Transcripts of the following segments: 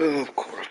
Of course.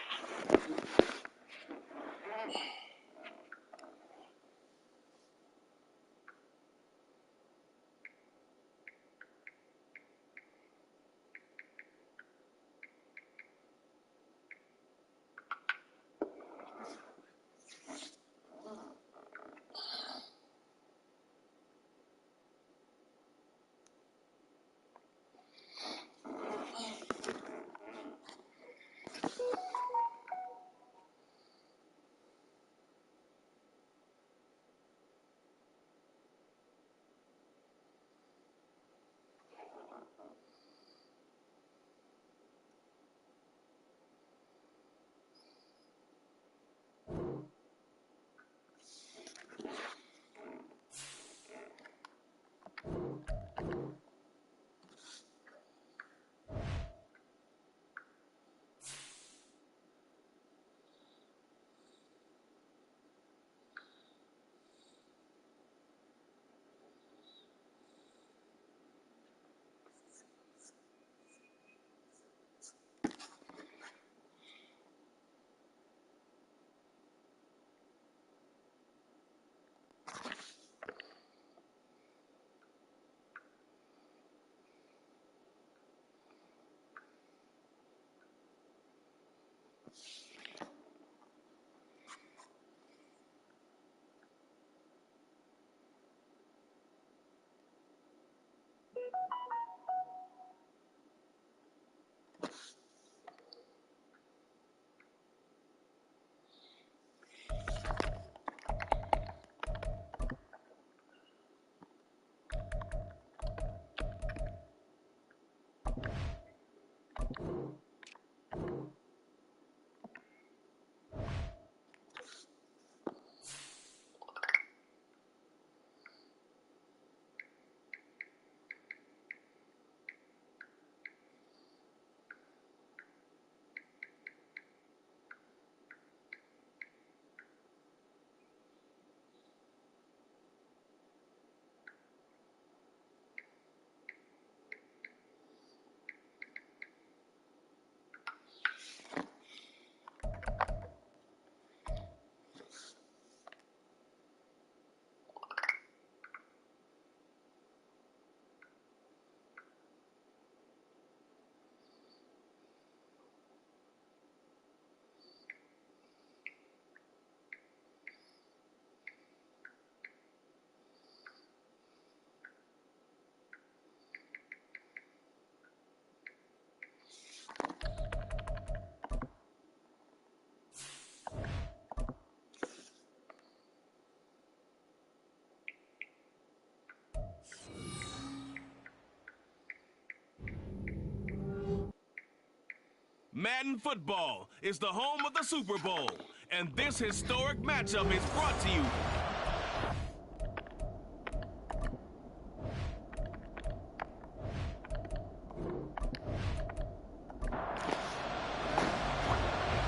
Madden Football is the home of the Super Bowl, and this historic matchup is brought to you.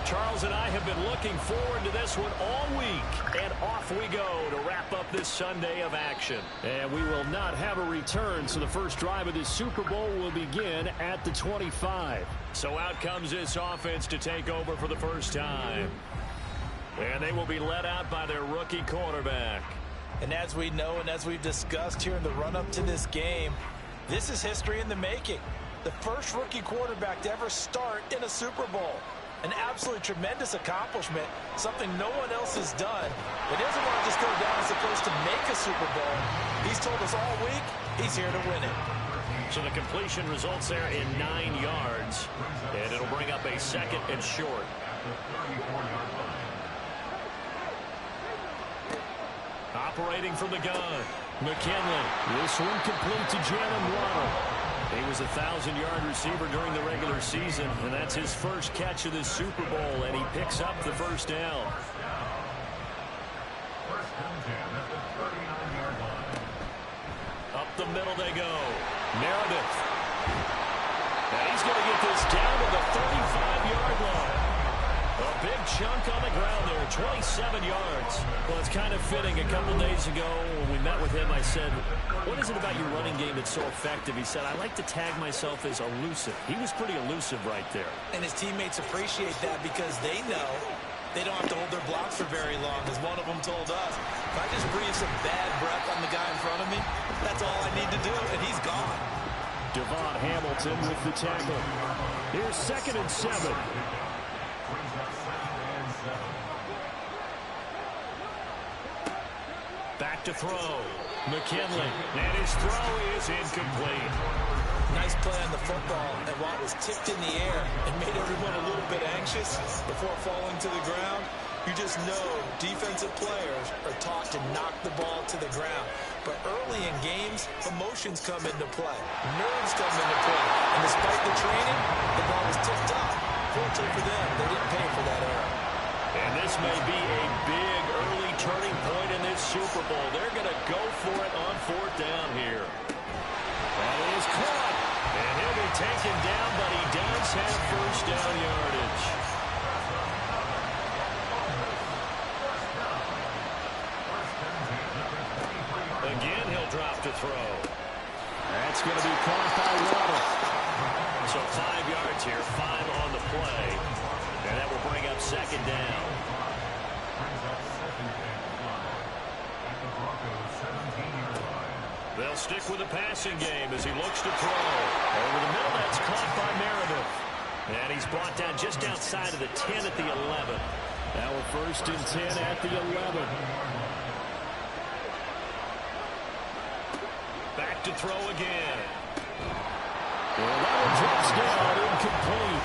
Charles and I have been looking forward to this one all week, and off we go to wrap up this Sunday of action. And we will not have a return, so the first drive of this Super Bowl will begin at the 25. So out comes this offense to take over for the first time. And they will be led out by their rookie quarterback. And as we know and as we've discussed here in the run-up to this game, this is history in the making. The first rookie quarterback to ever start in a Super Bowl. An absolutely tremendous accomplishment, something no one else has done. But he doesn't want to just go down as opposed to make a Super Bowl. He's told us all week he's here to win it. So the completion results there in 9 yards, and it'll bring up a second and short. Operating from the gun, McKinley. This one complete to Jalen Waddle. He was a 1,000-yard receiver during the regular season, and that's his first catch of this Super Bowl, and he picks up the first down. Up the middle they go. Meredith. And he's going to get this down to the 35-yard line. A big chunk on the ground there, 27 yards. Well, it's kind of fitting. A couple days ago when we met with him, I said, what is it about your running game that's so effective? He said, I like to tag myself as elusive. He was pretty elusive right there. And his teammates appreciate that because they know they don't have to hold their blocks for very long, as one of them told us. If I just breathe some bad breath on the guy in front of me, that's all I need to do, and he's gone. Devon Hamilton with the tackle. Here's 2nd and 7. Back to throw. McKinley. And his throw is incomplete. Nice play on the football, and while it was tipped in the air and made everyone a little bit anxious before falling to the ground, you just know defensive players are taught to knock the ball to the ground. But early in games, emotions come into play. Nerves come into play. And despite the training, the ball was tipped up. Fortunately for them, they didn't pay for that error. And this may be a big early turning point in this Super Bowl. They're going to go for it on 4th down here. That is caught. And he'll be taken down, but he does have 1st down yardage. Again, he'll drop to throw. That's going to be caught by Waddle. So 5 yards here, 5 on the play. And that will bring up 2nd down. They'll stick with the passing game as he looks to throw. Over the middle, that's caught by Meredith. And he's brought down just outside of the 10 at the 11. Now we're 1st and 10 at the 11. Back to throw again. Well, that one drops down, incomplete.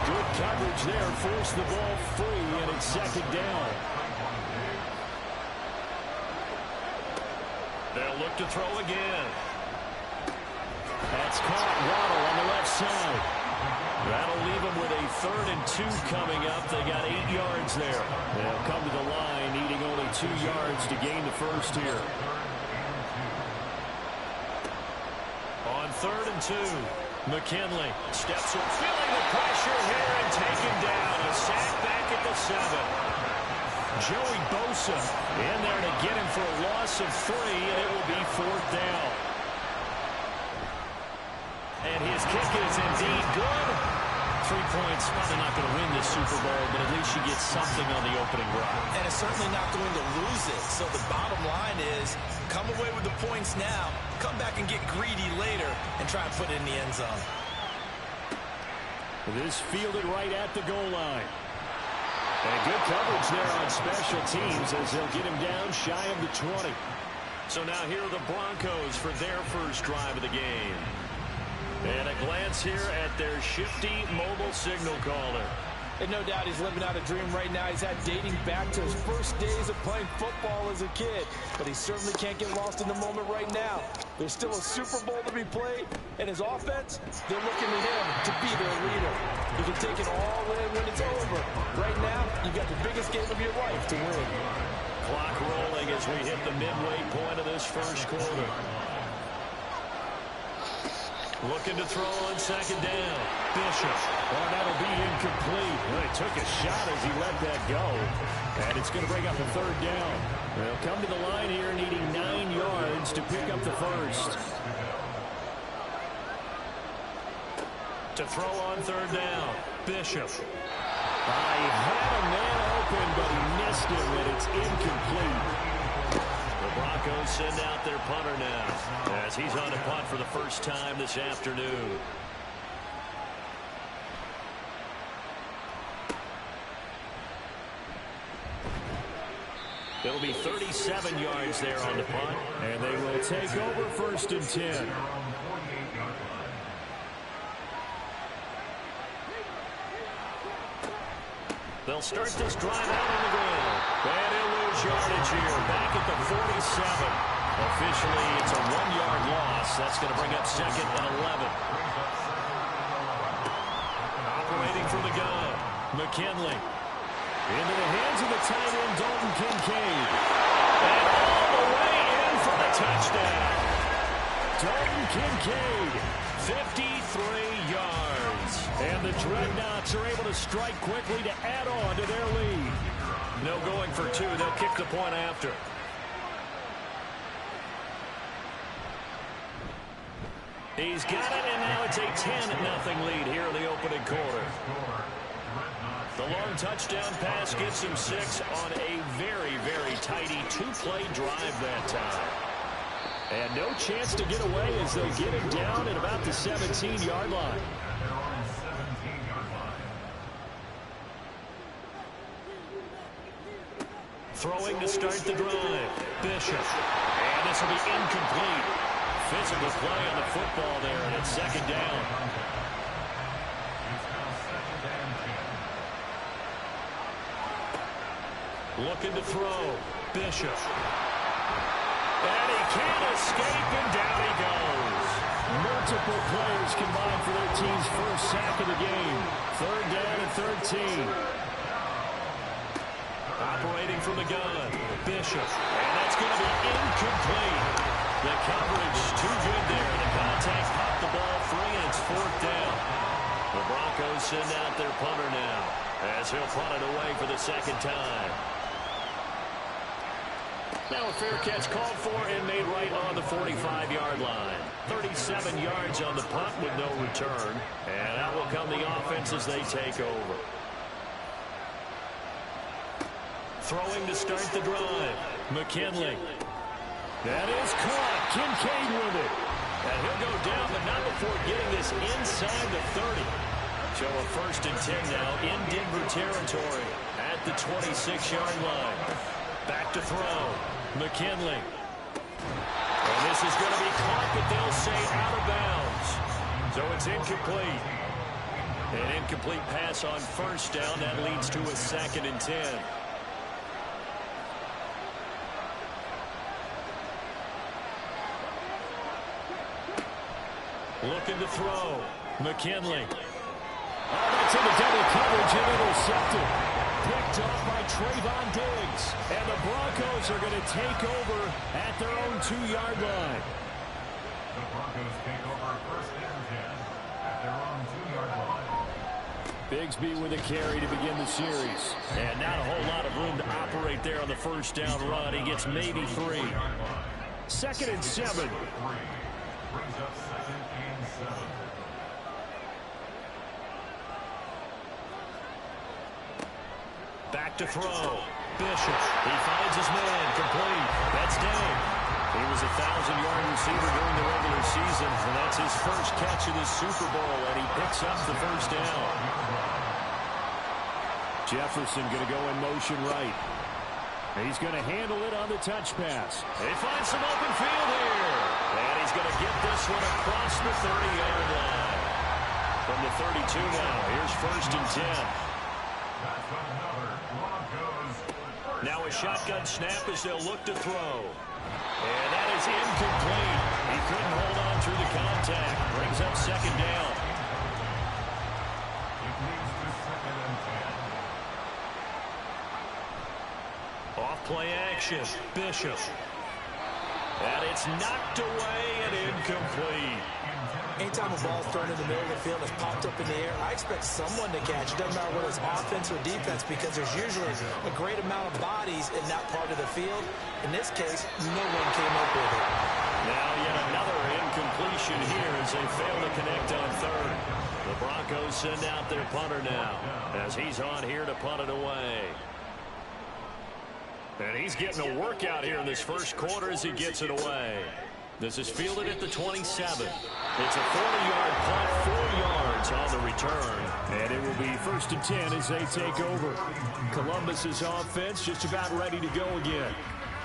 Good coverage there, forced the ball free, and it's 2nd down. They'll look to throw again. That's caught. Waddle on the left side. That'll leave them with a 3rd and 2 coming up. They got 8 yards there. They'll come to the line, needing only 2 yards to gain the 1st here. On 3rd and 2, McKinley steps up, feeling the pressure here and taken down. A sack back at the 7. Joey Bosa in there to get him for a loss of 3, and it will be 4th down. And his kick is indeed good. 3 points, probably not going to win this Super Bowl, but at least you get something on the opening drive. And it's certainly not going to lose it. So the bottom line is, come away with the points now, come back and get greedy later, and try and put it in the end zone. This fielded right at the goal line. And good coverage there on special teams as they'll get him down shy of the 20. So now here are the Broncos for their 1st drive of the game. And a glance here at their shifty mobile signal caller. And no doubt he's living out a dream right now. He's had dating back to his first days of playing football as a kid. But he certainly can't get lost in the moment right now. There's still a Super Bowl to be played. And his offense, they're looking to him to be their leader. You can take it all in when it's over. Right now, you've got the biggest game of your life to win. Clock rolling as we hit the midway point of this 1st quarter. Looking to throw on 2nd down. Bishop. Oh, that'll be incomplete. Well, he took a shot as he let that go. And it's going to bring up a 3rd down. They'll come to the line here needing 9 yards to pick up the 1st. To throw on 3rd down. Bishop. He had a man open, but he missed him, and it's incomplete. The Broncos send out their punter now as he's on to punt for the 1st time this afternoon. It'll be 37 yards there on the punt, and they will take over 1st and 10. They'll start this drive out on the ground. And he'll lose yardage here. Back at the 47. Officially, it's a 1-yard loss. That's going to bring up 2nd and 11. Operating from the gun. McKinley. Into the hands of the tight end, Dalton Kincaid. And all the way in for the touchdown. Dalton Kincaid, 53 yards. And the Dreadnoughts are able to strike quickly to add on to their lead. No going for two. They'll kick the point after. He's got it, and now it's a 10-0 lead here in the opening quarter. The long touchdown pass gets him 6 on a very, very tidy two-play drive that time. And no chance to get away as they'll get him down at about the 17-yard line. Throwing to start the drive. Bishop. And this will be incomplete. Physical play on the football there, and it's second down. Looking to throw. Bishop. And he can't escape, and down he goes. Multiple players combined for their team's first sack of the game. Third down and 13. Operating from the gun. Bishop. And that's going to be incomplete. The coverage too good there. The contact popped the ball free, and it's fourth down. The Broncos send out their punter now as he'll punt it away for the second time. Now a fair catch called for and made right on the 45-yard line. 37 yards on the punt with no return. And out will come the offense as they take over. Throwing to start the drive. McKinley. That is caught. Kincaid with it. And he'll go down, but not before getting this inside the 30. So a 1st and 10 now in Denver territory at the 26-yard line. Back to throw. McKinley. And this is going to be caught, but they'll say out of bounds. So it's incomplete. An incomplete pass on first down. That leads to a 2nd and 10. Looking to throw. McKinley. Oh, that's into double coverage and intercepted. Picked off by Trayvon Diggs. And the Broncos are going to take over at their own 2-yard line. The Broncos take over 1st and 10 at their own 2-yard line. Bigsby with a carry to begin the series. And not a whole lot of room to operate there on the first down run. He gets maybe 3. 2nd and 7. Brings up 2nd and 7. Back to throw. Bishop. He finds his man. Complete. That's down. He was a 1,000-yard receiver during the regular season, and that's his first catch of the Super Bowl, and he picks up the first down. Jefferson going to go in motion right. He's going to handle it on the touch pass. They find some open field here. And he's going to get this one across the 30-yard line. From the 32 now, here's 1st and 10. Now a shotgun snap as they'll look to throw. And that is incomplete. He couldn't hold on through the contact. Brings up 2nd down. It leads to 2nd and 10. Off play action. Bishop. And it's knocked away and incomplete. Anytime a ball's thrown in the middle of the field and it's popped up in the air, I expect someone to catch. It doesn't matter whether it's offense or defense, because there's usually a great amount of bodies in that part of the field. In this case, no one came up with it. Now yet another incompletion here as they fail to connect on 3rd. The Broncos send out their punter now as he's on here to punt it away. And he's getting a workout here in this first quarter as he gets it away. This is fielded at the 27. It's a 40-yard punt, 4 yards on the return. And it will be 1st and 10 as they take over. Columbus's offense just about ready to go again.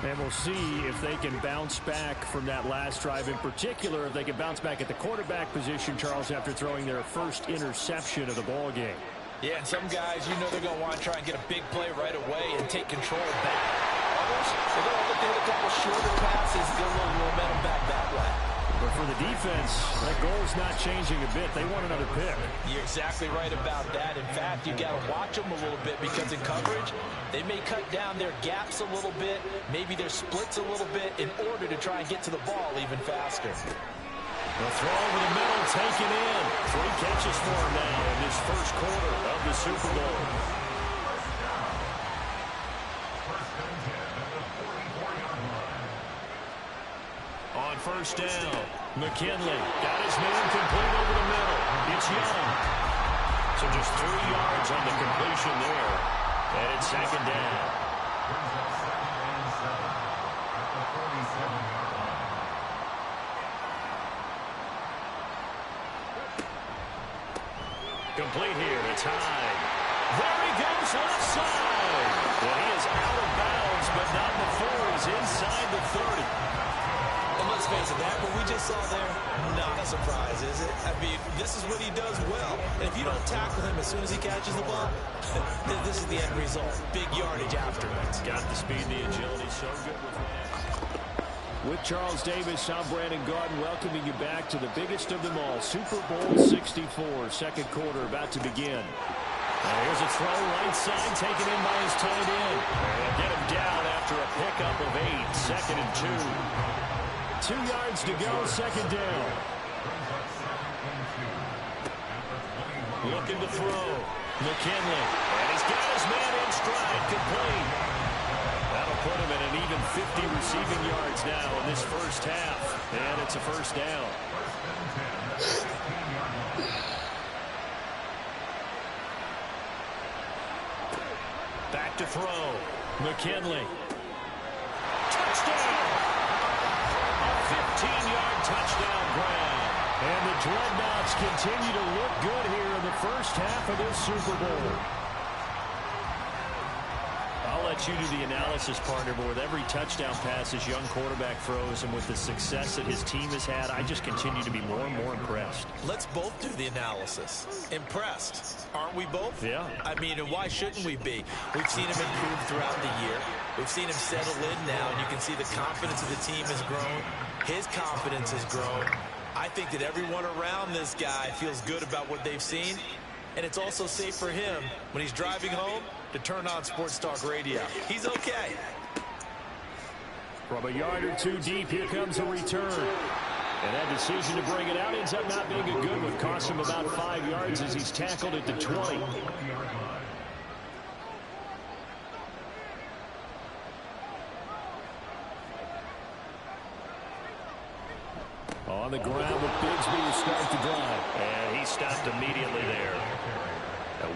And we'll see if they can bounce back from that last drive, in particular, if they can bounce back at the quarterback position, Charles, after throwing their first interception of the ball game. Yeah, and some guys, you know they're going to want to try and get a big play right away and take control back. Others, they're going to look to hit a couple shorter passes, get a little momentum back that way. But for the defense, that goal's not changing a bit. They want another pick. You're exactly right about that. In fact, you got to watch them a little bit, because in coverage, they may cut down their gaps a little bit, maybe their splits a little bit, in order to try and get to the ball even faster. The throw over the middle, taken in. 3 catches for him now in this first quarter of the Super Bowl. On first down, McKinley got his man complete over the middle. It's Young. So just 3 yards on the completion there. And it's second down. Complete here. It's high. There he goes, left side. Well, he is out of bounds, but not before he's inside the 30. And let's face it, that what we just saw there, not a surprise, is it? I mean, this is what he does well. And if you don't tackle him as soon as he catches the ball, this is the end result. Big yardage afterwards. Got the speed, the agility, so good with that. With Charles Davis, I'm Brandon Gaudin, welcoming you back to the biggest of them all, Super Bowl 64, second quarter about to begin. Here's a throw, right side, taken in by his tight end. They'll get him down after a pickup of 8, second and 2. 2 yards to go, second down. Looking to throw. McKinley. And he's got his man in stride, complete. That'll put him at an even 50 receiving yards now in this first half. And it's a first down. Back to throw. McKinley. Touchdown! A 15-yard touchdown grab. And the Dreadnoughts continue to look good here in the first half of this Super Bowl. I'll let you do the analysis, partner, but with every touchdown pass his young quarterback throws and with the success that his team has had, I just continue to be more and more impressed. Let's both do the analysis. Impressed. Aren't we both? Yeah. I mean, and why shouldn't we be? We've seen him improve throughout the year. We've seen him settle in now, and you can see the confidence of the team has grown. His confidence has grown. I think that everyone around this guy feels good about what they've seen, and it's also safe for him when he's driving home to turn on Sports Talk Radio. He's okay. From a yard or 2 deep, here comes a return. And that decision to bring it out ends up not being a good one. Costs him about 5 yards as he's tackled at the 20. On the ground with Bigsby to start the drive. And he stopped immediately there.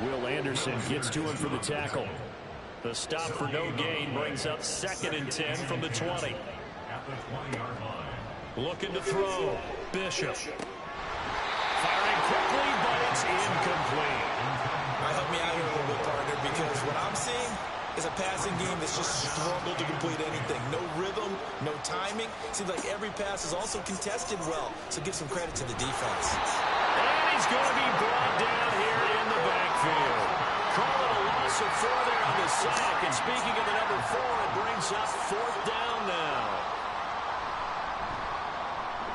Will Anderson gets to him for the tackle. The stop for no gain brings up 2nd and 10 from the 20. Looking to throw. Bishop. Firing quickly, but it's incomplete. Help me out here a little bit, partner, because what I'm seeing is a passing game that's just struggled to complete anything. No rhythm, no timing. Seems like every pass is also contested well, so give some credit to the defense. And he's going to be brought down here in the backfield. Call it a loss of 4 there on the sack. And speaking of the number 4, it brings up 4th down now.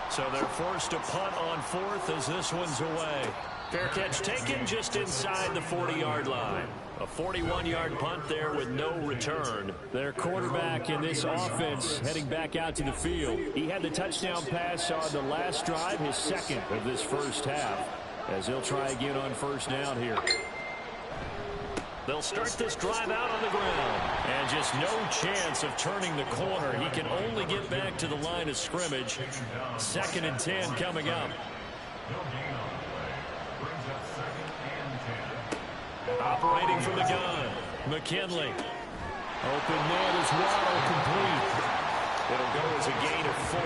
So they're forced to punt on 4th as this one's away. Fair catch taken just inside the 40-yard line. A 41-yard punt there with no return. Their quarterback in this offense heading back out to the field. He had the touchdown pass on the last drive, his 2nd of this first half, as he'll try again on first down here. They'll start this drive out on the ground. And just no chance of turning the corner. He can only get back to the line of scrimmage. 2nd and 10 coming up. Operating from the gun. McKinley. Open man is Waddle, complete. It'll go as a gain of 4.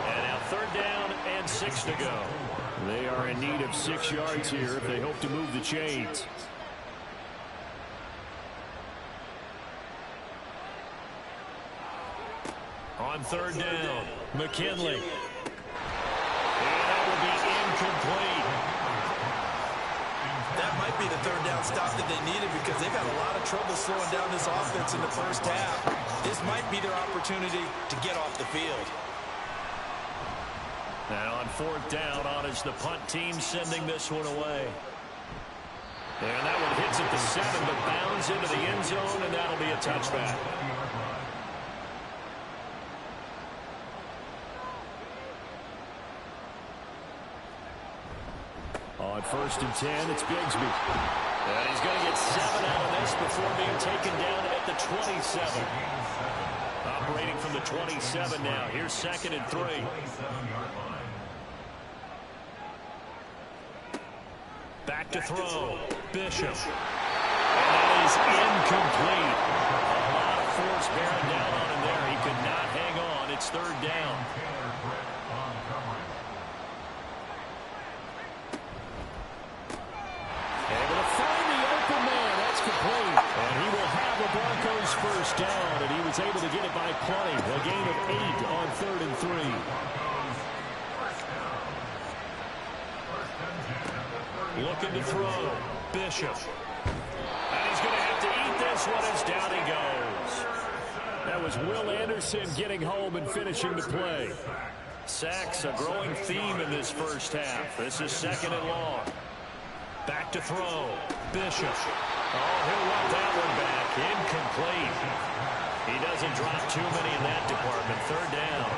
And now 3rd down and 6 to go. They are in need of 6 yards here if they hope to move the chains. On 3rd down, McKinley. And that will be incomplete. That might be the 3rd down stop that they needed because they've had a lot of trouble slowing down this offense in the first half. This might be their opportunity to get off the field. Now on 4th down, on is the punt team sending this one away. And that one hits at the 7, but bounds into the end zone, and that'll be a touchback. On 1st and 10, it's Bigsby. And he's going to get 7 out of this before being taken down at the 27. Operating from the 27 now. Here's 2nd and 3. Back to throw. Bishop. And that is incomplete. A lot of force bearing down on him there. He could not hang on. It's 3rd down. Able to find the open man. That's complete. And he will have the Broncos 1st down. And he was able to get it by plenty. A gain of 8 on 3rd and 3. Looking to throw. Bishop. And he's going to have to eat this one as down he goes. That was Will Anderson getting home and finishing the play. Sacks, a growing theme in this 1st half. This is 2nd and long. Back to throw. Bishop. Oh, he'll run that one back. Incomplete. He doesn't drop too many in that department. 3rd down.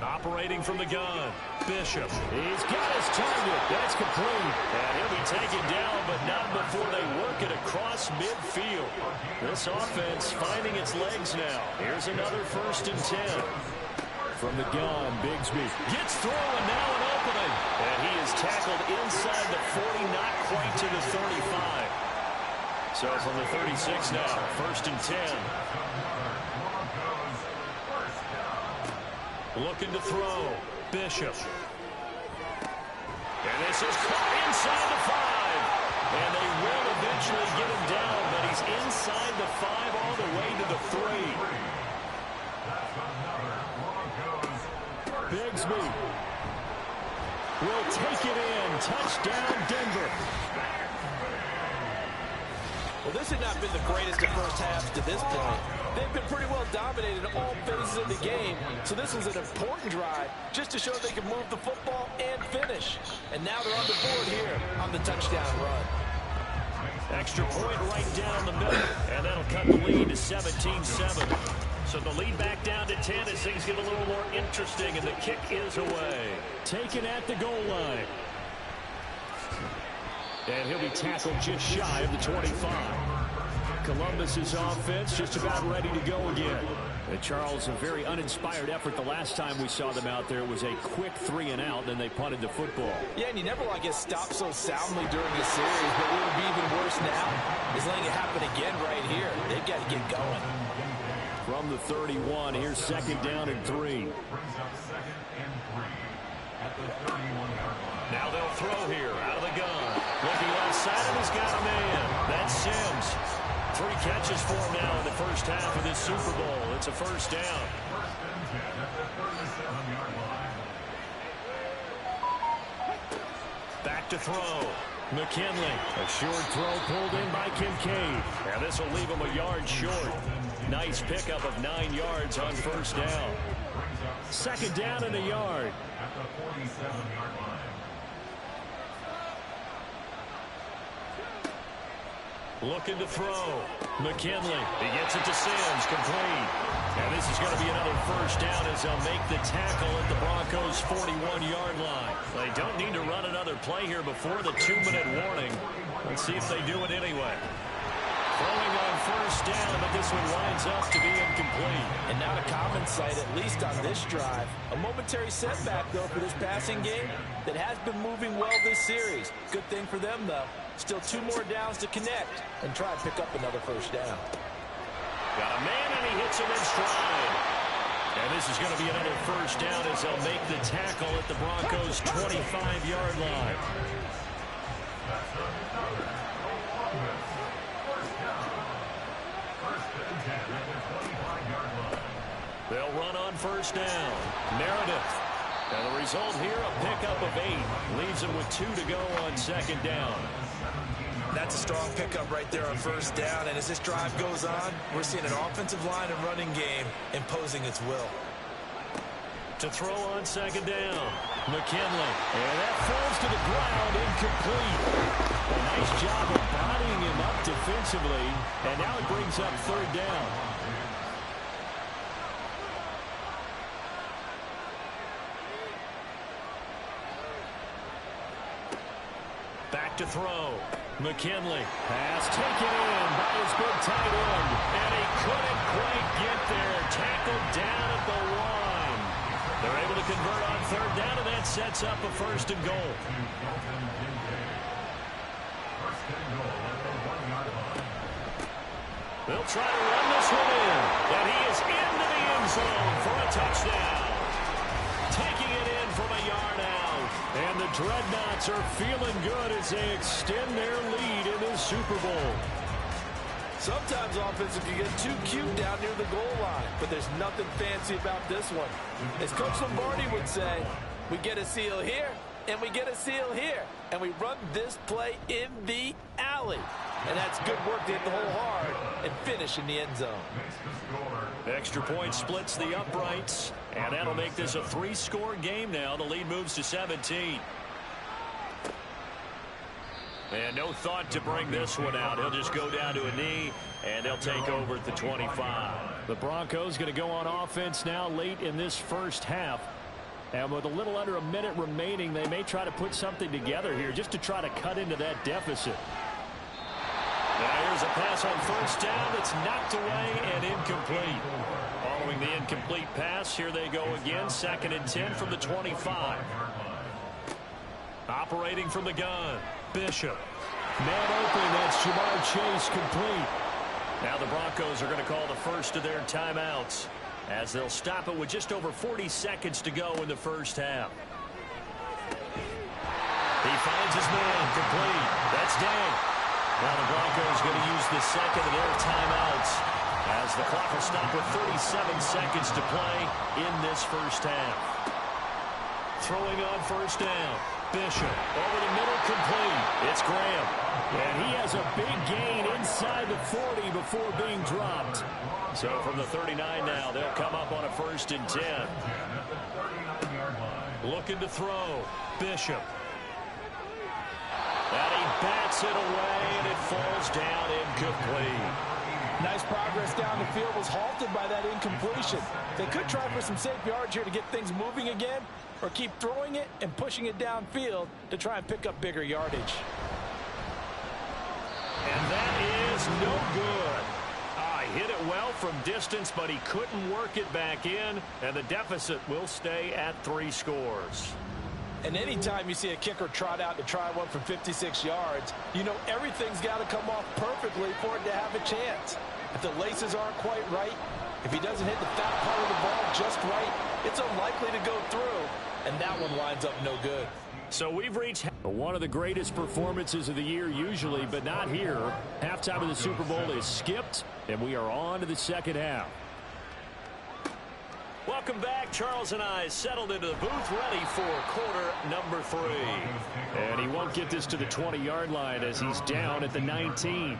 Operating from the gun. Bishop. He's got his target. That's complete. And he'll be taken down, but not before they work it across midfield. This offense finding its legs now. Here's another 1st and 10. From the gun, Bigsby gets through, and now an opening. And he is tackled inside the 40, not quite to the 35. So from the 36 now, 1st and 10. Looking to throw. Bishop. And this is caught inside the 5. And they will eventually get him down, but he's inside the 5 all the way to the 3. Bigsby will take it in. Touchdown, Denver. Well, this had not been the greatest of first halves to this point. They've been pretty well dominated in all phases of the game, so this was an important drive just to show they can move the football and finish. And now they're on the board here on the touchdown run. Extra point right down the middle, and that'll cut the lead to 17-7. So the lead back down to 10 as things get a little more interesting, and the kick is away. Taken at the goal line. And he'll be tackled just shy of the 25. Columbus's offense just about ready to go again. And Charles, a very uninspired effort the last time we saw them out there. It was a quick 3 and out, then they punted the football. Yeah, and you never want to get stopped so soundly during the series, but what would be even worse now is letting it happen again right here. They've got to get going. From the 31, here's 2nd down and 3. Now they'll throw here out of the gun. Looking left side, and he's got a man. That's Sims. 3 catches for him now in the 1st half of this Super Bowl. It's a 1st down. Back to throw. McKinley. A short throw pulled in by Kincaid. Now this will leave him a yard short. Nice pickup of 9 yards on 1st down. 2nd down and a yard. At the 47-yard line. Looking to throw. McKinley. He gets it to Sims. Complete. And this is going to be another 1st down as they'll make the tackle at the Broncos' 41-yard line. They don't need to run another play here before the 2-minute warning. Let's see if they do it anyway. Throwing on 1st down, but this one winds up to be incomplete. And not a common sight, at least on this drive. A momentary setback, though, for this passing game that has been moving well this series. Good thing for them, though. Still 2 more downs to connect and try and pick up another 1st down. Got a man, and he hits him in stride. And this is going to be another 1st down as they'll make the tackle at the Broncos' 25-yard line. They'll run on 1st down. Meredith. And the result here, a pickup of 8. Leaves them with 2 to go on 2nd down. That's a strong pickup right there on 1st down. And as this drive goes on, we're seeing an offensive line and running game imposing its will. To throw on 2nd down. McKinley. And that falls to the ground, incomplete. A nice job of bodying him up defensively. And now it brings up 3rd down. Back to throw. McKinley. Pass taken in by his big tight end. And he couldn't quite get there. Tackled down at the line. They're able to convert on third down, and that sets up a 1st and goal. They'll try to run this one in. And he is into the end zone for a touchdown. Taking it in from a yard out. And the Dreadnoughts are feeling good as they extend their lead in this Super Bowl. Sometimes offenses can get too cute down near the goal line, but there's nothing fancy about this one. As Coach Lombardi would say, we get a seal here, and we get a seal here, and we run this play in the alley. And that's good work to hit the hole hard and finish in the end zone. Extra point splits the uprights, and that'll make this a 3-score game now. The lead moves to 17. And no thought to bring this one out. He'll just go down to a knee, and they'll take over at the 25. The Broncos going to go on offense now late in this first half. And with a little under a minute remaining, they may try to put something together here just to try to cut into that deficit. Now here's a pass on first down that's knocked away and incomplete. Following the incomplete pass, here they go again. 2nd and 10 from the 25. Operating from the gun. Bishop. Man open, that's Jamar Chase complete. Now the Broncos are going to call the first of their timeouts as they'll stop it with just over 40 seconds to go in the first half. He finds his man complete. That's Dang. Now the Broncos going to use the second of their timeouts as the clock will stop with 37 seconds to play in this first half. Throwing on first down. Bishop over the middle, complete. It's Graham. And he has a big gain inside the 40 before being dropped. So from the 39 now, they'll come up on a 1st and 10. Looking to throw. Bishop. And he bats it away, and it falls down incomplete. Nice progress down the field, was halted by that incompletion. They could try for some safe yards here to get things moving again, or keep throwing it and pushing it downfield to try and pick up bigger yardage. And that is no good. He hit it well from distance, but he couldn't work it back in, and the deficit will stay at 3 scores. And anytime you see a kicker trot out to try one from 56 yards, you know everything's got to come off perfectly for it to have a chance. If the laces aren't quite right, if he doesn't hit the fat part of the ball just right, it's unlikely to go through, and that one winds up no good. So we've reached one of the greatest performances of the year usually, but not here. Halftime of the Super Bowl is skipped, and we are on to the second half. Welcome back. Charles and I settled into the booth ready for quarter number 3. And he won't get this to the 20-yard line as he's down at the 19.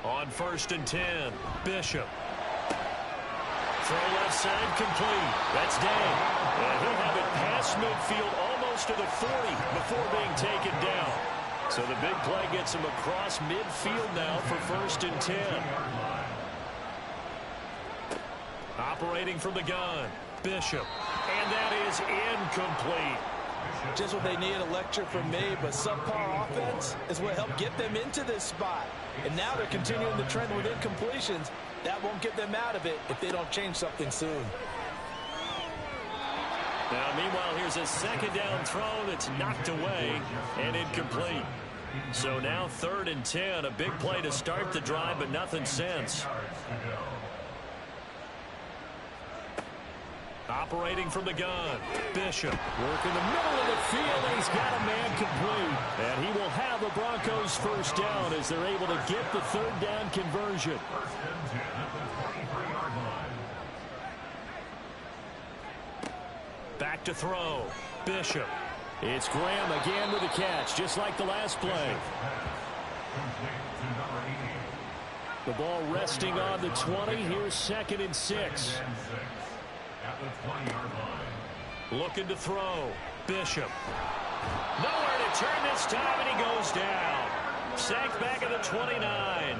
On 1st and 10, Bishop. Throw left side complete. That's Dang. And he'll have it past midfield almost to the 40 before being taken down. So the big play gets him across midfield now for 1st and 10. Operating from the gun, Bishop. And that is incomplete. Just what they need, a lecture from me, but subpar offense is what helped get them into this spot. And now they're continuing the trend with incompletions. That won't get them out of it if they don't change something soon. Now, meanwhile, here's a second down throw that's knocked away and incomplete. So now 3rd and 10, a big play to start the drive, but nothing since. Operating from the gun, Bishop. Work in the middle of the field, and he's got a man complete. And he will have the Broncos first down as they're able to get the 3rd down conversion. Back to throw, Bishop. It's Graham again with a catch, just like the last play. The ball resting on the 20. Here's 2nd and 6. Looking to throw. Bishop. Nowhere to turn this time, and he goes down. Sacked back at the 29.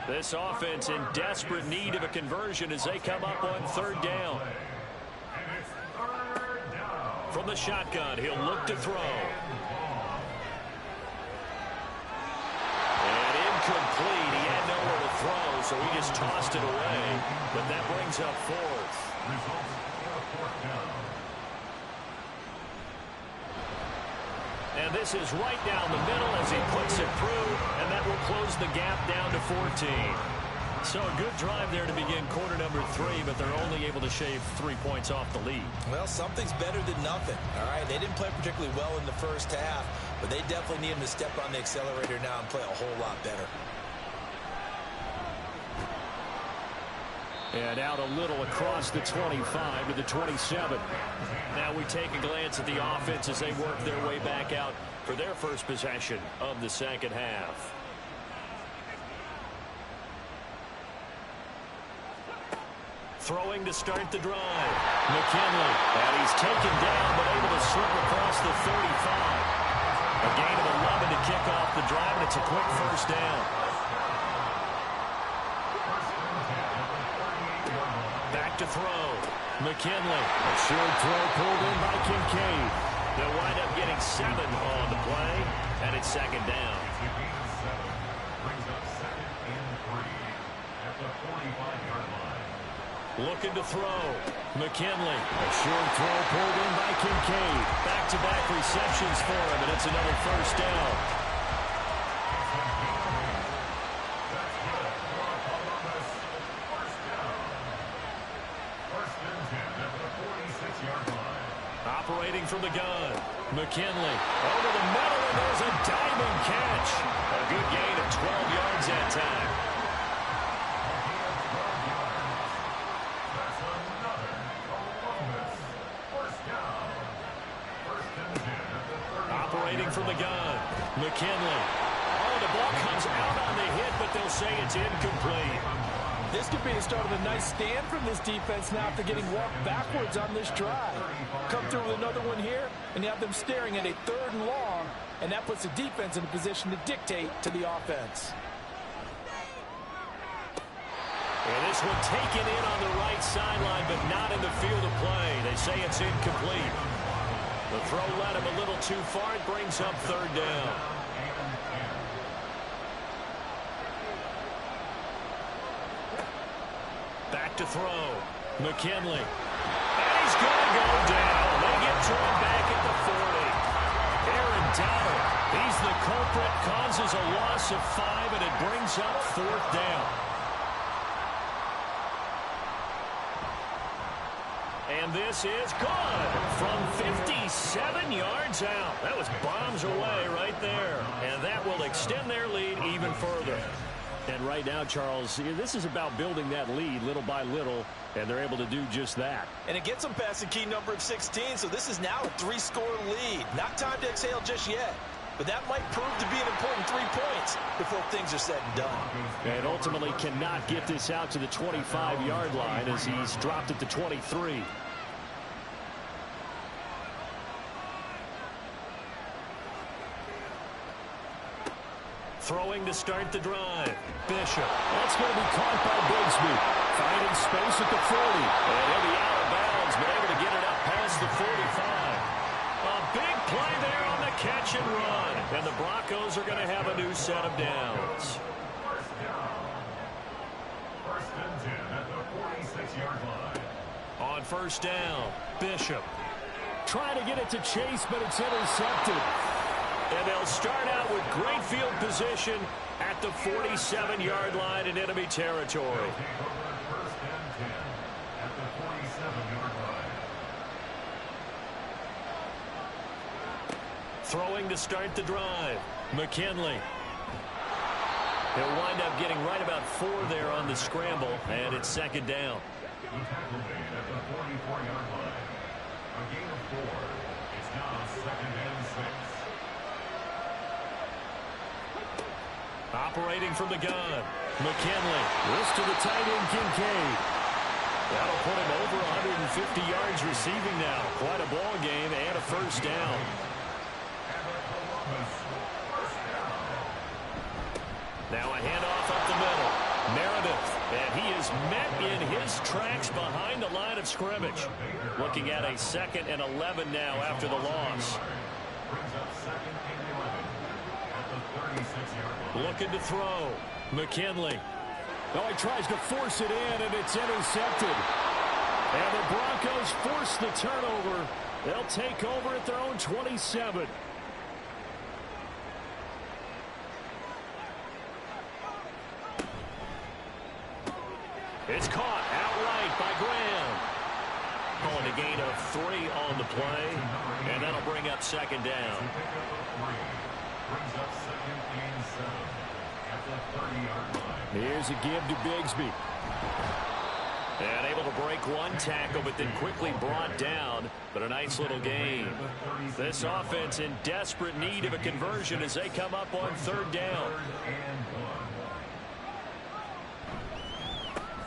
This offense in desperate need of a conversion as they come up on 3rd down. From the shotgun, he'll look to throw. And incomplete. He had nowhere to throw, so he just tossed it away. But that brings up fourth. Results in a fourth down. And this is right down the middle as he puts it through, and that will close the gap down to 14. So a good drive there to begin quarter number 3, but they're only able to shave 3 points off the lead. Well, something's better than nothing, all right? They didn't play particularly well in the first half, but they definitely need him to step on the accelerator now and play a whole lot better. And out a little across the 25 to the 27. Now we take a glance at the offense as they work their way back out for their first possession of the second half. Throwing to start the drive. McKinley. And he's taken down but able to slip across the 35. A gain of 11 to kick off the drive, and it's a quick first down. Back to throw. McKinley. A short throw pulled in by Kincaid. They'll wind up getting 7 on the play, and it's second down. It's a gain of 7. Brings up 2nd and 3 at the 45-yard line. Looking to throw. McKinley. A short throw pulled in by Kincaid. Back-to-back receptions for him, and it's another first down. That's good for Columbus. First down. First and 10 at the 46-yard line. Operating from the gun. McKinley. Over the middle, and there's a diving catch. A good gain of 12 yards that time. Operating from the gun. McKinley. Oh, the ball comes out on the hit, but they'll say it's incomplete. This could be the start of a nice stand from this defense now after getting walked backwards on this drive. Come through with another one here, and you have them staring at a 3rd and long, and that puts the defense in a position to dictate to the offense. And this one taken in on the right sideline, but not in the field of play. They say it's incomplete. The throw led him a little too far. It brings up 3rd down. Back to throw. McKinley. And he's going to go down. They get to him back at the 40. Aaron Donald. He's the culprit. Causes a loss of 5, and it brings up 4th down. And this is good from 57 yards out. That was bombs away right there. And that will extend their lead even further. And right now, Charles, this is about building that lead little by little, and they're able to do just that. And it gets them past the key number of 16, so this is now a 3-score lead. Not time to exhale just yet, but that might prove to be an important 3 points before things are said and done. And ultimately cannot get this out to the 25-yard line as he's dropped it to 23. Throwing to start the drive. Bishop. That's going to be caught by Bigsby. Finding space at the 40. And he'll be out of bounds, but able to get it up past the 45. A big play there on the catch and run. And the Broncos are going to have a new set of downs. First down. First and 10 at the 46-yard line. On first down, Bishop. Trying to get it to Chase, but it's intercepted. And they'll start out with great field position at the 47-yard line in enemy territory. First and 10 at the 47-yard line. Throwing to start the drive. McKinley. He'll wind up getting right about 4 there on the scramble, and it's second down. The tackle made at the 44-yard line. A gain of 4. It's now 2nd and 6. Operating from the gun. McKinley. This to the tight end, Kincaid. That'll put him over 150 yards receiving now. Quite a ball game and a first down. Now a handoff up the middle. Meredith. And he is is met in his tracks behind the line of scrimmage. Looking at a 2nd and 11 now after the loss. Looking to throw. McKinley. Oh, he tries to force it in, and it's intercepted. And the Broncos force the turnover. They'll take over at their own 27. It's caught outright by Graham. Calling a gain of 3 on the play, and that'll bring up 2nd down. Here's a give to Bigsby. And able to break one tackle, but then quickly brought down. But a nice little gain. This offense in desperate need of a conversion as they come up on 3rd down.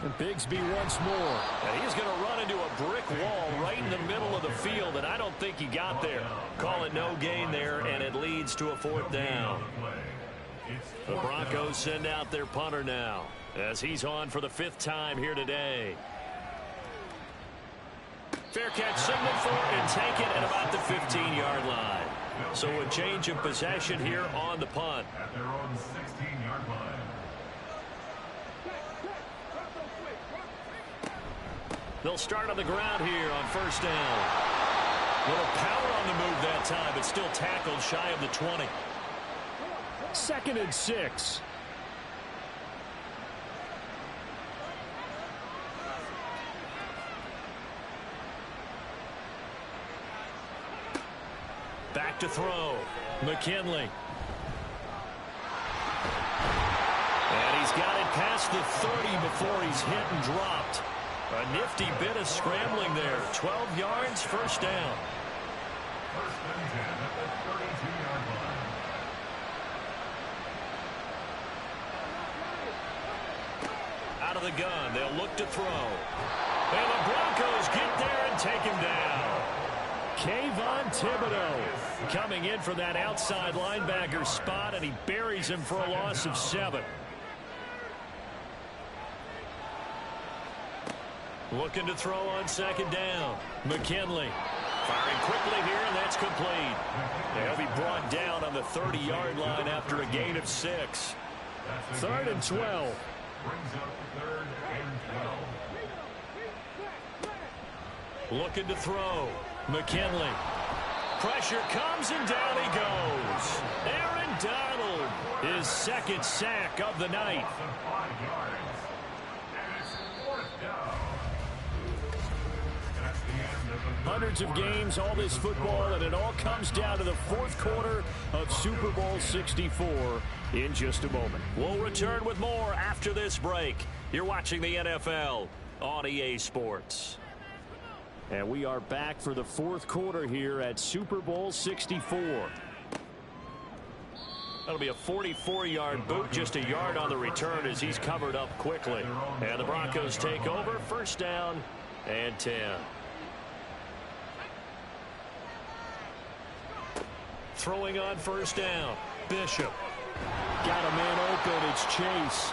And Bigsby once more. And he's going to run into a brick wall right in the middle of the field, and I don't think he got there. Call it no gain there, and it leads to a 4th down. The Broncos send out their punter now as he's on for the 5th time here today. Fair catch signal for and take it at about the 15-yard line. So a change of possession here on the punt. At their own 16-yard line. They'll start on the ground here on 1st down. Little power on the move that time, but still tackled shy of the 20. 2nd and 6. Back to throw. McKinley. And he's got it past the 30 before he's hit and dropped. A nifty bit of scrambling there. 12 yards, 1st down. 1st and 10 at the 32-yard line. Out of the gun, they'll look to throw. And the Broncos get there and take him down. Kayvon Thibodeaux coming in for that outside linebacker spot, and he buries him for a loss of 7. Looking to throw on 2nd down. McKinley firing quickly here, and that's complete. They'll be brought down on the 30-yard line after a gain of 6. 3rd and 12. Brings up 3rd and 12. Looking to throw. McKinley. Pressure comes, and down he goes. Aaron Donald, his 2nd sack of the night. 5 yards. And it's 4th down. That's the end of the Hundreds of games, all this football, and it all comes down to the 4th quarter of Super Bowl 64 in just a moment. We'll return with more after this break. You're watching the NFL on EA Sports. And we are back for the 4th quarter here at Super Bowl 64. That'll be a 44-yard boot, just a yard on the return as he's covered up quickly. And the Broncos take over, 1st down and 10. Throwing on 1st down. Bishop. Got a man open. It's Chase.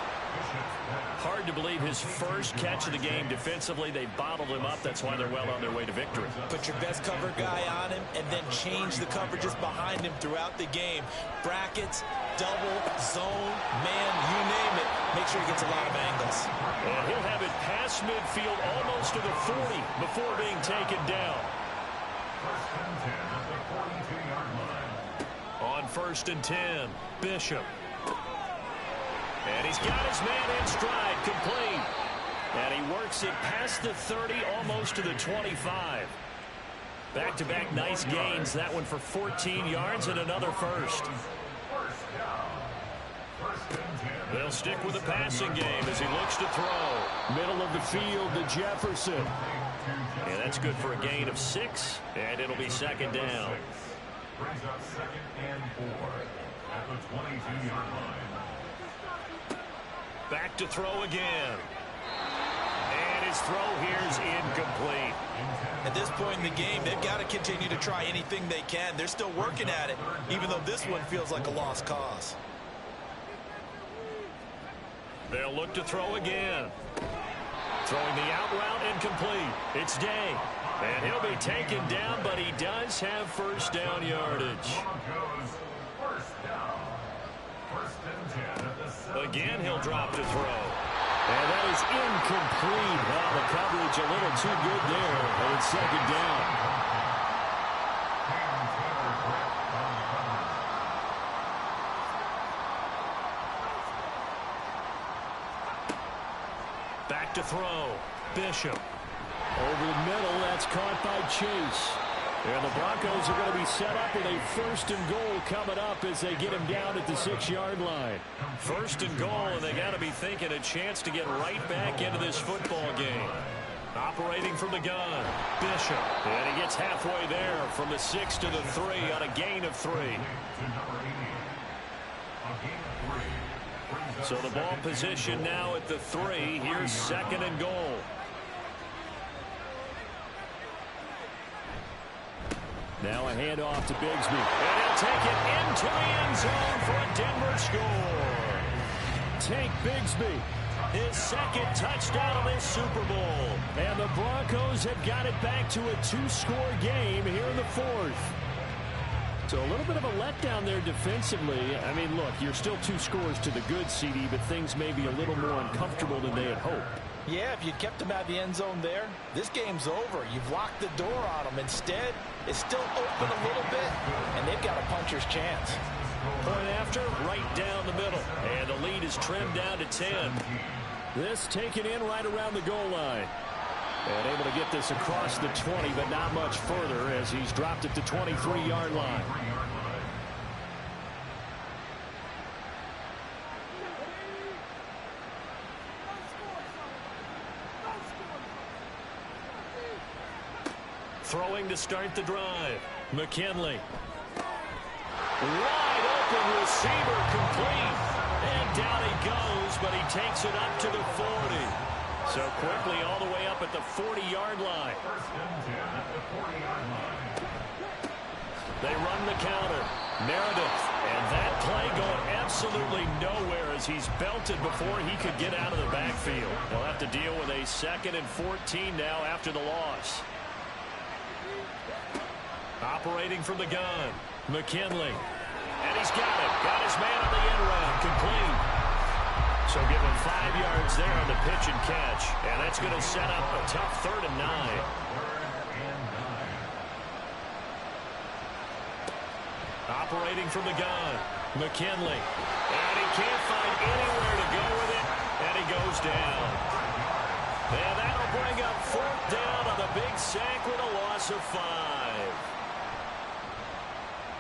Hard to believe his first catch of the game defensively. They bottled him up. That's why they're well on their way to victory. Put your best cover guy on him and then change the coverages behind him throughout the game. Brackets, double, zone, man, you name it. Make sure he gets a lot of angles. And he'll have it past midfield almost to the 40 before being taken down. 1st and 10 at the 42-yard line. On 1st and 10, Bishop. And he's got his man in stride, complete. And he works it past the 30, almost to the 25. Back-to-back nice gains. That one for 14 yards and another first. They'll stick with the passing game as he looks to throw. Middle of the field to Jefferson. And that's good for a gain of 6, and it'll be 2nd down. Brings up 2nd and 4 at the 22-yard line. Back to throw again. And his throw here is incomplete. At this point in the game, they've got to continue to try anything they can. They're still working at it, even though this one feels like a lost cause. They'll look to throw again. Throwing the out route incomplete. It's Day. And he'll be taken down, but he does have first down yardage. Broncos, first down. First and 10 at the 7. Again, he'll drop to throw. And that is incomplete. Well, the coverage a little too good there. And it's second down. Back to throw. Bishop. Over the middle, that's caught by Chase. And the Broncos are going to be set up with a first and goal coming up as they get him down at the 6-yard line. First and goal, and they got to be thinking a chance to get right back into this football game. Operating from the gun, Bishop. And he gets halfway there from the 6 to the 3 on a gain of 3. So the ball position now at the 3. Here's second and goal. Now a handoff to Bigsby. And he'll take it into the end zone for a Denver score. Tank Bigsby. His second touchdown of this Super Bowl. And the Broncos have got it back to a 2-score game here in the 4th. So a little bit of a letdown there defensively. I mean, look, you're still 2 scores to the good, CD, but things may be a little more uncomfortable than they had hoped. Yeah, if you kept him out of the end zone there, this game's over. You've locked the door on him. Instead, it's still open a little bit, and they've got a puncher's chance. Point after, right down the middle. And the lead is trimmed down to 10. This taken in right around the goal line. And able to get this across the 20, but not much further as he's dropped at the 23-yard line. Throwing to start the drive. McKinley. Wide open receiver complete. And down he goes, but he takes it up to the 40. So quickly all the way up at the 40-yard line. First and 10 at the 40-yard line. They run the counter. Meredith. And that play going absolutely nowhere as he's belted before he could get out of the backfield. They'll have to deal with a 2nd and 14 now after the loss. Operating from the gun, McKinley. And he's got it. Got his man on the end round. Complete. So give him 5 yards there on the pitch and catch. And that's going to set up a tough 3rd and 9. Operating from the gun, McKinley. And he can't find anywhere to go with it. And he goes down. And that'll bring up 4th down on the big sack with a loss of 5.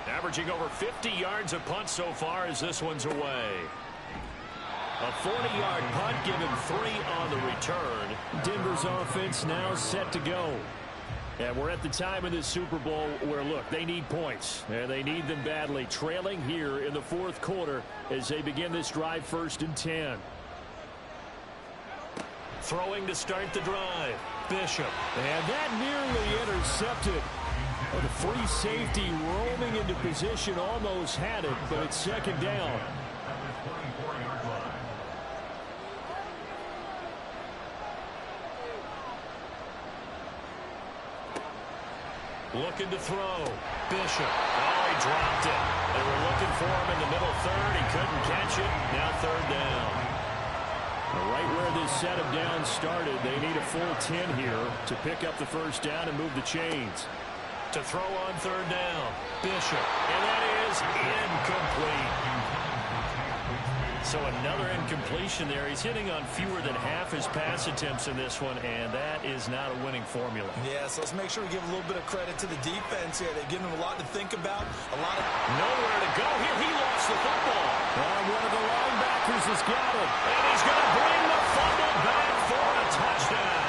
Averaging over 50 yards a punt so far as this one's away. A 40-yard punt, give him 3 on the return. Denver's offense now set to go. And we're at the time in this Super Bowl where, look, they need points. And they need them badly. Trailing here in the 4th quarter as they begin this drive 1st and 10. Throwing to start the drive. Bishop. And that nearly intercepted. The free safety roaming into position almost had it, but it's 2nd down. Looking to throw. Bishop. Oh, he dropped it. They were looking for him in the middle 3rd. He couldn't catch it. Now 3rd down. Right where this set of downs started, they need a full 10 here to pick up the 1st down and move the chains. To throw on 3rd down. Bishop. And that is incomplete. So another incompletion there. He's hitting on fewer than half his pass attempts in this one, and that is not a winning formula. Yeah, so let's make sure we give a little bit of credit to the defense here. They've given him a lot to think about. Nowhere to go here. He lost the football. And one of the linebackers has got it. And he's going to bring the fumble back for a touchdown.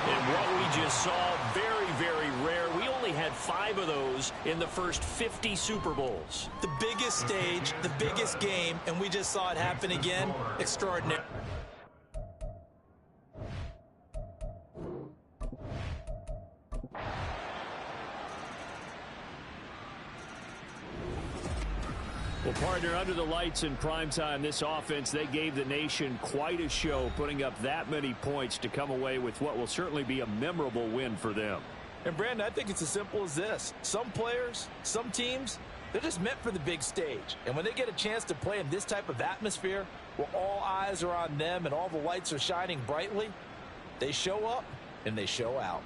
And what we just saw, very, very rare. We only had 5 of those in the first 50 Super Bowls. The biggest stage, the biggest game, and we just saw it happen again. Extraordinary. Well, partner, under the lights in primetime, this offense, they gave the nation quite a show, putting up that many points to come away with what will certainly be a memorable win for them. And, Brandon, I think it's as simple as this. Some players, some teams, they're just meant for the big stage. And when they get a chance to play in this type of atmosphere, where all eyes are on them and all the lights are shining brightly, they show up and they show out.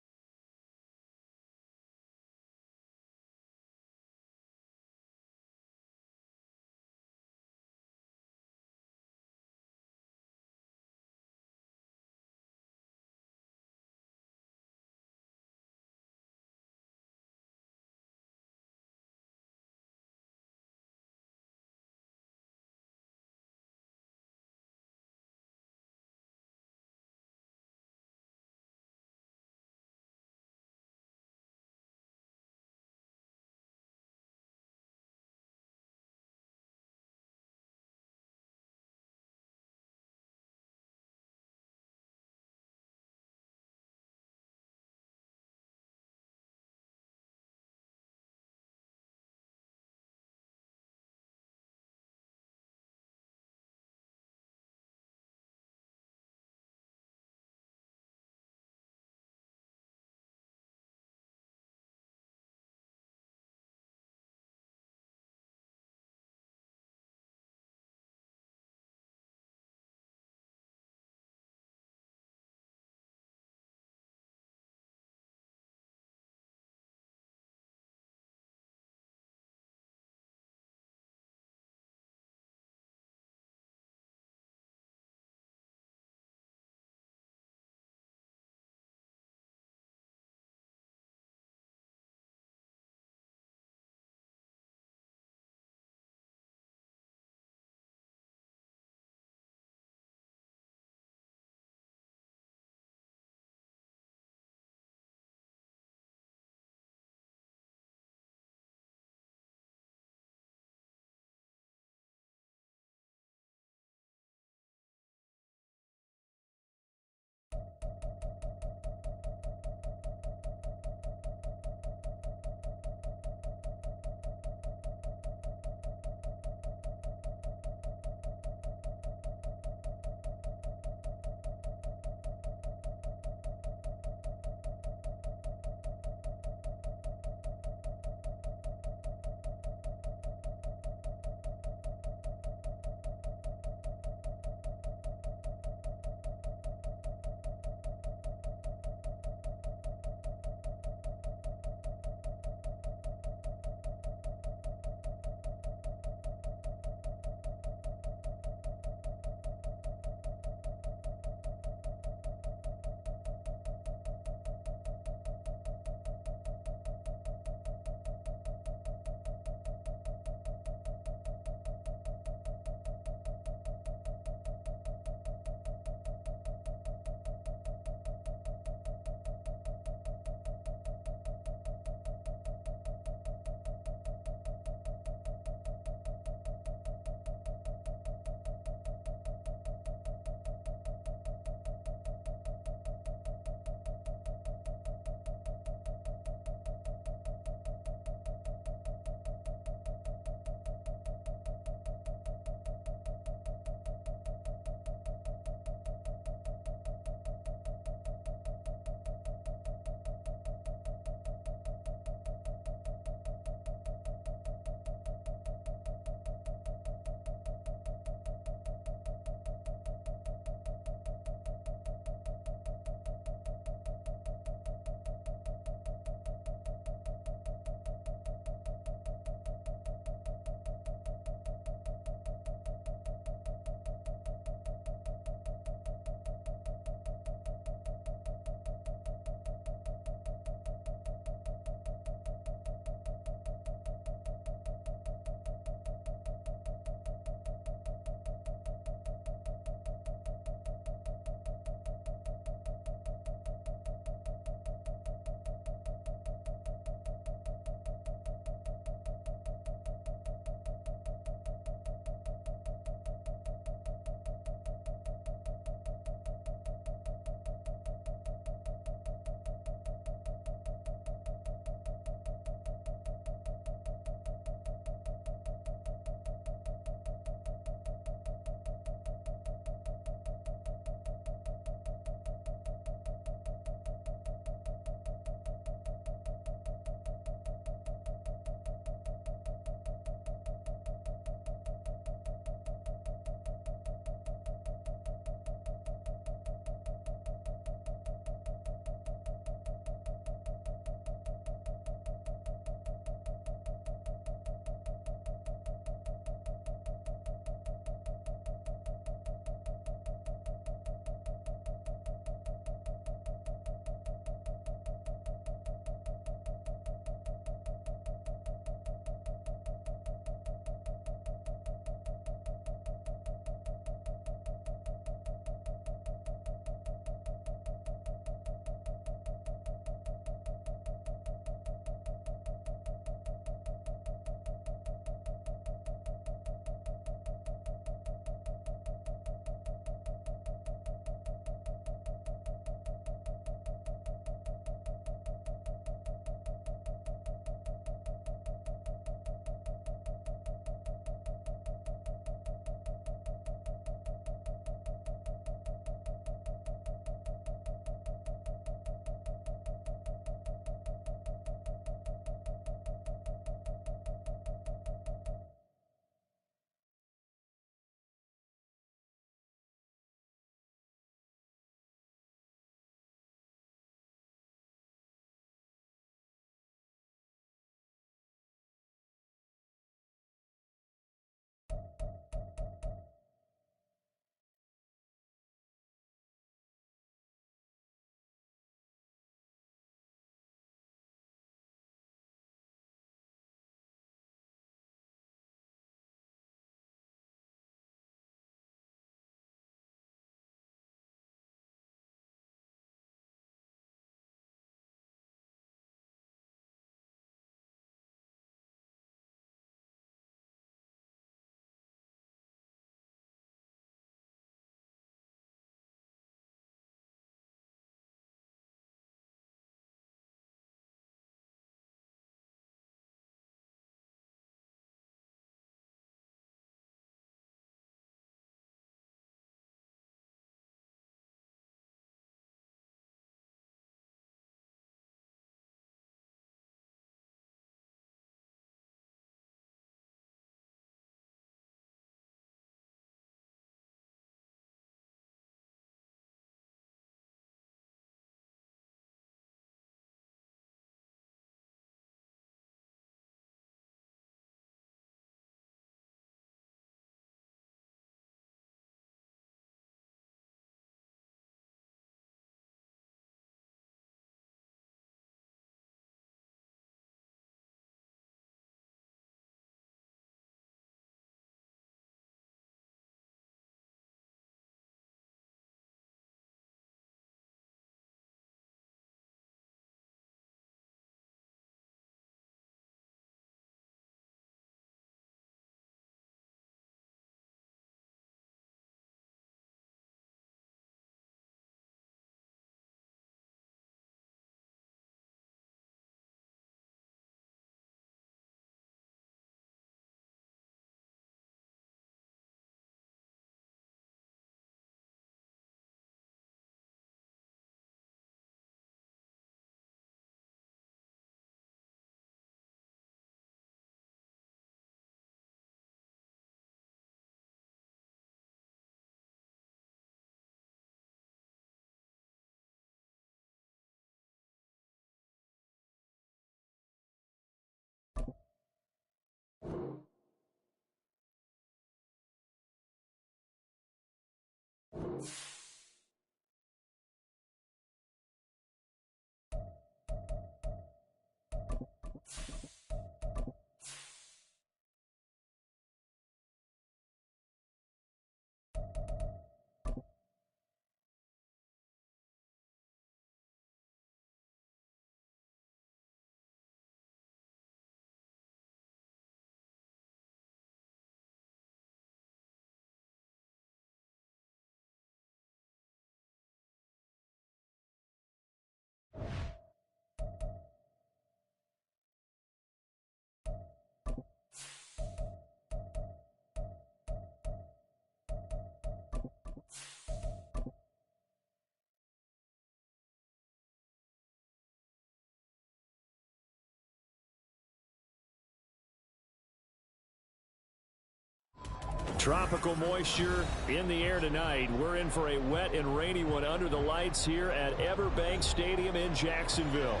Tropical moisture in the air tonight. We're in for a wet and rainy one under the lights here at Everbank Stadium in Jacksonville.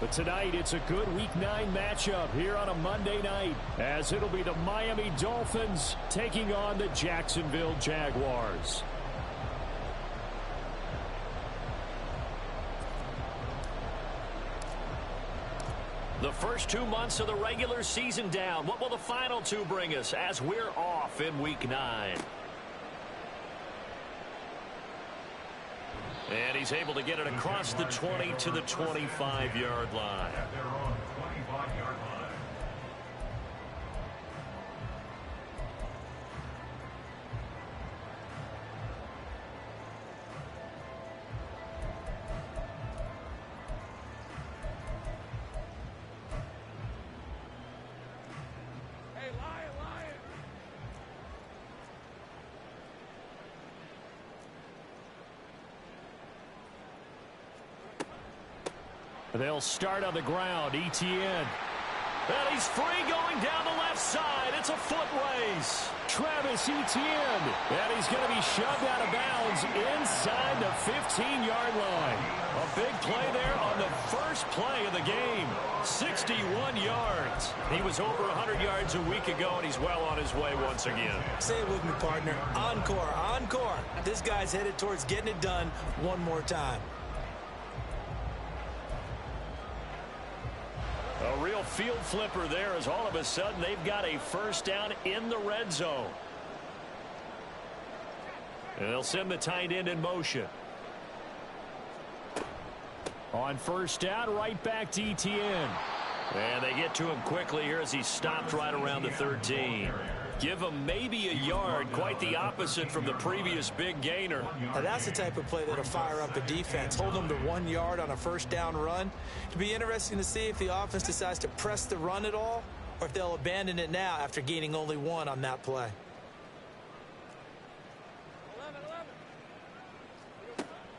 But tonight, it's a good Week 9 matchup here on a Monday night, as it'll be the Miami Dolphins taking on the Jacksonville Jaguars. The first 2 months of the regular season down. What will the final 2 bring us as we're off in Week 9? And he's able to get it across the 20 to the 25-yard line. At their own 25-yard line. They'll start on the ground. Etienne. And he's free going down the left side. It's a foot race. Travis Etienne. And he's going to be shoved out of bounds inside the 15-yard line. A big play there on the first play of the game. 61 yards. He was over 100 yards a week ago, and he's well on his way once again. Say it with me, partner. Encore, encore. This guy's headed towards getting it done one more time. A real field flipper there, as all of a sudden they've got a first down in the red zone. And they'll send the tight end in motion. On first down, right back to Etienne. And they get to him quickly here as he stopped right around the 13. Give him maybe a yard, quite the opposite from the previous big gainer. Now that's the type of play that'll fire up a defense. Hold them to 1 yard on a first down run. It'll be interesting to see if the offense decides to press the run at all, or if they'll abandon it now after gaining only 1 on that play.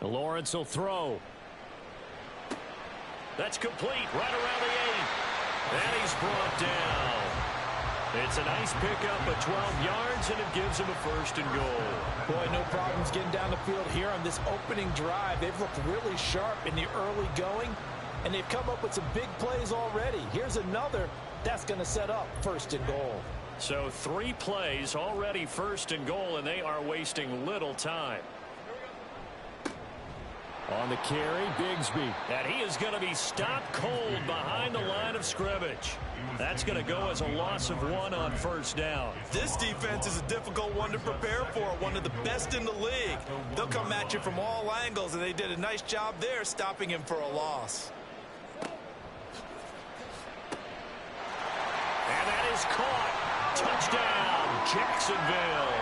Lawrence will throw. That's complete right around the 8. And he's brought down. It's a nice pickup of 12 yards, and it gives him a first and goal. Boy, no problems getting down the field here on this opening drive. They've looked really sharp in the early going, and they've come up with some big plays already. Here's another that's going to set up first and goal. So 3 plays already first and goal, and they are wasting little time. On the carry, Bigsby. And he is going to be stopped cold behind the line of scrimmage. That's going to go as a loss of 1 on first down. This defense is a difficult one to prepare for, one of the best in the league. They'll come at you from all angles, and they did a nice job there stopping him for a loss. And that is caught. Touchdown, Jacksonville.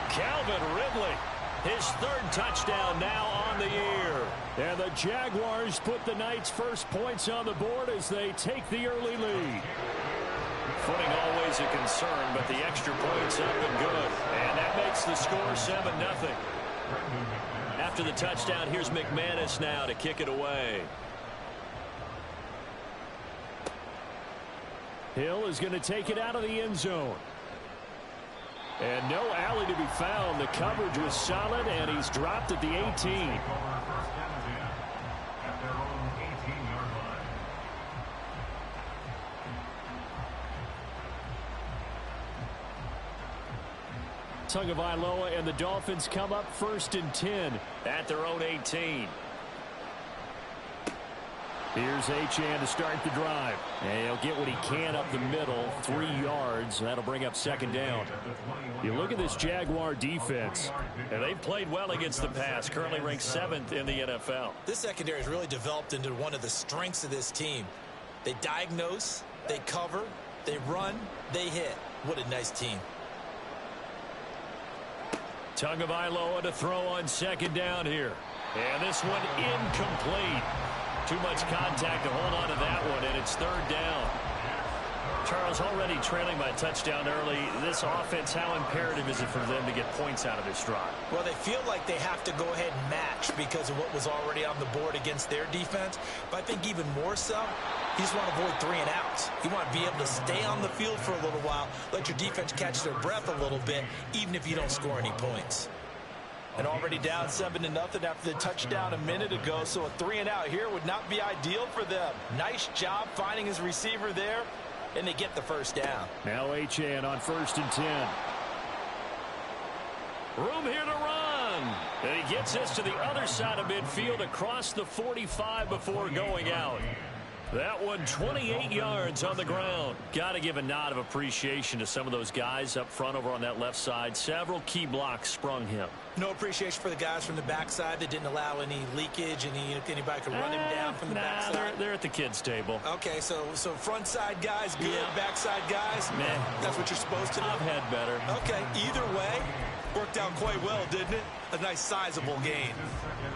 Calvin Ridley. His 3rd touchdown now on the year. And the Jaguars put the night's first points on the board as they take the early lead. Footing always a concern, but the extra points up and good. And that makes the score 7-0. After the touchdown, here's McManus now to kick it away. Hill is going to take it out of the end zone. And no alley to be found. The coverage was solid, and he's dropped at the 18. At their own 18-yard line. Tagovailoa and the Dolphins come up 1st and 10 at their own 18. Here's Achane to start the drive. And he'll get what he can up the middle, 3 yards. That'll bring up 2nd down. You look at this Jaguar defense, and they've played well against the pass, currently ranked 7th in the NFL. This secondary has really developed into one of the strengths of this team. They diagnose, they cover, they run, they hit. What a nice team. Tagovailoa to throw on 2nd down here. And this one incomplete. Too much contact to hold on to that one, and it's 3rd down. Charles, already trailing by a touchdown early. This offense, how imperative is it for them to get points out of this drive? Well, they feel like they have to go ahead and match because of what was already on the board against their defense. But I think even more so, you just want to avoid 3 and outs. You want to be able to stay on the field for a little while, let your defense catch their breath a little bit, even if you don't score any points. And already down 7-0 after the touchdown a minute ago, so a 3 and out here would not be ideal for them. Nice job finding his receiver there, and they get the first down. Now Achane on 1st and 10. Room here to run. And he gets us to the other side of midfield across the 45 before going out. That one 28 yards on the ground. Got to give a nod of appreciation to some of those guys up front over on that left side. Several key blocks sprung him. No appreciation for the guys from the backside that didn't allow any leakage, and anybody could run him down from the backside. They're at the kids' table. Okay, so front side guys good, backside guys, man, that's what you're supposed to do. I've had better. Okay, either way, worked out quite well, didn't it? A nice sizable gain.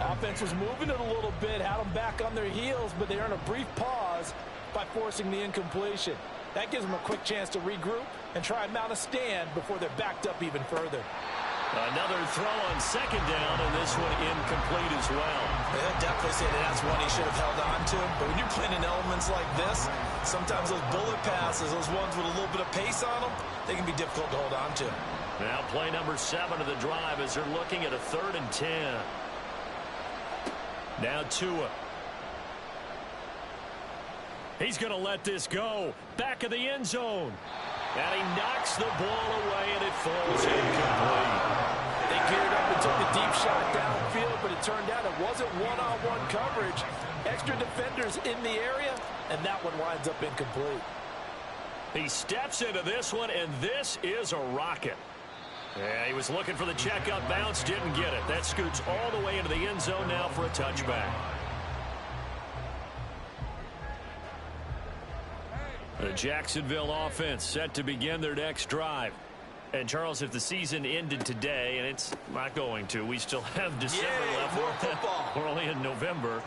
Offense was moving it a little bit, had them back on their heels, but they earned a brief pause by forcing the incompletion. That gives them a quick chance to regroup and try and mount a stand before they're backed up even further. Another throw on 2nd down, and this one incomplete as well. They'll definitely say that's one he should have held on to. But when you're playing in elements like this, sometimes those bullet passes, those ones with a little bit of pace on them, they can be difficult to hold on to. Now play number 7 of the drive as they're looking at a 3rd and 10. Now Tua. He's going to let this go. Back of the end zone. And he knocks the ball away, and it falls incomplete. They geared up and took the deep shot downfield, but it turned out it wasn't one-on-one coverage. Extra defenders in the area, and that one winds up incomplete. He steps into this one, and this is a rocket. Yeah, he was looking for the checkup bounce, didn't get it. That scoots all the way into the end zone now for a touchback. The Jacksonville offense set to begin their next drive. And, Charles, if the season ended today, and it's not going to, we still have December left. More football. We're only in November.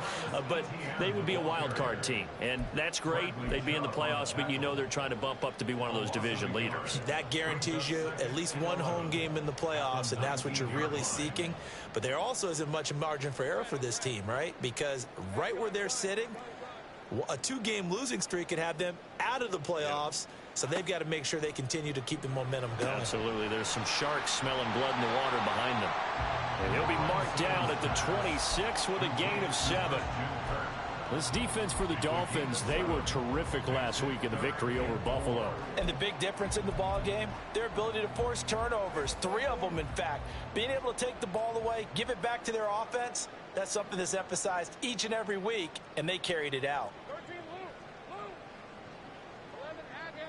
But they would be a wild card team. And that's great. They'd be in the playoffs, but you know they're trying to bump up to be one of those division leaders. That guarantees you at least one home game in the playoffs, and that's what you're really seeking. But there also isn't much margin for error for this team, right? Because right where they're sitting, a 2-game losing streak could have them out of the playoffs, so they've got to make sure they continue to keep the momentum going. Absolutely. There's some sharks smelling blood in the water behind them. And he'll be marked down at the 26 with a gain of 7. This defense for the Dolphins, they were terrific last week in the victory over Buffalo. And the big difference in the ball game, their ability to force turnovers, 3 of them in fact. Being able to take the ball away, give it back to their offense, that's something that's emphasized each and every week, and they carried it out. 13, Lou. 11, Haggett.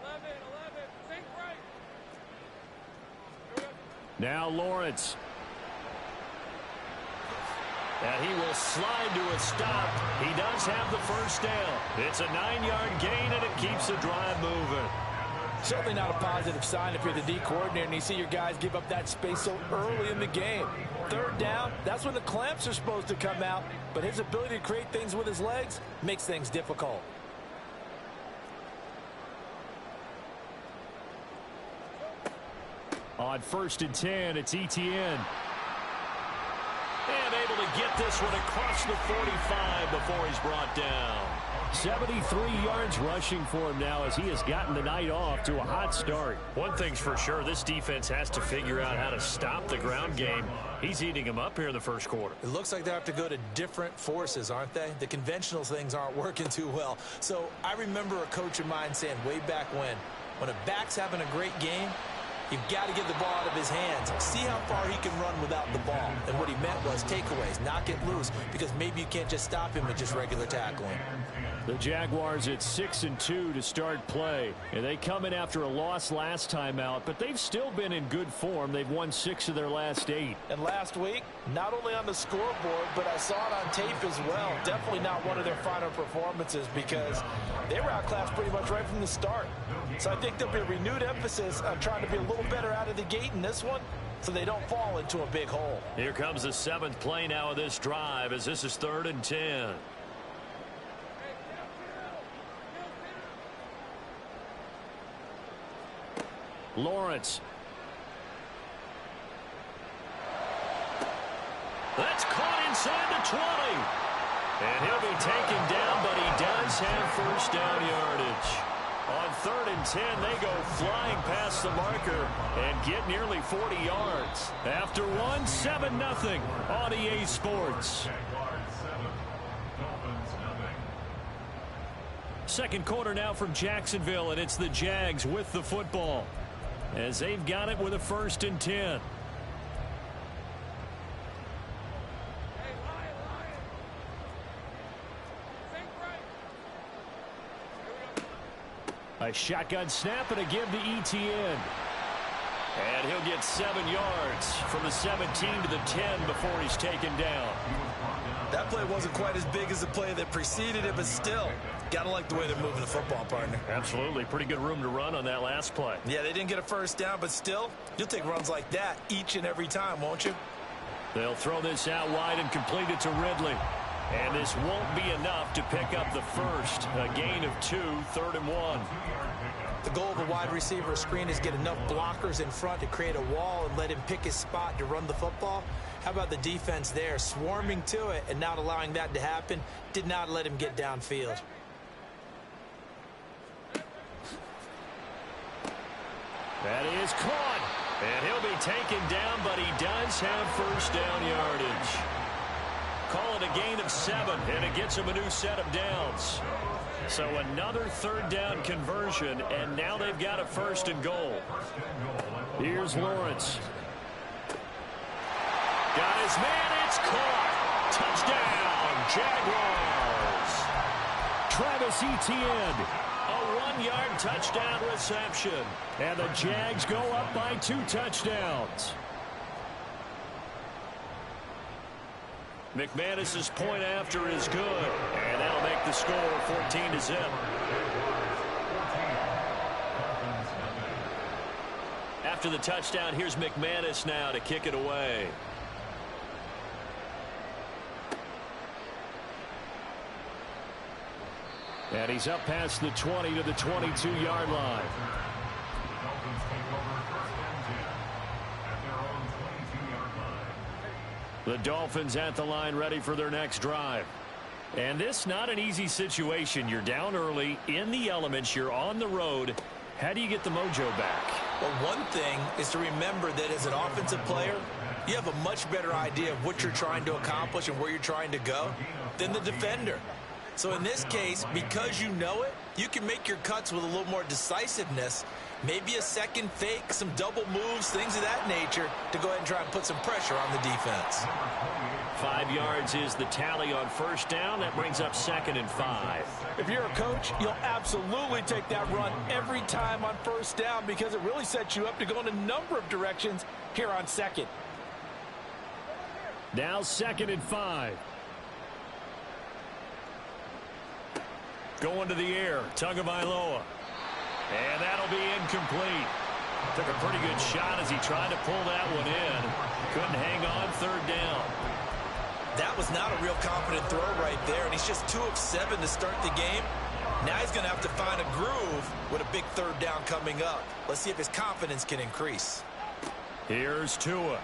11, think right. Now Lawrence. And he will slide to a stop. He does have the first down. It's a 9-yard gain, and it keeps the drive moving. Certainly not a positive sign if you're the D coordinator and you see your guys give up that space so early in the game. 3rd down, that's when the clamps are supposed to come out, but his ability to create things with his legs makes things difficult. On 1st and 10, it's Etienne. And able to get this one across the 45 before he's brought down. 73 yards rushing for him now as he has gotten the night off to a hot start. One thing's for sure, this defense has to figure out how to stop the ground game. He's eating him up here in the first quarter. It looks like they have to go to different forces, aren't they? The conventional things aren't working too well. So I remember a coach of mine saying way back when a back's having a great game, you've got to get the ball out of his hands. See how far he can run without the ball. And what he meant was takeaways, knock it loose, because maybe you can't just stop him with just regular tackling. The Jaguars at 6-2 to start play. And they come in after a loss last time out, but they've still been in good form. They've won 6 of their last 8. And last week, not only on the scoreboard, but I saw it on tape as well. Definitely not one of their final performances because they were outclassed pretty much right from the start. So I think there'll be a renewed emphasis on trying to be a little better out of the gate in this one so they don't fall into a big hole. Here comes the 7th play now of this drive as this is 3rd and 10. Lawrence. That's caught inside the 20. And he'll be taken down, but he does have first down yardage. On 3rd and 10, they go flying past the marker and get nearly 40 yards. After one, 7-0 on EA Sports. Second quarter now from Jacksonville, and it's the Jags with the football as they've got it with a 1st and 10. A shotgun snap and a give to Etienne. And he'll get 7 yards from the 17 to the 10 before he's taken down. That play wasn't quite as big as the play that preceded it, but still, gotta like the way they're moving the football, partner. Absolutely. Pretty good room to run on that last play. Yeah, they didn't get a first down, but still, you'll take runs like that each and every time, won't you? They'll throw this out wide and complete it to Ridley. And this won't be enough to pick up the first. A gain of 2, 3rd and 1. The goal of a wide receiver screen is get enough blockers in front to create a wall and let him pick his spot to run the football. How about the defense there, swarming to it and not allowing that to happen? Did not let him get downfield. That is caught. And he'll be taken down, but he does have first down yardage. Call it a gain of 7, and it gets him a new set of downs. So another 3rd down conversion, and now they've got a 1st and goal. Here's Lawrence. Got his man, it's caught. Touchdown, Jaguars. Travis Etienne, a 1-yard touchdown reception. And the Jags go up by 2 touchdowns. McManus's point after is good, and that'll make the score 14-0. After the touchdown, here's McManus now to kick it away. And he's up past the 20 to the 22-yard line. The Dolphins at the line ready for their next drive. And this not an easy situation. You're down early, in the elements, you're on the road. How do you get the mojo back? Well, one thing is to remember that as an offensive player, you have a much better idea of what you're trying to accomplish and where you're trying to go than the defender. So in this case, because you know it, you can make your cuts with a little more decisiveness. Maybe a second fake, some double moves, things of that nature to go ahead and try and put some pressure on the defense. 5 yards is the tally on first down. That brings up 2nd and 5. If you're a coach, you'll absolutely take that run every time on first down because it really sets you up to go in a number of directions here on 2nd. Now 2nd and 5. Going to the air, Tagovailoa. And that'll be incomplete. Took a pretty good shot as he tried to pull that one in. Couldn't hang on 3rd down. That was not a real confident throw right there, and he's just 2 of 7 to start the game. Now he's going to have to find a groove with a big 3rd down coming up. Let's see if his confidence can increase. Here's Tua.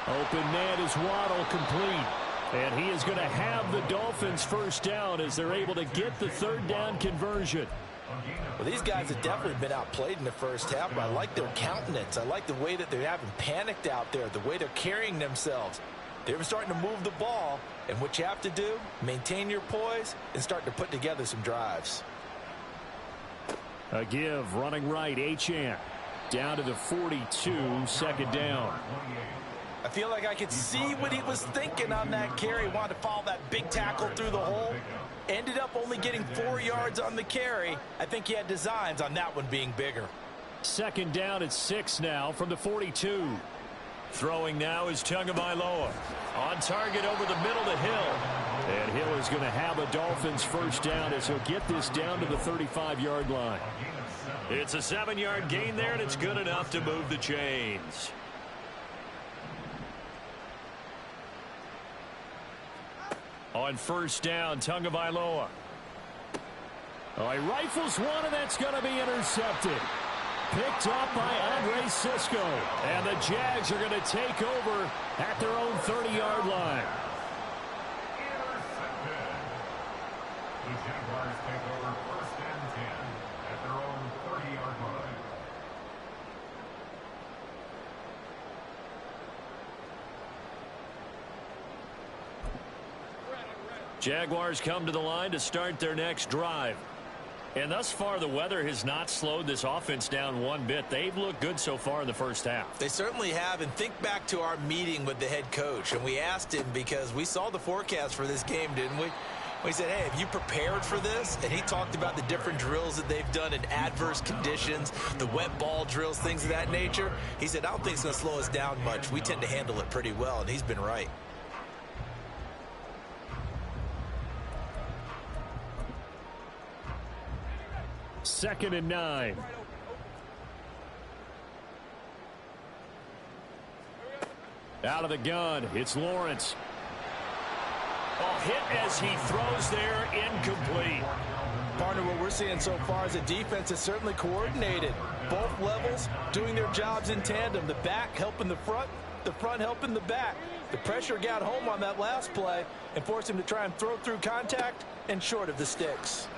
Open man is Waddle, complete. And he is going to have the Dolphins first down as they're able to get the 3rd down conversion. Well, these guys have definitely been outplayed in the first half, but I like their countenance. I like the way that they haven't panicked out there, the way they're carrying themselves. They're starting to move the ball, and what you have to do, maintain your poise and start to put together some drives. A give, running right, Achane. Down to the 42, 2nd down. I feel like I could see what he was thinking on that carry. He wanted to follow that big tackle through the hole. Ended up only getting 4 yards on the carry. I think he had designs on that one being bigger. 2nd down at 6 now from the 42. Throwing now is Tagovailoa. On target over the middle to Hill. And Hill is going to have a Dolphins first down as he'll get this down to the 35-yard line. It's a 7-yard gain there, and it's good enough to move the chains. On first down, Tagovailoa. Oh, he rifles one, and that's going to be intercepted. picked up by Andre Cisco. And the Jags are going to take over at their own 30-yard line. Intercepted. The Jaguars take over 1st and 10 at their own 30-yard line. Jaguars come to the line to start their next drive. And thus far, the weather has not slowed this offense down one bit. They've looked good so far in the first half. They certainly have. And think back to our meeting with the head coach. And we asked him because we saw the forecast for this game, didn't we? We said, hey, have you prepared for this? And he talked about the different drills that they've done in adverse conditions, the wet ball drills, things of that nature. He said, I don't think it's going to slow us down much. We tend to handle it pretty well, and he's been right. Second and 9. Out of the gun, it's Lawrence. Oh, hit as he throws there, incomplete. Partner, what we're seeing so far is a defense is certainly coordinated. Both levels doing their jobs in tandem. The back helping the front helping the back. The pressure got home on that last play and forced him to try and throw through contact and short of the sticks.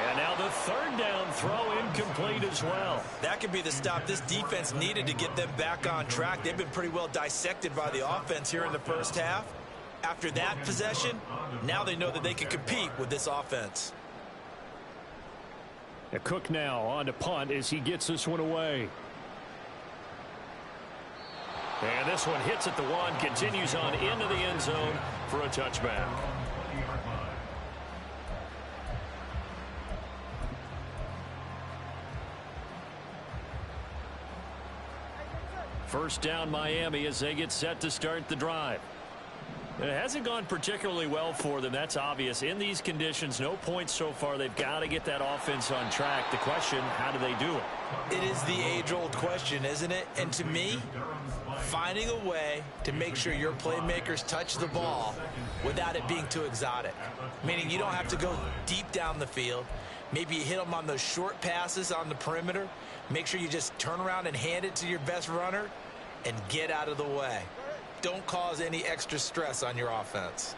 And now the third down throw incomplete as well. That could be the stop this defense needed to get them back on track. They've been pretty well dissected by the offense here in the first half. After that possession, now they know that they can compete with this offense. Cook now on to punt as he gets this one away. And this one hits at the 1, continues on into the end zone for a touchback. First down Miami as they get set to start the drive. It hasn't gone particularly well for them. That's obvious. In these conditions, no points so far. They've got to get that offense on track. The question, how do they do it? It is the age-old question, isn't it? And to me, finding a way to make sure your playmakers touch the ball without it being too exotic. Meaning you don't have to go deep down the field. Maybe you hit them on those short passes on the perimeter. Make sure you just turn around and hand it to your best runner and get out of the way. Don't cause any extra stress on your offense.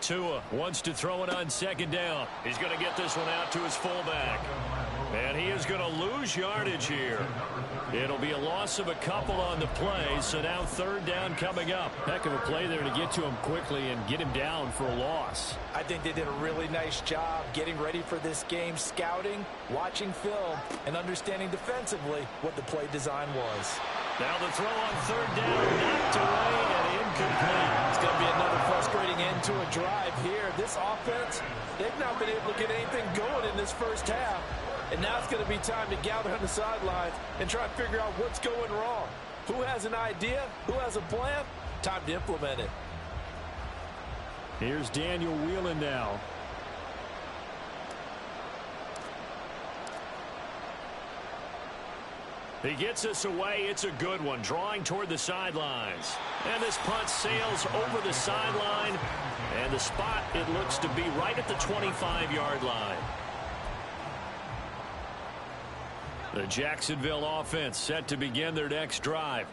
Tua wants to throw it on second down. He's going to get this one out to his fullback. And he is going to lose yardage here. It'll be a loss of a couple on the play, so now third down coming up. Heck of a play there to get to him quickly and get him down for a loss. I think they did a really nice job getting ready for this game, scouting, watching film, and understanding defensively what the play design was. Now the throw on third down, knocked away and incomplete. It's going to be another frustrating end to a drive here. This offense, they've not been able to get anything going in this first half. And now it's going to be time to gather on the sidelines and try and figure out what's going wrong. Who has an idea? Who has a plan? Time to implement it. Here's Daniel Whelan now. He gets us away. It's a good one, drawing toward the sidelines. And this punt sails over the sideline. And the spot, it looks to be right at the 25-yard line. The Jacksonville offense set to begin their next drive.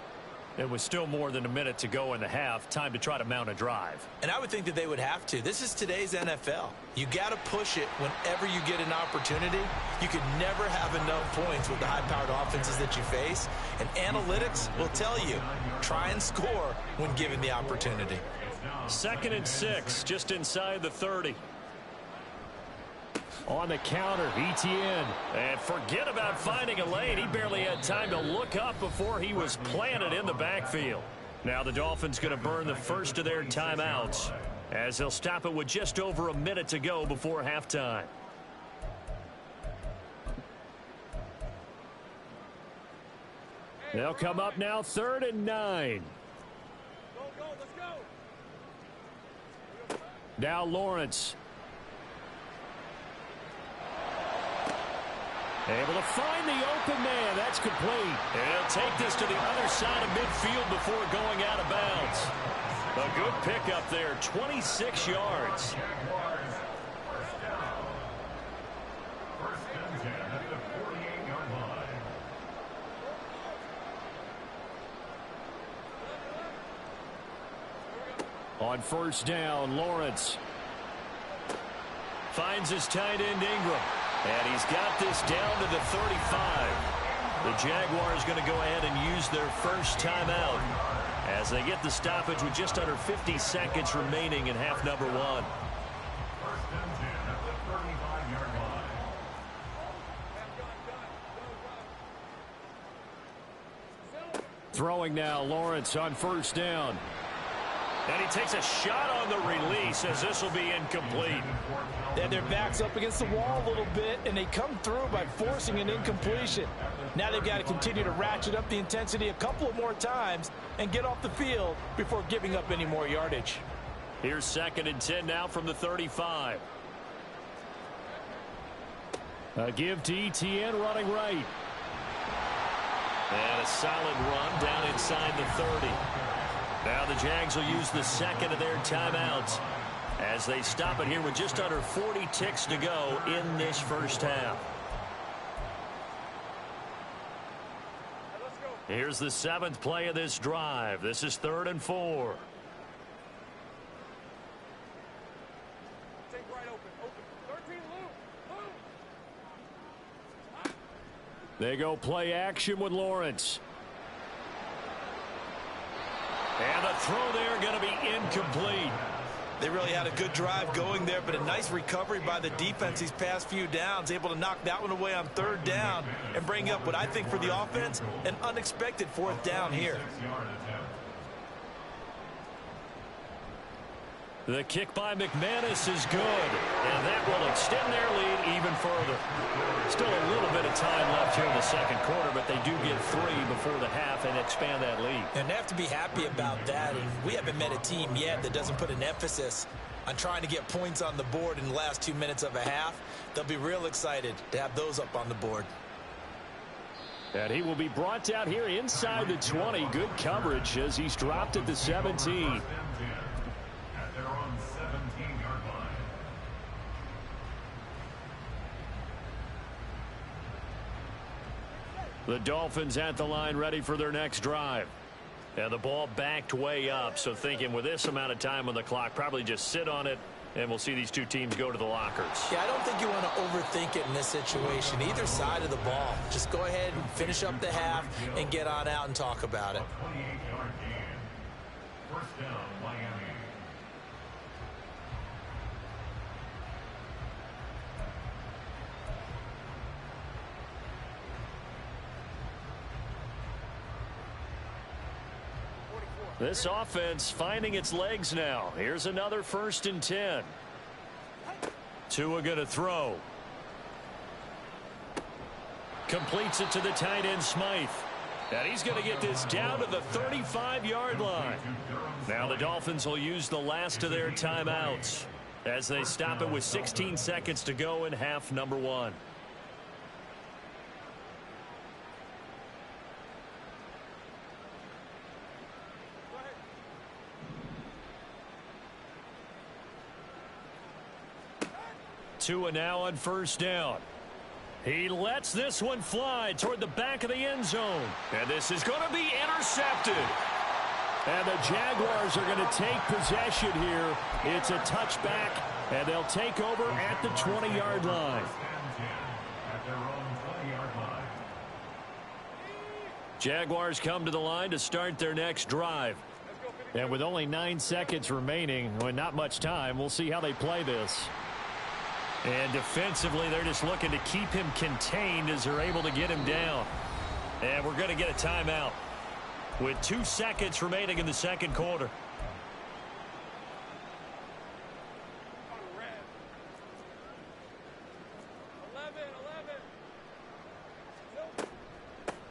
It was still more than a minute to go in the half. Time to try to mount a drive. And I would think that they would have to. This is today's NFL. You got to push it whenever you get an opportunity. You could never have enough points with the high-powered offenses that you face. And analytics will tell you, try and score when given the opportunity. 2nd and 6, just inside the 30. On the counter, Etienne. And forget about finding a lane. He barely had time to look up before he was planted in the backfield. Now the Dolphins going to burn the first of their timeouts as they'll stop it with just over a minute to go before halftime. They'll come up now 3rd and 9. Go, let's go. Now Lawrence. Able to find the open man. That's complete. And he'll take this to the other side of midfield before going out of bounds. A good pickup there, 26 yards. On first down, Lawrence finds his tight end Ingram. And he's got this down to the 35. The Jaguars going to go ahead and use their first timeout as they get the stoppage with just under 50 seconds remaining in half number one. First and 10 at the 35-yard line. Throwing now, Lawrence on first down. And he takes a shot on the release as this will be incomplete. And their back's up against the wall a little bit, and they come through by forcing an incompletion. Now they've got to continue to ratchet up the intensity a couple of more times and get off the field before giving up any more yardage. Here's 2nd and 10 now from the 35. A give to Etienne running right. And a solid run down inside the 30. Now the Jags will use the second of their timeouts as they stop it here with just under 40 ticks to go in this first half. Here's the 7th play of this drive. This is 3rd and 4. Take right open. 13, Lou. They go play action with Lawrence. And the throw there going to be incomplete. They really had a good drive going there, but a nice recovery by the defense these past few downs, able to knock that one away on 3rd down and bring up what I think for the offense, an unexpected 4th down here. The kick by McManus is good, and that will extend their lead even further. Still a little bit of time left here in the second quarter, but they do get 3 before the half and expand that lead. And they have to be happy about that. And we haven't met a team yet that doesn't put an emphasis on trying to get points on the board in the last 2 minutes of a half. They'll be real excited to have those up on the board. And he will be brought down here inside the 20. Good coverage as he's dropped at the 17. At their own 17-yard line. The Dolphins at the line ready for their next drive. And the ball backed way up, so thinking with this amount of time on the clock, probably just sit on it, and we'll see these two teams go to the lockers. Yeah, I don't think you want to overthink it in this situation. Either side of the ball. Just go ahead and finish up the half and get on out and talk about it. 28-yard gain. First down, Miami. This offense finding its legs now. Here's another 1st and 10. Tua going to throw. Completes it to the tight end Smythe. And he's going to get this down to the 35-yard line. Now the Dolphins will use the last of their timeouts as they stop it with 16 seconds to go in half number one. Tua now on first down. He lets this one fly toward the back of the end zone. And this is going to be intercepted. And the Jaguars are going to take possession here. It's a touchback, and they'll take over at the 20-yard line. At their own 20-yard line. Jaguars come to the line to start their next drive. And with only 9 seconds remaining, well, not much time, we'll see how they play this. And defensively, they're just looking to keep him contained as they're able to get him down. And we're going to get a timeout with 2 seconds remaining in the second quarter.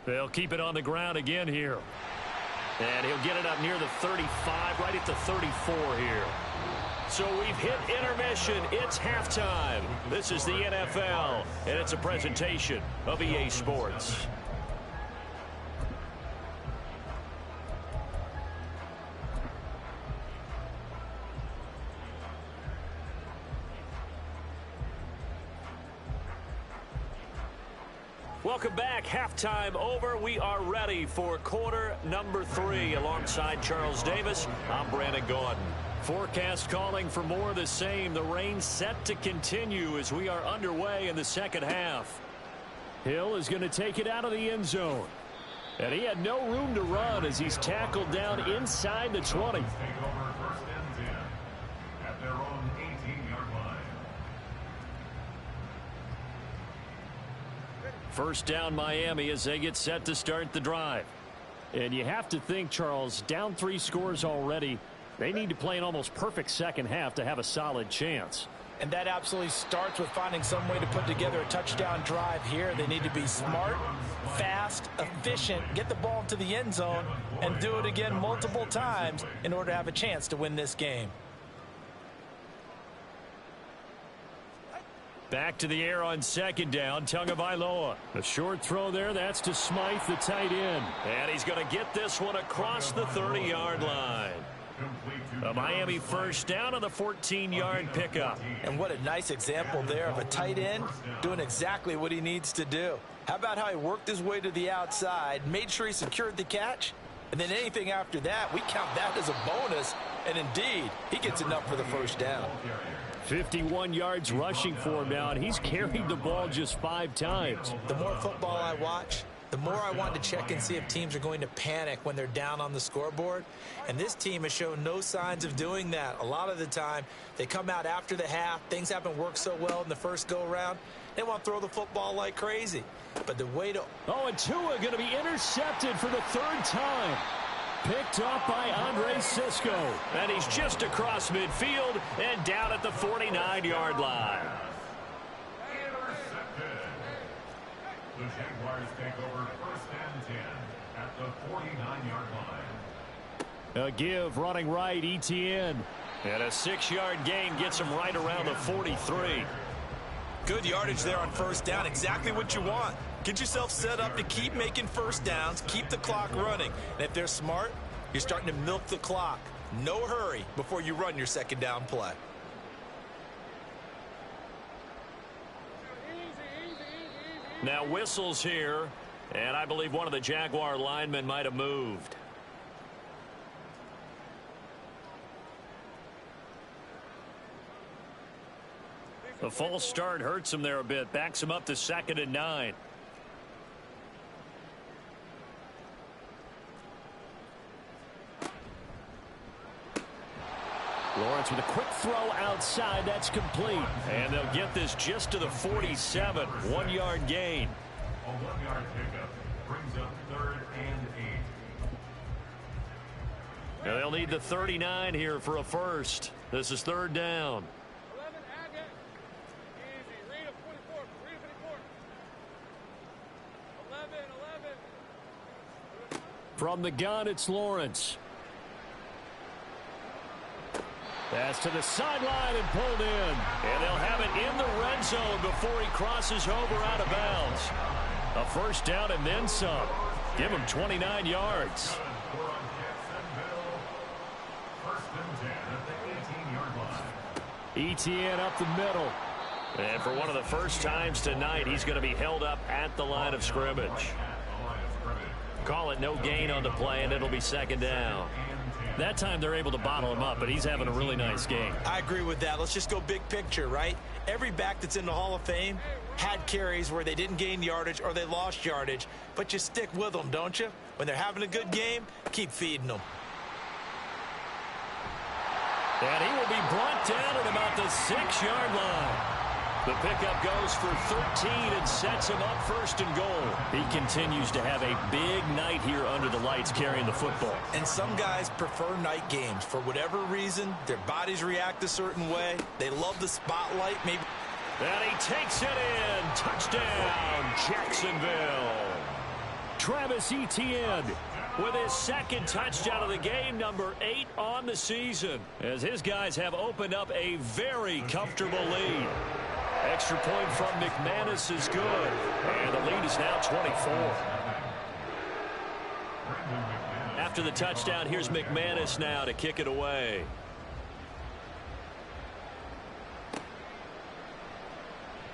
They'll keep it on the ground again here. And he'll get it up near the 35, right at the 34 here. So we've hit intermission. It's halftime. This is the NFL, and it's a presentation of EA Sports. Welcome back. Halftime over. We are ready for quarter number 3. Alongside Charles Davis, I'm Brandon Gaudin. Forecast calling for more of the same. The rain set to continue as we are underway in the second half. Hill is going to take it out of the end zone. And he had no room to run as he's tackled down inside the 20. Take over first and 10 at their own 18-yard line. First down Miami as they get set to start the drive. And you have to think, Charles, down 3 scores already. They need to play an almost perfect second half to have a solid chance. And that absolutely starts with finding some way to put together a touchdown drive here. They need to be smart, fast, efficient, get the ball into the end zone, and do it again multiple times in order to have a chance to win this game. Back to the air on second down, Tagovailoa. A short throw there, that's to Smythe, the tight end. And he's going to get this one across the 30-yard line. A Miami first down on the 14-yard pickup. And what a nice example there of a tight end doing exactly what he needs to do. How about how he worked his way to the outside, made sure he secured the catch, and then anything after that, we count that as a bonus. And indeed, he gets enough for the first down. 51 yards rushing for him now, and he's carried the ball just 5 times. The more football I watch, the more I want to check and see if teams are going to panic when they're down on the scoreboard. And this team has shown no signs of doing that. A lot of the time, they come out after the half. Things haven't worked so well in the first go-around. They want to throw the football like crazy. But the way to... Oh, and Tua going to be intercepted for the 3rd time. Picked up by Andre Cisco. And he's just across midfield and down at the 49-yard line. Intercepted. The Jaguars take over first and 10 at the 49-yard line. A give running right, Etienne. And a 6-yard gain gets him right around the 43. Good yardage there on first down. Exactly what you want. Get yourself set up to keep making first downs, keep the clock running. And if they're smart, you're starting to milk the clock. No hurry before you run your second down play. Now whistles here, and I believe one of the Jaguar linemen might have moved. The false start hurts him there a bit. Backs him up to 2nd and 9. Lawrence with a quick throw outside. That's complete. And they'll get this just to the 47. 1-yard gain. A 1-yard pickup brings up 3rd and 8. Now they'll need the 39 here for a first. This is 3rd down. 11, add it. Easy. Read it 44. Read it 54. 11. From the gun, it's Lawrence. Pass to the sideline and pulled in. And they'll have it in the red zone before he crosses over out of bounds. A first down and then some. Give him 29 yards. First and 10 at the 18-yard line. Etienne up the middle. And for one of the first times tonight, he's going to be held up at the line of scrimmage. Call it no gain on the play, and it'll be 2nd down. That time they're able to bottle him up, but he's having a really nice game. I agree with that. Let's just go big picture, right? Every back that's in the Hall of Fame had carries where they didn't gain yardage or they lost yardage, but you stick with them, don't you? When they're having a good game, keep feeding them. And he will be brought down at about the 6-yard line. The pickup goes for 13 and sets him up 1st and goal. He continues to have a big night here under the lights carrying the football. And some guys prefer night games. For whatever reason, their bodies react a certain way. They love the spotlight. Maybe. And he takes it in. Touchdown, Jacksonville. Travis Etienne with his 2nd touchdown of the game, number 8 on the season, as his guys have opened up a very comfortable lead. Extra point from McManus is good, and the lead is now 24. After the touchdown, here's McManus now to kick it away.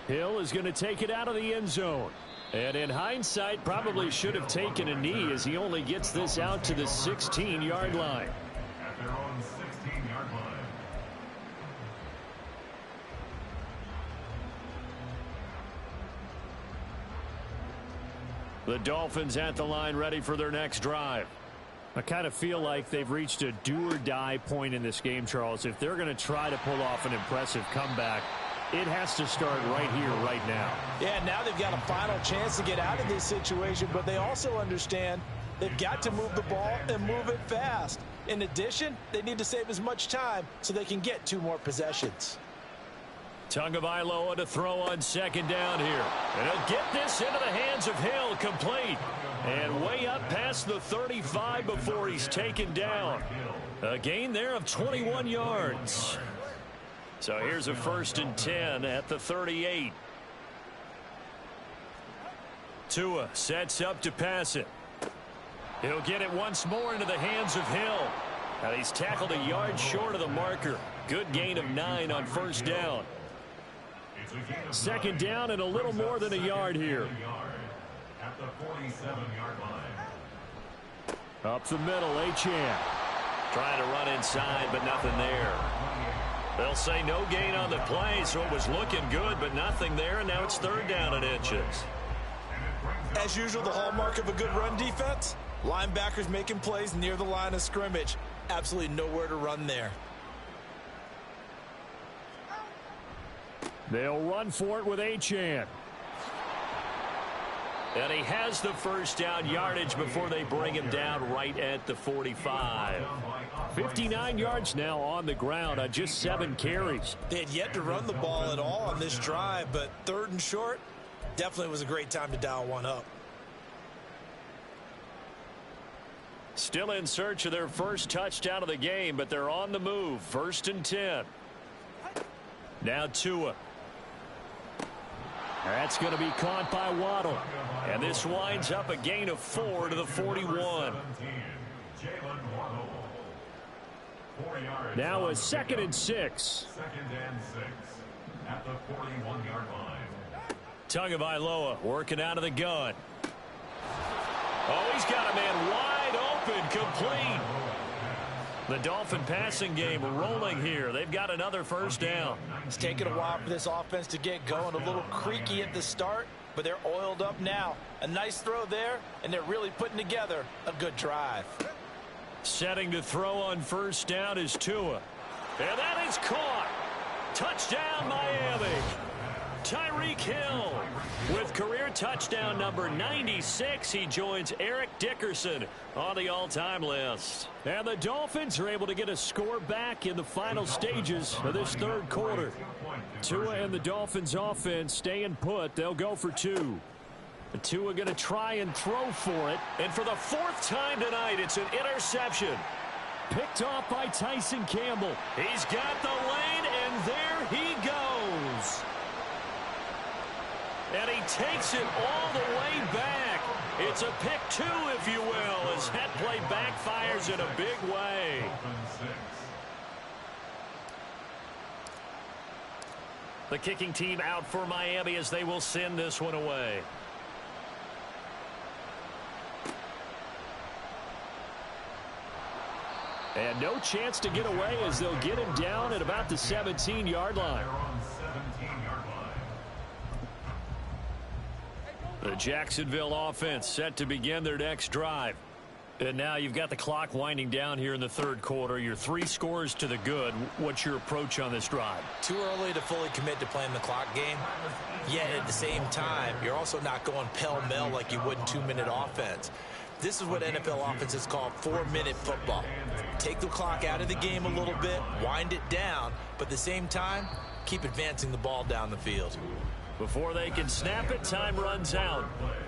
Hill is going to take it out of the end zone. And in hindsight, probably should have taken a knee as he only gets this out to the 16-yard line. At their own 16-yard line. The Dolphins at the line ready for their next drive. I kind of feel like they've reached a do-or-die point in this game, Charles. If they're going to try to pull off an impressive comeback, it has to start right here, right now. Yeah, now they've got a final chance to get out of this situation, but they also understand they've got to move the ball and move it fast. In addition, they need to save as much time so they can get 2 more possessions. Tagovailoa to throw on second down here. And he'll get this into the hands of Hill, complete. And way up past the 35 before he's taken down. A gain there of 21 yards. So here's a 1st and 10 at the 38. Tua sets up to pass it. He'll get it once more into the hands of Hill. Now he's tackled a yard short of the marker. Good gain of 9 on 1st down. Second down and a little more than a yard here. At the 47-yard line. Up the middle, Achane. Trying to run inside, but nothing there. They'll say no gain on the play, so it was looking good, but nothing there, and now it's 3rd down and inches. As usual, the hallmark of a good run defense, linebackers making plays near the line of scrimmage. Absolutely nowhere to run there. They'll run for it with Achane. And he has the 1st down yardage before they bring him down right at the 45. 59 yards now on the ground on just 7 carries. They had yet to run the ball at all on this drive, but 3rd and short, definitely was a great time to dial one up. Still in search of their first touchdown of the game, but they're on the move. 1st and 10. Now Tua. That's going to be caught by Waddle. And this winds up a gain of 4 to the 41. Now a 2nd and 6. 2nd and 6. At the 41-yard line. Tagovailoa working out of the gun. Oh, he's got a man wide open, complete. The Dolphin passing game rolling here. They've got another 1st down. It's taken a while for this offense to get going. A little creaky at the start, but they're oiled up now. A nice throw there, and they're really putting together a good drive. Setting to throw on 1st down is Tua. And that is caught. Touchdown, Miami. Tyreek Hill with career touchdown number 96. He joins Eric Dickerson on the all-time list. And the Dolphins are able to get a score back in the final stages of this 3rd quarter. Tua and the Dolphins offense staying put. They'll go for 2. Tua going to try and throw for it. And for the 4th time tonight, it's an interception. Picked off by Tyson Campbell. He's got the lane, and there he goes. And he takes it all the way back. It's a pick 2, if you will, as that play backfires in a big way. The kicking team out for Miami as they will send this one away. And no chance to get away as they'll get him down at about the 17-yard line. The Jacksonville offense set to begin their next drive. And now you've got the clock winding down here in the 3rd quarter. You're 3 scores to the good. What's your approach on this drive? Too early to fully commit to playing the clock game. Yet at the same time, you're also not going pell-mell like you would in 2-minute offense. This is what NFL offenses call 4-minute football. Take the clock out of the game a little bit, wind it down, but at the same time, keep advancing the ball down the field. Before they can snap it, time runs out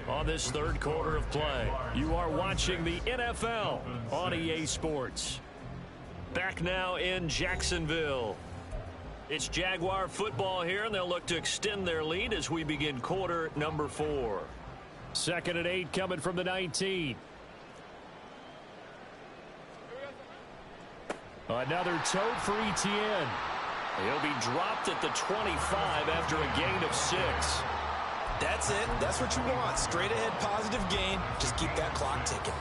on this 3rd quarter of play. You are watching the NFL on EA Sports. Back now in Jacksonville. It's Jaguar football here, and they'll look to extend their lead as we begin quarter number 4. 2nd and 8 coming from the 19. Another tote for Etienne. He'll be dropped at the 25 after a gain of 6. That's it. That's what you want. Straight ahead positive gain. Just keep that clock ticking.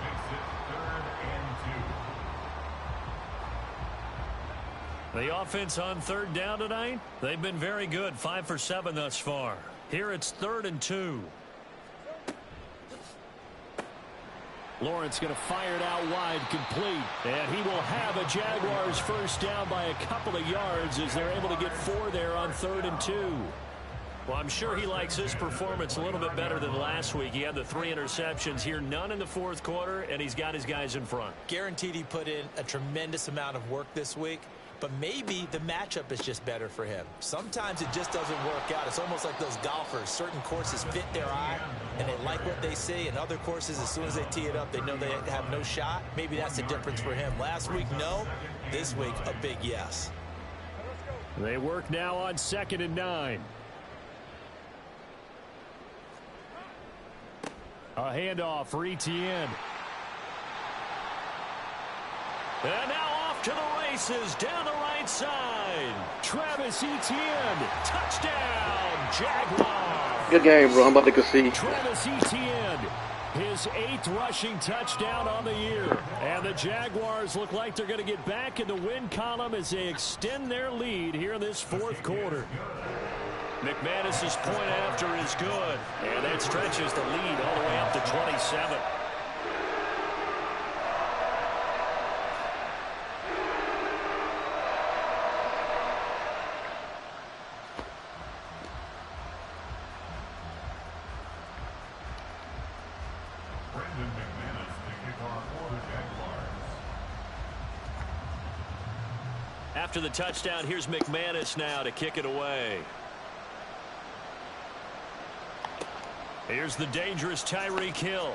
Makes it 3rd and 2. The offense on 3rd down tonight, they've been very good, 5 for 7 thus far. Here it's 3rd and 2. Lawrence going to fire it out wide, complete. And he will have a Jaguars first down by a couple of yards as they're able to get 4 there on 3rd and 2. Well, I'm sure he likes his performance a little bit better than last week. He had the 3 interceptions here, none in the 4th quarter, and he's got his guys in front. Guaranteed he put in a tremendous amount of work this week, but maybe the matchup is just better for him. Sometimes it just doesn't work out. It's almost like those golfers. Certain courses fit their eye, and they like what they see, and other courses, as soon as they tee it up, they know they have no shot. Maybe that's the difference for him. Last week, no. This week, a big yes. They work now on 2nd and 9. A handoff for Etienne. And now off to the races down the right side. Travis Etienne. Touchdown, Jaguars. Good game, bro. I'm about to concede. Travis Etienne, his 8th rushing touchdown on the year. And the Jaguars look like they're going to get back in the win column as they extend their lead here in this 4th quarter. McManus's point after is good, and that stretches the lead all the way up to 27. Brendan McManus to kick off for the Jaguars. After the touchdown, here's McManus now to kick it away. Here's the dangerous Tyreek Hill.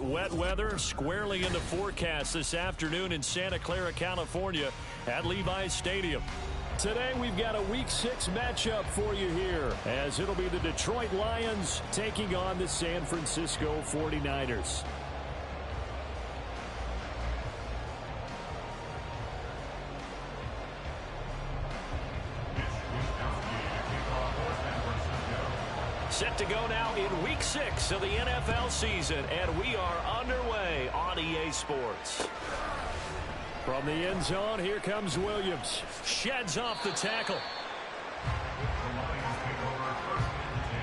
wet weather squarely in the forecast this afternoon in Santa Clara, California at Levi's Stadium. Today we've got a Week 6 matchup for you here, as it'll be the Detroit Lions taking on the San Francisco 49ers. Set to go now in Week 6 of the NFL season, and we are underway on EA Sports. From the end zone, here comes Williams. Sheds off the tackle. The Lions take over 1st and 10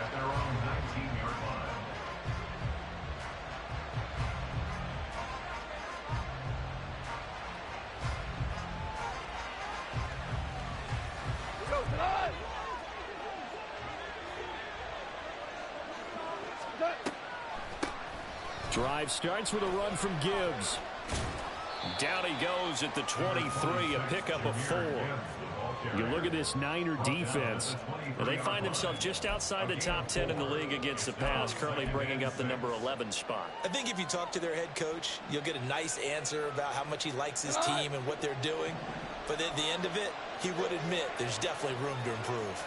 at their own 19-yard line. Drive starts with a run from Gibbs. Down he goes at the 23, a pickup of 4. You look at this Niner defense, and they find themselves just outside the top 10 in the league against the pass, currently bringing up the number 11 spot. I think if you talk to their head coach, you'll get a nice answer about how much he likes his team and what they're doing. But at the end of it, he would admit there's definitely room to improve.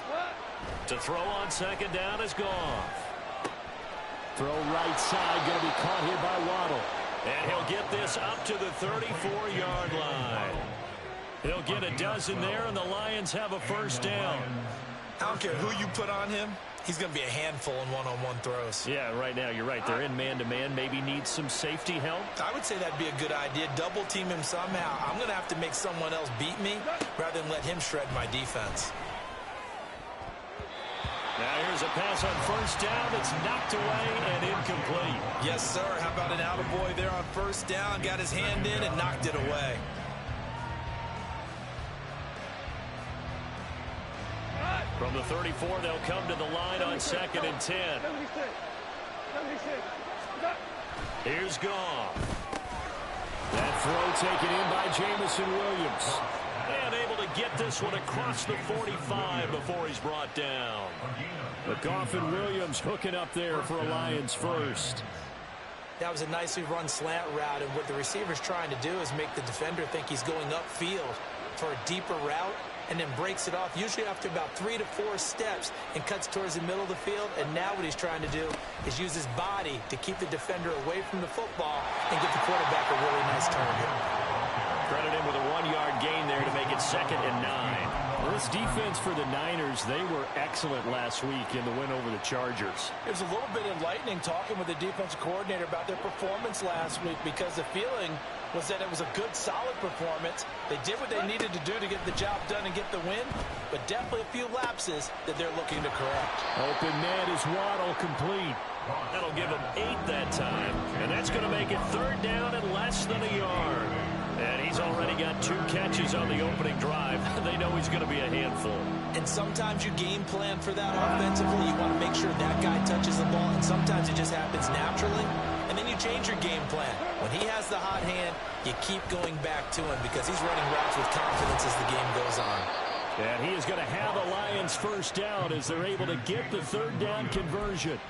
To throw on second down is Goff. Throw right side, going to be caught here by Waddle. And he'll get this up to the 34-yard line. He'll get a dozen there, and the Lions have a first down. I don't care who you put on him. He's going to be a handful in one-on-one throws. Yeah, right now, you're right. They're in man-to-man. Maybe needs some safety help. I would say that'd be a good idea. Double team him somehow. I'm going to have to make someone else beat me rather than let him shred my defense. Now here's a pass on first down that's knocked away and incomplete. Yes, sir. How about an attaboy there on first down? Got his hand in and knocked it away. From the 34, they'll come to the line on 2nd and 10. Here's Goff. That throw taken in by Jamison Williams. And able to get this one across the 45 before he's brought down. But Goff and Williams hooking up there for a Lions first. That was a nicely run slant route, and what the receiver's trying to do is make the defender think he's going upfield for a deeper route, and then breaks it off, usually after about 3 to 4 steps, and cuts towards the middle of the field. And now what he's trying to do is use his body to keep the defender away from the football and get the quarterback a really nice target. Credit him with a 1-yard gain there to make it 2nd and 9. Well, this defense for the Niners, they were excellent last week in the win over the Chargers. It was a little bit enlightening talking with the defensive coordinator about their performance last week, because the feeling was that it was a good, solid performance. They did what they needed to do to get the job done and get the win, but definitely a few lapses that they're looking to correct. Open man is Waddle, complete. That'll give him 8 that time, and that's going to make it 3rd down and less than a yard. And he's already got 2 catches on the opening drive. They know he's going to be a handful. And sometimes you game plan for that offensively. You want to make sure that guy touches the ball, and sometimes it just happens naturally. And then you change your game plan. When he has the hot hand, you keep going back to him because he's running routes with confidence as the game goes on. And he is going to have a Lions first down as they're able to get the 3rd down conversion.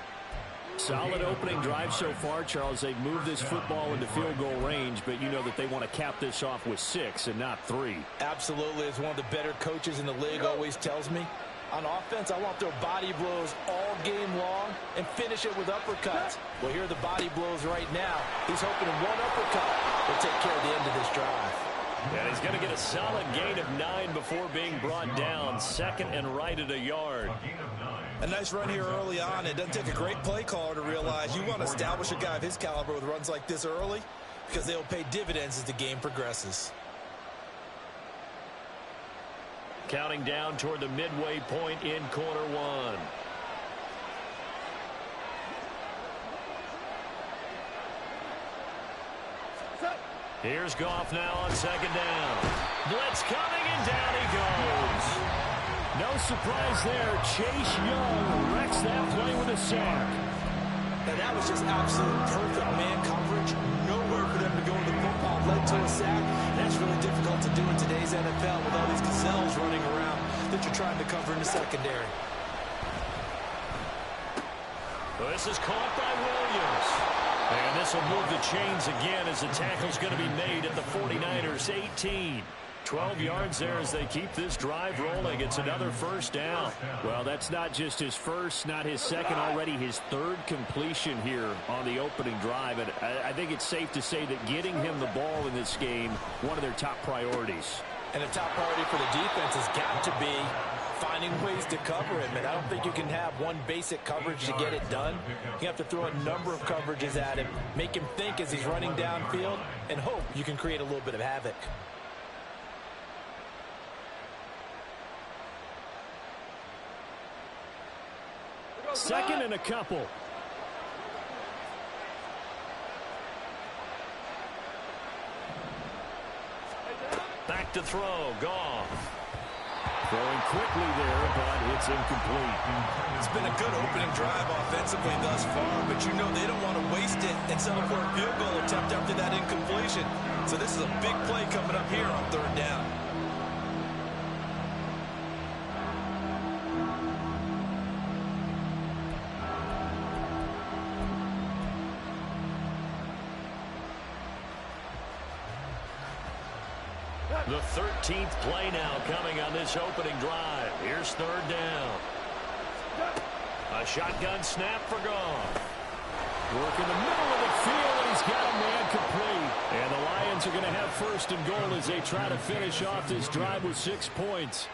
Solid opening drive so far, Charles. They've moved this football into field goal range, but you know that they want to cap this off with 6 and not 3. Absolutely. As one of the better coaches in the league always tells me, on offense, I want their body blows all game long and finish it with uppercuts. Well, here are the body blows right now. He's hoping in one uppercut will take care of the end of this drive. And he's going to get a solid gain of 9 before being brought down. 2nd and right at a yard. A nice run here early on. It doesn't take a great play caller to realize you want to establish a guy of his caliber with runs like this early, because they'll pay dividends as the game progresses. Counting down toward the midway point in quarter 1. Here's Goff now on 2nd down. Blitz coming, and down he goes. No surprise there. Chase Young wrecks that play with a sack. And that was just absolute perfect man coverage. Nowhere for them to go with the football. Led to a sack. That's really difficult to do in today's NFL with all these gazelles running around that you're trying to cover in the secondary. This is caught by Williams. And this will move the chains again as the tackle's going to be made at the 49ers 18. 12 yards there as they keep this drive rolling. It's another first down. Well, that's not just his first, not his second, already his third completion here on the opening drive. And I think it's safe to say that getting him the ball in this game, one of their top priorities. And a top priority for the defense has got to be finding ways to cover him. And I don't think you can have one basic coverage to get it done. You have to throw a number of coverages at him, make him think as he's running downfield, and hope you can create a little bit of havoc. Second and a couple. Back to throw. Goff. Throwing quickly there, but it's incomplete. It's been a good opening drive offensively thus far, but you know they don't want to waste it and settle for a field goal attempt after that incompletion. So this is a big play coming up here on third down. The 13th play now coming on this opening drive. Here's third down. A shotgun snap for Goff. Work in the middle of the field, and he's got a man complete. And the Lions are going to have first and goal as they try to finish off this drive with 6 points.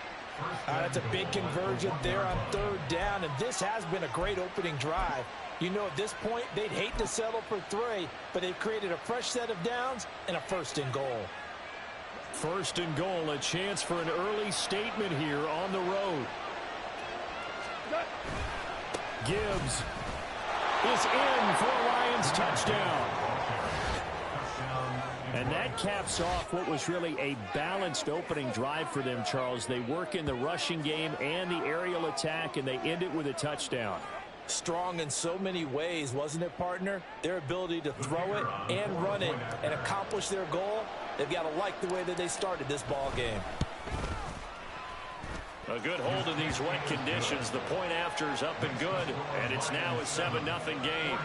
That's a big conversion there on third down, and this has been a great opening drive. You know, at this point, they'd hate to settle for 3, but they've created a fresh set of downs and a first and goal. First and goal, a chance for an early statement here on the road. Gibbs is in for a Lions touchdown. And that caps off what was really a balanced opening drive for them, Charles. They work in the rushing game and the aerial attack, and they end it with a touchdown. Strong in so many ways, wasn't it, partner? Their ability to throw it and run it and accomplish their goal. They've got to like the way that they started this ball game. A good hold in these wet conditions. The point after is up and good, and it's now a 7-0 game.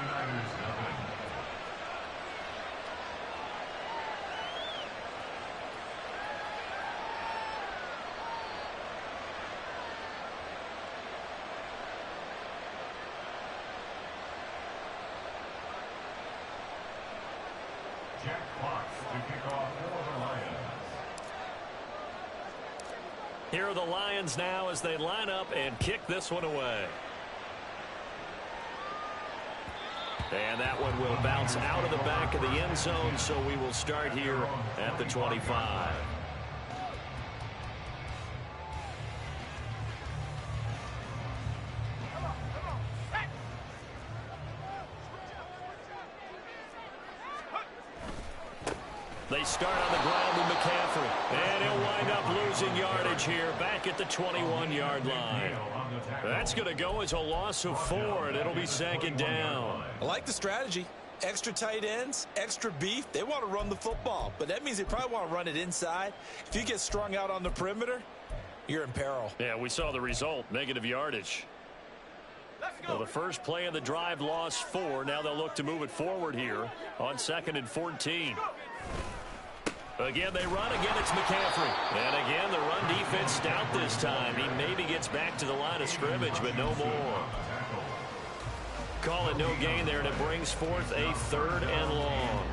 Jack Fox to kick off for the Lions. Here are the Lions now as they line up and kick this one away. And that one will bounce out of the back of the end zone, so we will start here at the 25. They start on the ground with McCaffrey, and he'll wind up losing yardage here back at the 21-yard line. That's going to go as a loss of 4, and it'll be second down. I like the strategy. Extra tight ends, extra beef. They want to run the football, but that means they probably want to run it inside. If you get strung out on the perimeter, you're in peril. Yeah, we saw the result, negative yardage. Well, the first play of the drive lost 4. Now they'll look to move it forward here on 2nd and 14. Again, they run. Again, it's McCaffrey. And again, the run defense stout this time. He maybe gets back to the line of scrimmage, but no more. Call it no gain there, and it brings forth a 3rd and long.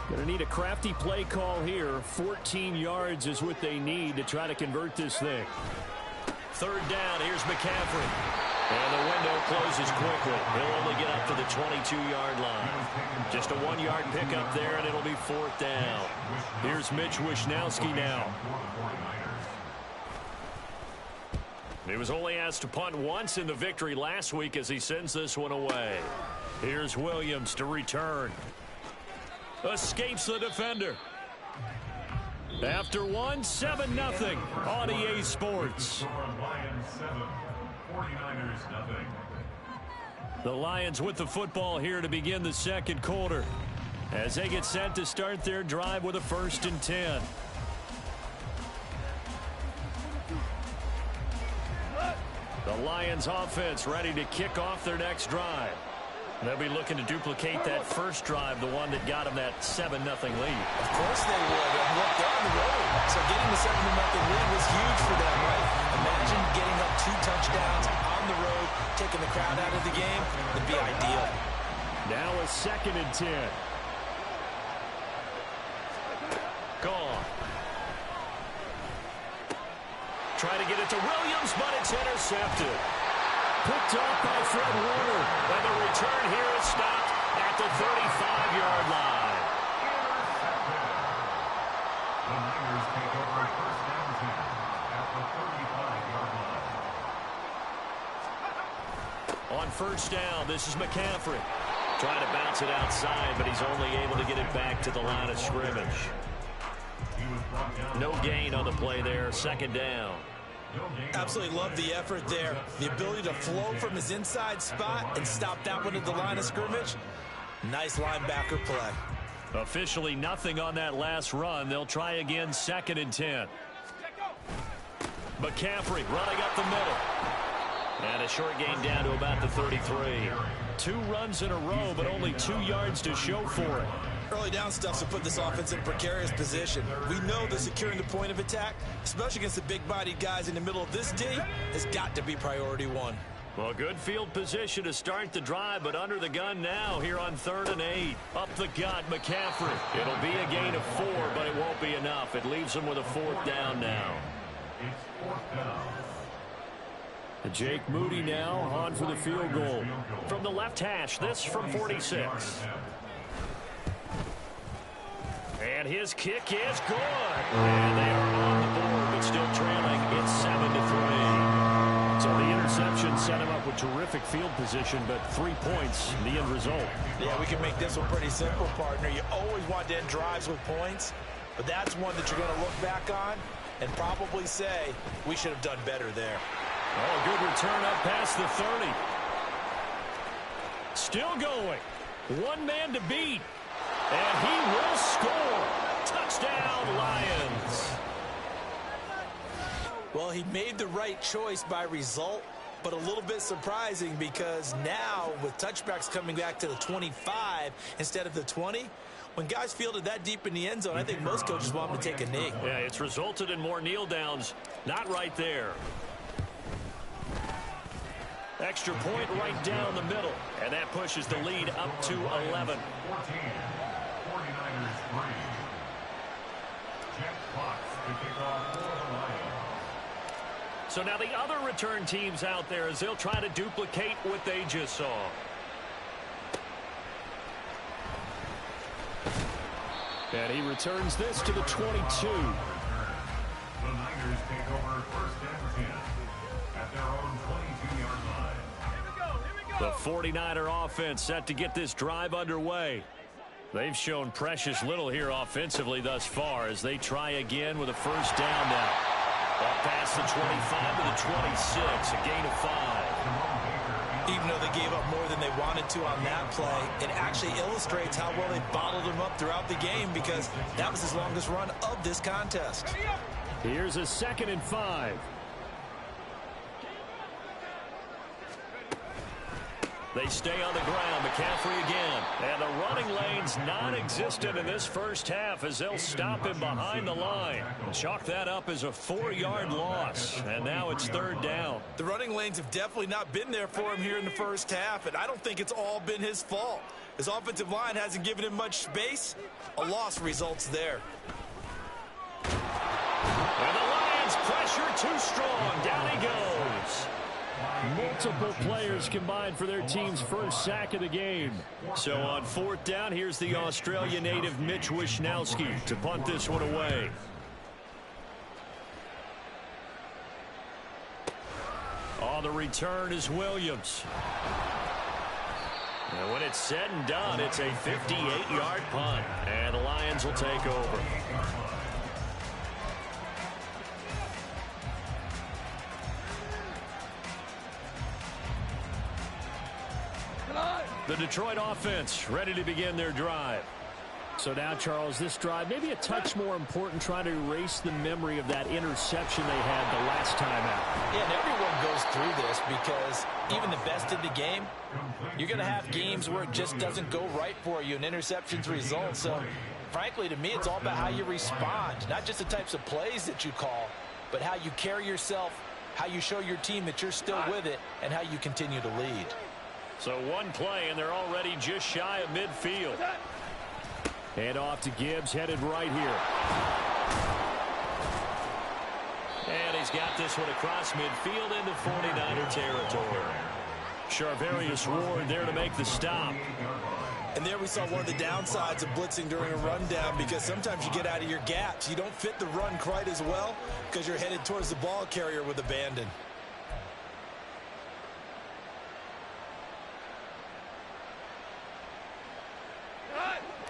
Going to need a crafty play call here. 14 yards is what they need to try to convert this thing. 3rd down. Here's McCaffrey. And the window closes quickly. He'll only get up to the 22-yard line. Just a 1-yard pickup there, and it'll be 4th down. Here's Mitch Wishnowsky now. He was only asked to punt once in the victory last week as he sends this one away. Here's Williams to return. Escapes the defender. After 1, 7-0 on EA Sports. The Lions with the football here to begin the second quarter as they get set to start their drive with a 1st and 10. The Lions offense ready to kick off their next drive. They'll be looking to duplicate that first drive, the one that got them that 7-0 lead. Of course they would. And look, they're on the road. So getting the 7-0 lead was huge for them, right? Imagine getting up 2 touchdowns on the road, taking the crowd out of the game. It'd be ideal. Now a 2nd and 10. Gone. Try to get it to Williams, but it's intercepted. Picked off by Fred Warner. And the return here is stopped at the 35-yard line. The Niners take over a first down 10 at the 35-yard line. On first down, this is McCaffrey. Trying to bounce it outside, but he's only able to get it back to the line of scrimmage. No gain on the play there. 2nd down. Absolutely love the effort there. The ability to flow from his inside spot and stop that one at the line of scrimmage. Nice linebacker play. Officially nothing on that last run. They'll try again, 2nd and 10. McCaffrey running up the middle. And a short gain down to about the 33. 2 runs in a row, but only 2 yards to show for it. Early down stuff to put this offense in a precarious position. We know that securing the point of attack, especially against the big-bodied guys in the middle of this D, has got to be priority 1. Well, good field position to start the drive, but under the gun now here on 3rd and 8. Up the gut, McCaffrey. It'll be a gain of 4, but it won't be enough. It leaves them with a 4th down now. It's 4th down. Jake Moody now on for the field goal. From the left hash, this from 46. And his kick is good. And they are on the board, but still trailing. It's 7-3. So the interception set him up with terrific field position, but 3 points, the end result. Yeah, we can make this one pretty simple, partner. You always want to end drives with points, but that's one that you're going to look back on and probably say, we should have done better there. Oh, good return up past the 30. Still going. 1 man to beat. And he will score. Touchdown, Lions. Well, he made the right choice by result, but a little bit surprising because now with touchbacks coming back to the 25 instead of the 20, when guys fielded that deep in the end zone, I think most coaches want them to take a knee. Yeah, it's resulted in more kneel downs. Not right there. Extra point right down the middle. And that pushes the lead up to 11. 14. 49ers 3. Jack Fox to kick off for the Lions. So now the other return teams out there as they'll try to duplicate what they just saw. And he returns this to the 22. The Niners take over 1st and 10 at their own 22-yard line. The 49er offense set to get this drive underway. They've shown precious little here offensively thus far as they try again with a first down now. Up past the 25 to the 26, a gain of 5. Even though they gave up more than they wanted to on that play, it actually illustrates how well they bottled them up throughout the game because that was his longest run of this contest. Here's a 2nd and 5. They stay on the ground. McCaffrey again. And the running lane's non-existent in this first half as they'll stop him behind the line. Chalk that up as a 4-yard loss. And now it's 3rd down. The running lanes have definitely not been there for him here in the first half, and I don't think it's all been his fault. His offensive line hasn't given him much space. A loss results there. And the Lions pressure too strong. Down he goes. Multiple players combined for their team's first sack of the game. So on 4th down, here's the Australia native Mitch Wishnowsky to punt this one away. On the return is Williams. And when it's said and done, it's a 58-yard punt. And the Lions will take over. The Detroit offense ready to begin their drive. So now, Charles, this drive maybe a touch more important, trying to erase the memory of that interception they had the last time out. Yeah, and everyone goes through this because even the best in the game, you're going to have games where it just doesn't go right for you, and interceptions result. So, frankly, to me, it's all about how you respond, not just the types of plays that you call, but how you carry yourself, how you show your team that you're still with it, and how you continue to lead. So one play, and they're already just shy of midfield. Hand off to Gibbs, headed right here. And he's got this one across midfield into 49er territory. Charvarius Ward there to make the stop. And there we saw one of the downsides of blitzing during a rundown, because sometimes you get out of your gaps. You don't fit the run quite as well because you're headed towards the ball carrier with abandon.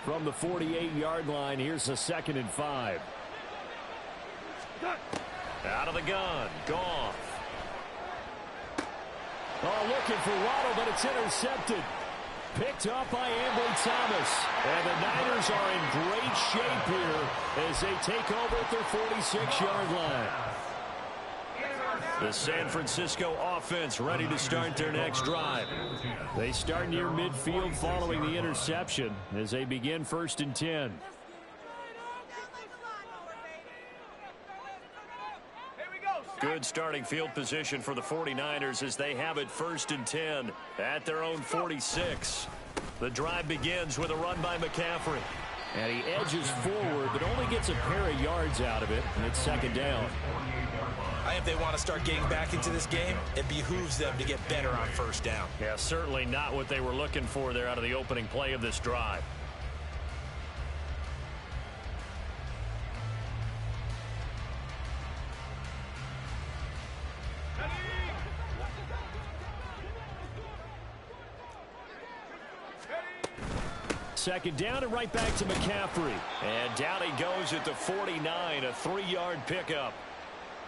From the 48-yard line, here's a 2nd and 5. Out of the gun, Goff. Oh, looking for Waddle, but it's intercepted. Picked up by Ambry Thomas. And the Niners are in great shape here as they take over at their 46-yard line. The San Francisco offense ready to start their next drive. They start near midfield following the interception as they begin 1st and 10. Good starting field position for the 49ers as they have it 1st and 10 at their own 46. The drive begins with a run by McCaffrey. And he edges forward, but only gets a pair of yards out of it, and it's 2nd down. If they want to start getting back into this game, it behooves them to get better on 1st down. Yeah, certainly not what they were looking for there out of the opening play of this drive. Second down and right back to McCaffrey. And down he goes at the 49, a 3-yard pickup.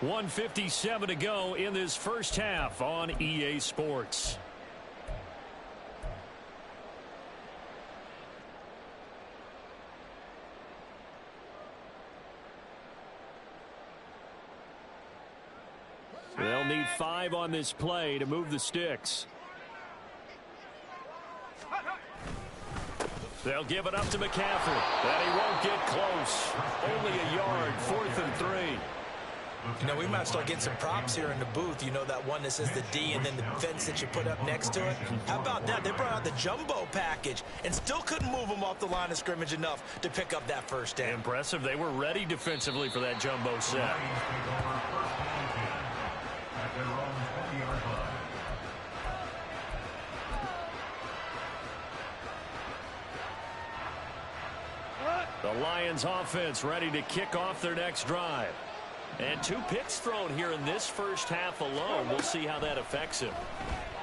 1:57 to go in this first half on EA Sports. They'll need 5 on this play to move the sticks. They'll give it up to McCaffrey. And he won't get close. Only a yard, 4th and 3. You know, we might start getting some props here in the booth. You know, that one that says the D and then the fence that you put up next to it. How about that? They brought out the jumbo package and still couldn't move them off the line of scrimmage enough to pick up that 1st down. Impressive. They were ready defensively for that jumbo set. The Lions offense ready to kick off their next drive. And 2 picks thrown here in this first half alone. We'll see how that affects him.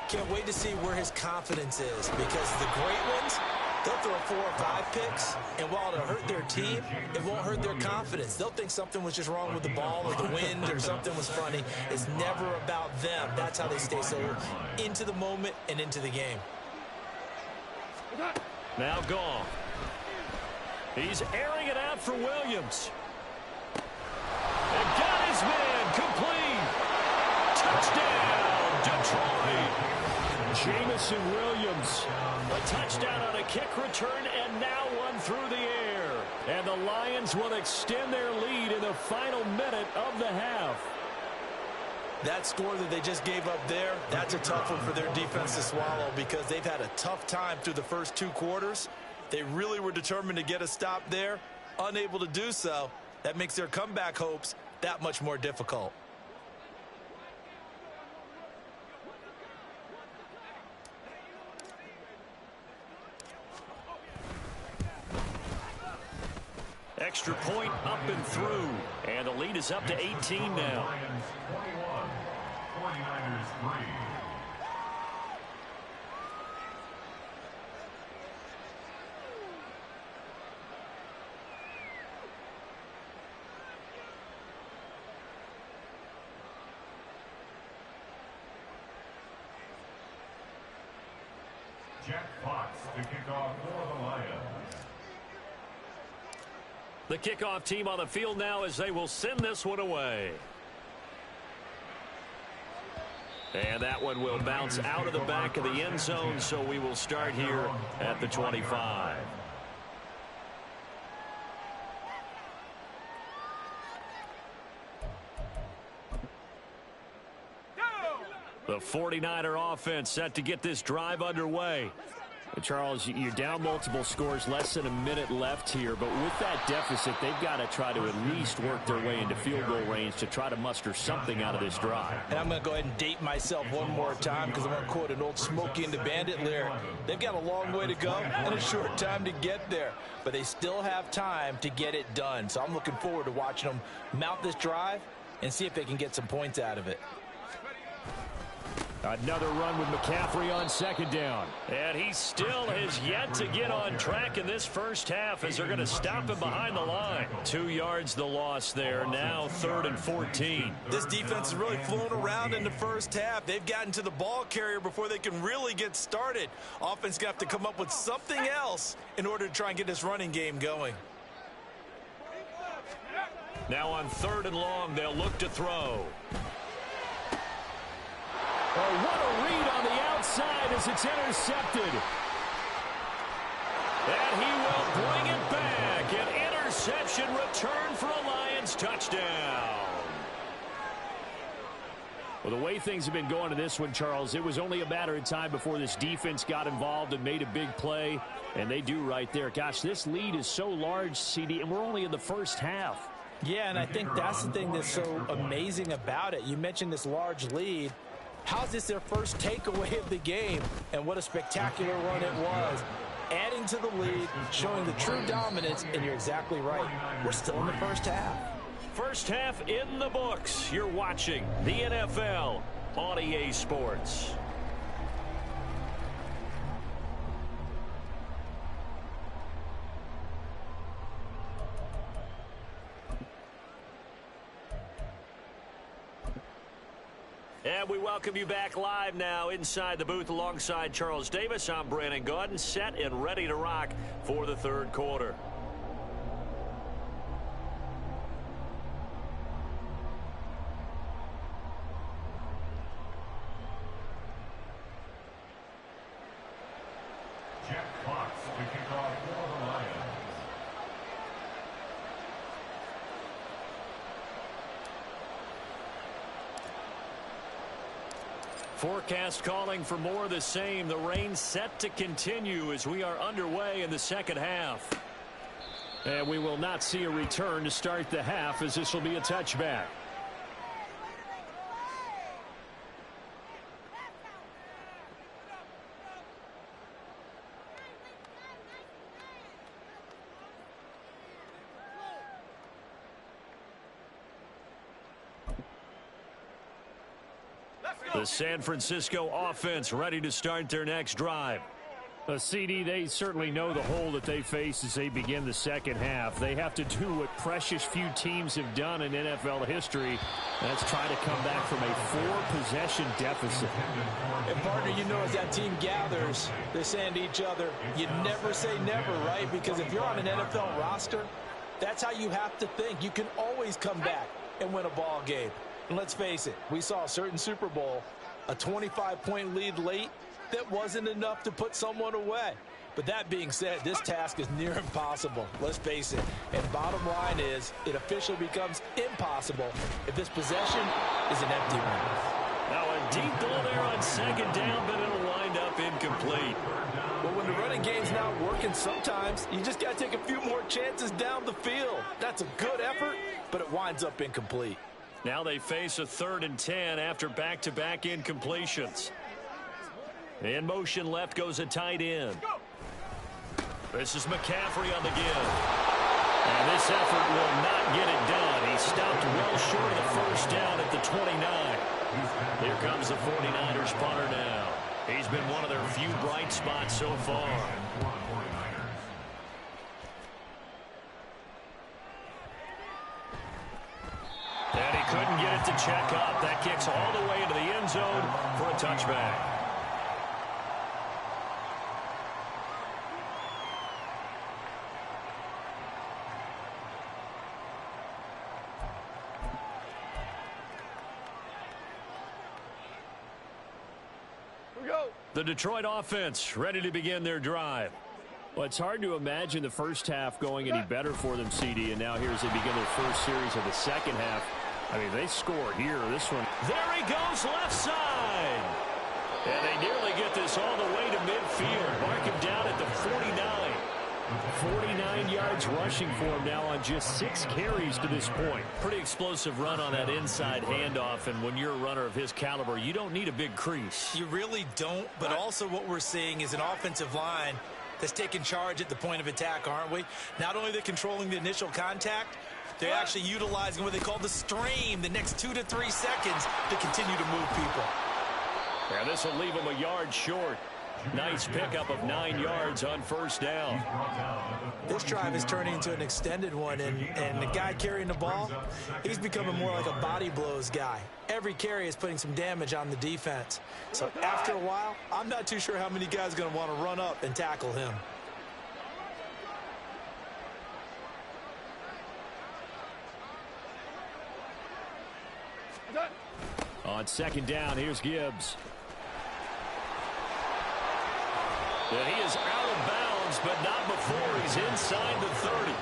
Can't wait to see where his confidence is, because the great ones, they'll throw 4 or 5 picks, and while it'll hurt their team, it won't hurt their confidence. They'll think something was just wrong with the ball or the wind or something was funny. It's never about them. That's how they stay so into the moment and into the game. Now Goff. He's airing it out for Williams. And got his man complete. Touchdown, Detroit. Jamison Williams. A touchdown on a kick return, and now one through the air. And the Lions will extend their lead in the final minute of the half. That score that they just gave up there, that's a tough one for their defense to swallow, because they've had a tough time through the first 2 quarters. They really were determined to get a stop there, unable to do so. That makes their comeback hopes that much more difficult. Extra point up and through. And the lead is up to 18 now. Lions 21, 49ers 3. Jack Fox to kick off for the Lions. The kickoff team on the field now as they will send this one away. And that one will bounce out of the back of the end zone, so we will start here at the 25. The 49er offense set to get this drive underway. Charles, you're down multiple scores, less than a minute left here, but with that deficit, they've got to try to at least work their way into field goal range to try to muster something out of this drive. And I'm going to go ahead and date myself one more time because I'm going to quote an old Smokey and the Bandit lyric. They've got a long way to go and a short time to get there, but they still have time to get it done. So I'm looking forward to watching them mount this drive and see if they can get some points out of it. Another run with McCaffrey on second down. And he still has yet to get on track in this first half as they're going to stop him behind the line. 2 yards the loss there. Now 3rd and 14. This defense has really flown around in the first half. They've gotten to the ball carrier before they can really get started. Offense going to have to come up with something else in order to try and get this running game going. Now on 3rd and long, they'll look to throw. Oh, what a read on the outside as it's intercepted. And he will bring it back. An interception return for a Lions touchdown. Well, the way things have been going to this one, Charles, it was only a matter of time before this defense got involved and made a big play. And they do right there. Gosh, this lead is so large, CD, and we're only in the first half. Yeah, and I think that's the thing that's so amazing about it. You mentioned this large lead. How's this their first takeaway of the game? And what a spectacular run it was. Adding to the lead, showing the true dominance, and you're exactly right. We're still in the first half. First half in the books. You're watching the NFL on EA Sports. And we welcome you back live now inside the booth alongside Charles Davis. I'm Brandon Gaudin, set and ready to rock for the third quarter. Jack Fox to kick off for the Lions. Forecast calling for more of the same. The rain set to continue as we are underway in the second half. And we will not see a return to start the half as this will be a touchback. The San Francisco offense ready to start their next drive. CD, they certainly know the hole that they face as they begin the second half. They have to do what precious few teams have done in NFL history. That's try to come back from a 4-possession deficit. And partner, you know, as that team gathers, they're saying to each other, you never say never, right? Because if you're on an NFL roster, that's how you have to think. You can always come back and win a ball game. And let's face it, we saw a certain Super Bowl, a 25-point lead late, that wasn't enough to put someone away. But that being said, this task is near impossible. Let's face it. And bottom line is, it officially becomes impossible if this possession is an empty one. Now a deep ball there on second down, but it'll wind up incomplete. Well, when the running game's not working, sometimes you just got to take a few more chances down the field. That's a good effort, but it winds up incomplete. Now they face a 3rd and 10 after back-to-back incompletions. In motion left goes a tight end. This is McCaffrey on the give. And this effort will not get it done. He stopped well short of the first down at the 29. Here comes the 49ers punter now. He's been one of their few bright spots so far. And he couldn't get it to check up. That kicks all the way into the end zone for a touchback. The Detroit offense ready to begin their drive. Well, it's hard to imagine the first half going any better for them, CD, and now here's they begin their first series of the second half. I mean, they score here. This one. There he goes, left side. And they nearly get this all the way to midfield. Mark him down at the 49. 49 yards rushing for him now on just 6 carries to this point. Pretty explosive run on that inside handoff, and when you're a runner of his caliber, you don't need a big crease. You really don't, but also what we're seeing is an offensive line that's taking charge at the point of attack, aren't we? Not only are they controlling the initial contact, they're actually utilizing what they call the stream, the next 2 to 3 seconds to continue to move people. Yeah, this will leave him a yard short. Nice pickup of 9 yards on first down. This drive is turning into an extended one, and the guy carrying the ball, he's becoming more like a body blows guy. Every carry is putting some damage on the defense. So after a while, I'm not too sure how many guys are going to want to run up and tackle him. On second down, here's Gibbs. And he is out of bounds, but not before he's inside the 30.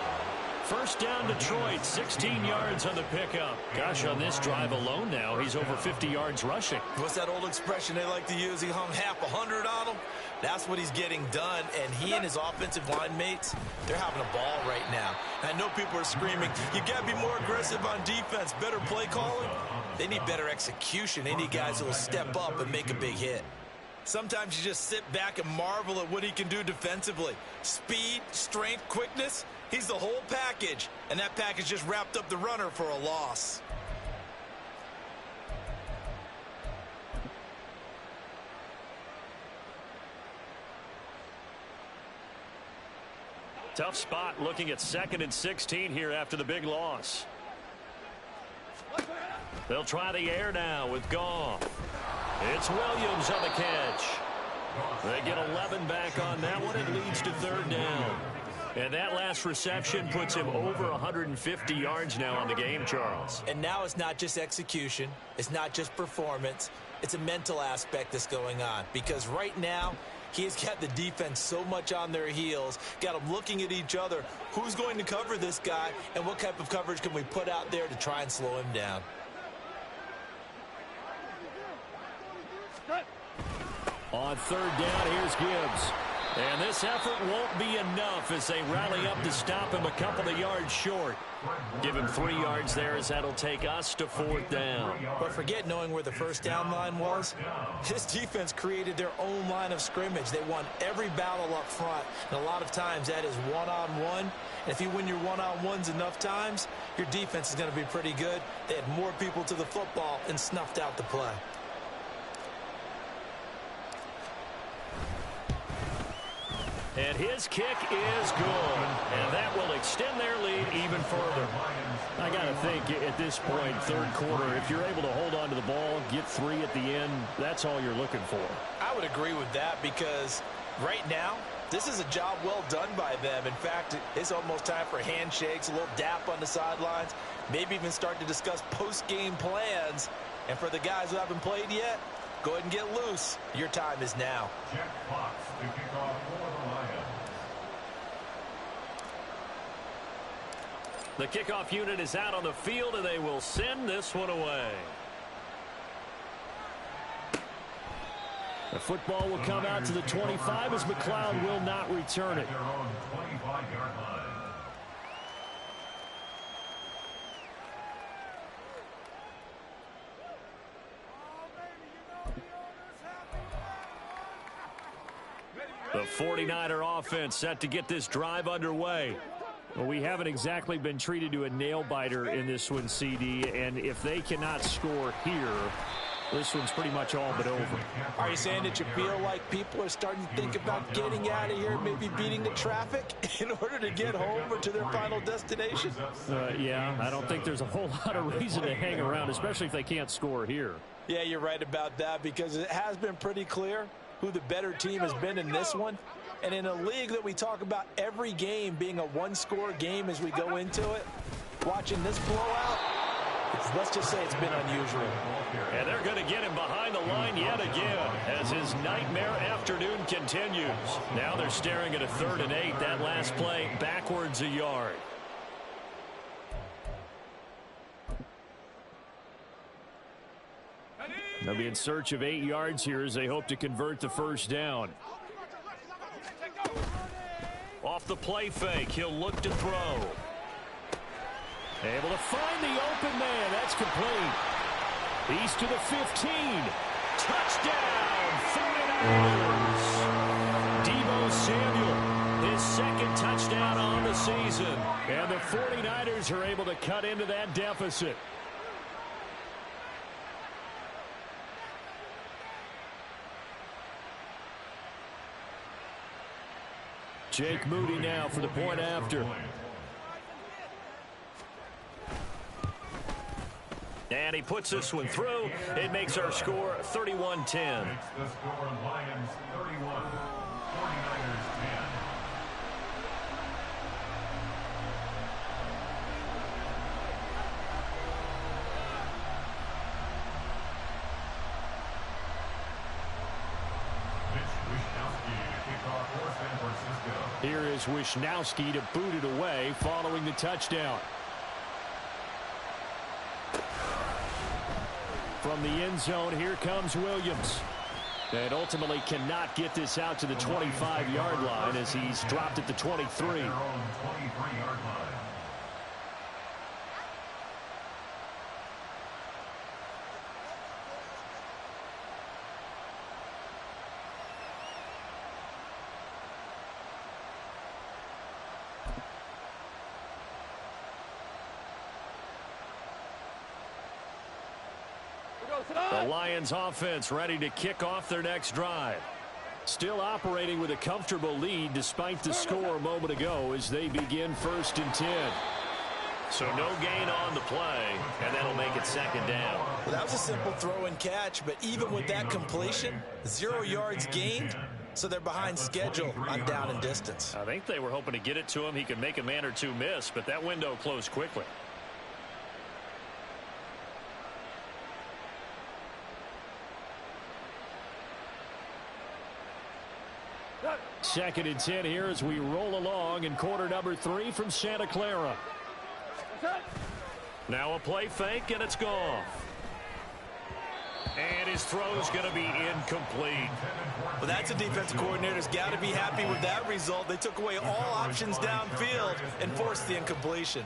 First down, Detroit, 16 yards on the pickup. Gosh, on this drive alone now, he's over 50 yards rushing. What's that old expression they like to use? He hung half 100 on him. That's what he's getting done, and he and his offensive line mates, they're having a ball right now. And I know people are screaming, you got to be more aggressive on defense, better play calling. They need better execution. They need guys who will step up and make a big hit. Sometimes you just sit back and marvel at what he can do defensively. Speed, strength, quickness, he's the whole package. And that package just wrapped up the runner for a loss. Tough spot looking at 2nd and 16 here after the big loss. They'll try the air now with Goff. It's Williams on the catch. They get 11 back on that one. It leads to 3rd down. And that last reception puts him over 150 yards now on the game, Charles. And now it's not just execution. It's not just performance. It's a mental aspect that's going on. Because right now, he's got the defense so much on their heels, got them looking at each other. Who's going to cover this guy, and what type of coverage can we put out there to try and slow him down? On 3rd down, here's Gibbs. And this effort won't be enough as they rally up to stop him a couple of yards short. Give him 3 yards there as that'll take us to 4th down. But forget knowing where the first down line was. This defense created their own line of scrimmage. They won every battle up front. And a lot of times that is one-on-one. And if you win your one-on-ones enough times, your defense is going to be pretty good. They had more people to the football and snuffed out the play. And his kick is good. And that will extend their lead even further. I got to think at this point, 3rd quarter, if you're able to hold on to the ball, get 3 at the end, that's all you're looking for. I would agree with that because right now, this is a job well done by them. In fact, it's almost time for handshakes, a little dap on the sidelines, maybe even start to discuss post-game plans. And for the guys who haven't played yet, go ahead and get loose. Your time is now. Jack Fox to kick off for the Lions. The kickoff unit is out on the field, and they will send this one away. The football will come out to the 25 as McLeod will not return it. Their own 25-yard line. The 49er offense set to get this drive underway. Well, we haven't exactly been treated to a nail-biter in this one, CD, and if they cannot score here, this one's pretty much all but over. Are you saying that you feel like people are starting to think about getting out of here, maybe beating the traffic in order to get home or to their final destination? Yeah, I don't think there's a whole lot of reason to hang around, especially if they can't score here. Yeah, you're right about that because it has been pretty clear who the better team has been in this one. And in a league that we talk about every game being a one-score game as we go into it, watching this blowout, let's just say it's been unusual. And they're going to get him behind the line yet again as his nightmare afternoon continues. Now they're staring at a 3rd and 8. That last play backwards a yard. They'll be in search of 8 yards here as they hope to convert the first down. Off the play fake, he'll look to throw. Able to find the open man. That's complete. He's to the 15. Touchdown, 49ers. Deebo Samuel, his 2nd touchdown on the season. And the 49ers are able to cut into that deficit. Jake Moody now for the point after. And he puts this one through. It makes our score 31-10. The score, Lions 31, 49ers 10. Here is Wishnowski to boot it away following the touchdown. From the end zone, here comes Williams. And ultimately cannot get this out to the 25-yard line as he's dropped at the 23. The Lions offense ready to kick off their next drive. Still operating with a comfortable lead despite the score a moment ago as they begin 1st and 10. So no gain on the play, and that'll make it 2nd down. Well, that was a simple throw and catch, but even with that completion, 0 yards gained, so they're behind schedule on down and distance. I think they were hoping to get it to him. He could make a man or two miss, but that window closed quickly. Second and 10 here as we roll along in quarter number 3 from Santa Clara. Now a play fake, and it's gone. And his throw's going to be incomplete. Well, that's a defensive coordinator's got to be happy with that result. They took away all options downfield and forced the incompletion.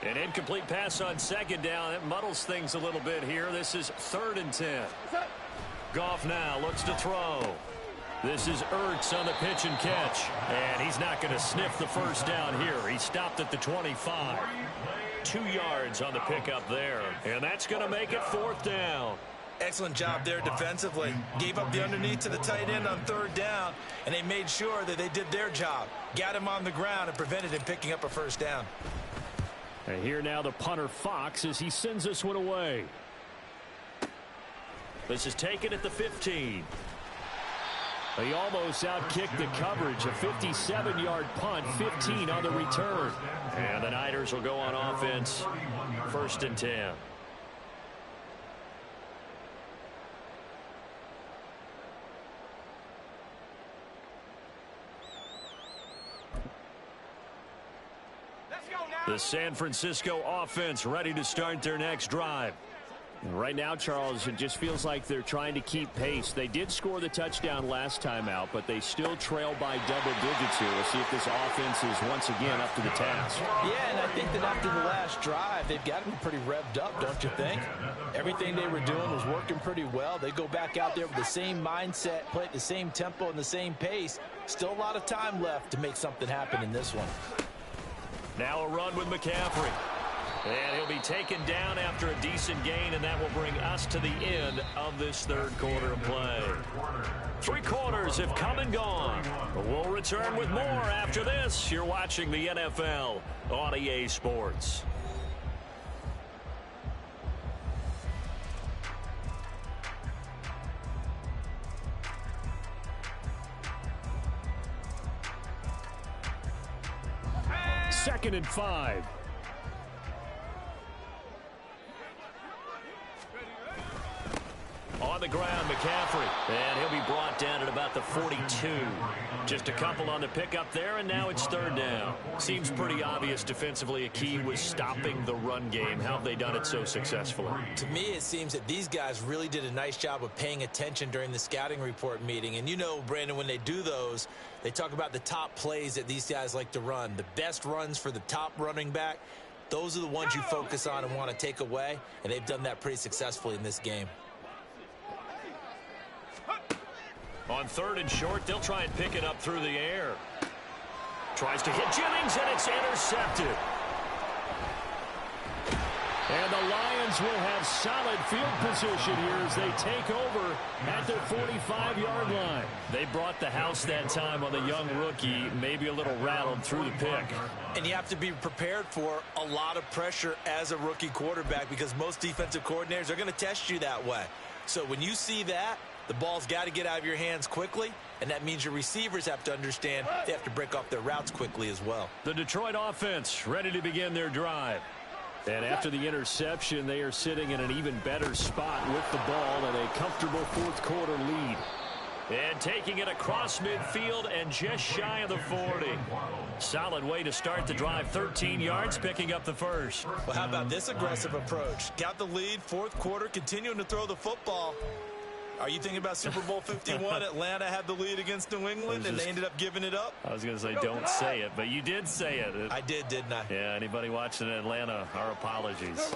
An incomplete pass on 2nd down. It muddles things a little bit here. This is 3rd and 10. Goff now looks to throw. This is Ertz on the pitch and catch. And he's not going to sniff the first down here. He stopped at the 25. 2 yards on the pickup there. And that's going to make it 4th down. Excellent job there defensively. Gave up the underneath to the tight end on 3rd down, and they made sure that they did their job. Got him on the ground and prevented him picking up a first down. And here now the punter Fox as he sends this one away. This is taken at the 15. He almost outkicked the coverage. A 57-yard punt, 15 on the return. And the Niners will go on offense. 1st and 10. The San Francisco offense ready to start their next drive. Right now, Charles, it just feels like they're trying to keep pace. They did score the touchdown last time out, but they still trail by double digits here. We'll see if this offense is once again up to the task. Yeah, and I think that after the last drive, they've got to be pretty revved up, don't you think? Everything they were doing was working pretty well. They go back out there with the same mindset, play at the same tempo and the same pace. Still a lot of time left to make something happen in this one. Now a run with McCaffrey. And he'll be taken down after a decent gain, and that will bring us to the end of this 3rd quarter of play. 3 quarters have come and gone. We'll return with more after this. You're watching the NFL on EA Sports. 2nd and 5. On the ground, McCaffrey. And he'll be brought down at about the 42. Just a couple on the pickup there, and now it's 3rd down. Seems pretty obvious defensively a key was stopping the run game. How have they done it so successfully? To me, it seems that these guys really did a nice job of paying attention during the scouting report meeting. And you know, Brandon, when they do those, they talk about the top plays that these guys like to run. The best runs for the top running back, those are the ones you focus on and want to take away. And they've done that pretty successfully in this game. On 3rd and short, they'll try and pick it up through the air. Tries to hit Jennings, and it's intercepted. And the Lions will have solid field position here as they take over at their 45-yard line. They brought the house that time on the young rookie, maybe a little rattled through the pick. And you have to be prepared for a lot of pressure as a rookie quarterback because most defensive coordinators are going to test you that way. So when you see that, the ball's got to get out of your hands quickly, and that means your receivers have to understand they have to break off their routes quickly as well. The Detroit offense ready to begin their drive. And after the interception, they are sitting in an even better spot with the ball and a comfortable 4th quarter lead. And taking it across midfield and just shy of the 40. Solid way to start the drive. 13 yards, picking up the first. Well, how about this aggressive approach? Got the lead, 4th quarter, continuing to throw the football. Are you thinking about Super Bowl 51? Atlanta had the lead against New England, and they ended up giving it up? I was going to say don't say it, but you did say it. I did, didn't I? Yeah, anybody watching Atlanta, our apologies.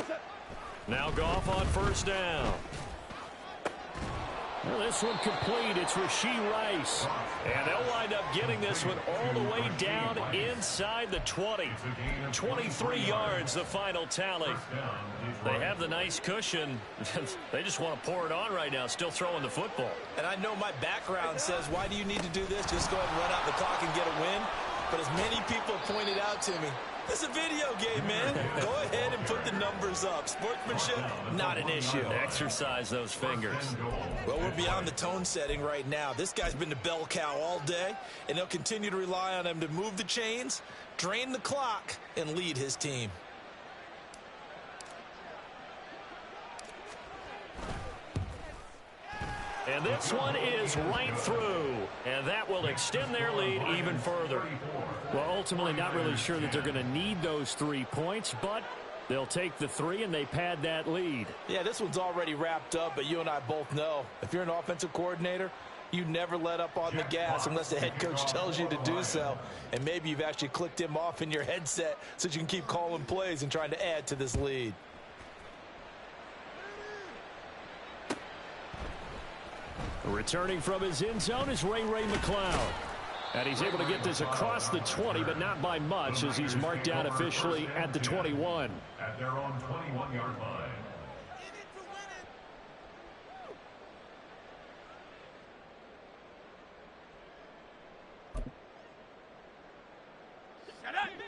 Now Goff on 1st down. Well, this one complete. It's Rashee Rice. And they'll wind up getting this one all the way down inside the 20. 23 yards, the final tally. They have the nice cushion. They just want to pour it on right now, still throwing the football. And I know my background says, why do you need to do this? Just go ahead and run out the clock and get a win. But as many people have pointed out to me, it's a video game, man. Go ahead and put the numbers up. Sportsmanship, not an issue. Exercise those fingers. Well, we're beyond the tone setting right now. This guy's been the bell cow all day, and they'll continue to rely on him to move the chains, drain the clock, and lead his team. And this one is right through, and that will extend their lead even further. Well, ultimately not really sure that they're going to need those 3 points, but they'll take the 3 and they pad that lead. Yeah, this one's already wrapped up, but you and I both know if you're an offensive coordinator, you never let up on the gas unless the head coach tells you to do so. And maybe you've actually clicked him off in your headset so you can keep calling plays and trying to add to this lead. Returning from his end zone is Ray McCloud. And he's able to get this across the 20, but not by much as he's marked down officially at the 21. At their own 21-yard line.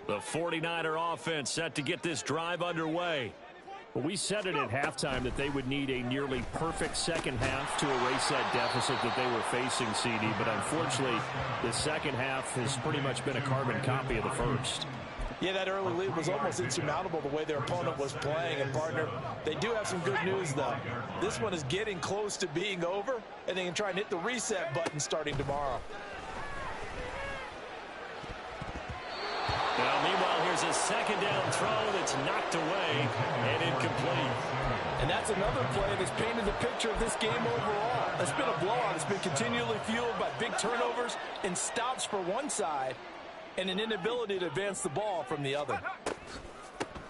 The 49er offense set to get this drive underway. Well, we said it at halftime that they would need a nearly perfect second half to erase that deficit that they were facing, CD. But unfortunately, the second half has pretty much been a carbon copy of the first. Yeah, that early lead was almost insurmountable the way their opponent was playing. And, partner, they do have some good news, though. This one is getting close to being over, and they can try and hit the reset button starting tomorrow. Now, meanwhile, here's a second down throw that's knocked away and incomplete. And that's another play that's painted the picture of this game overall. It's been a blowout. It's been continually fueled by big turnovers and stops for one side and an inability to advance the ball from the other.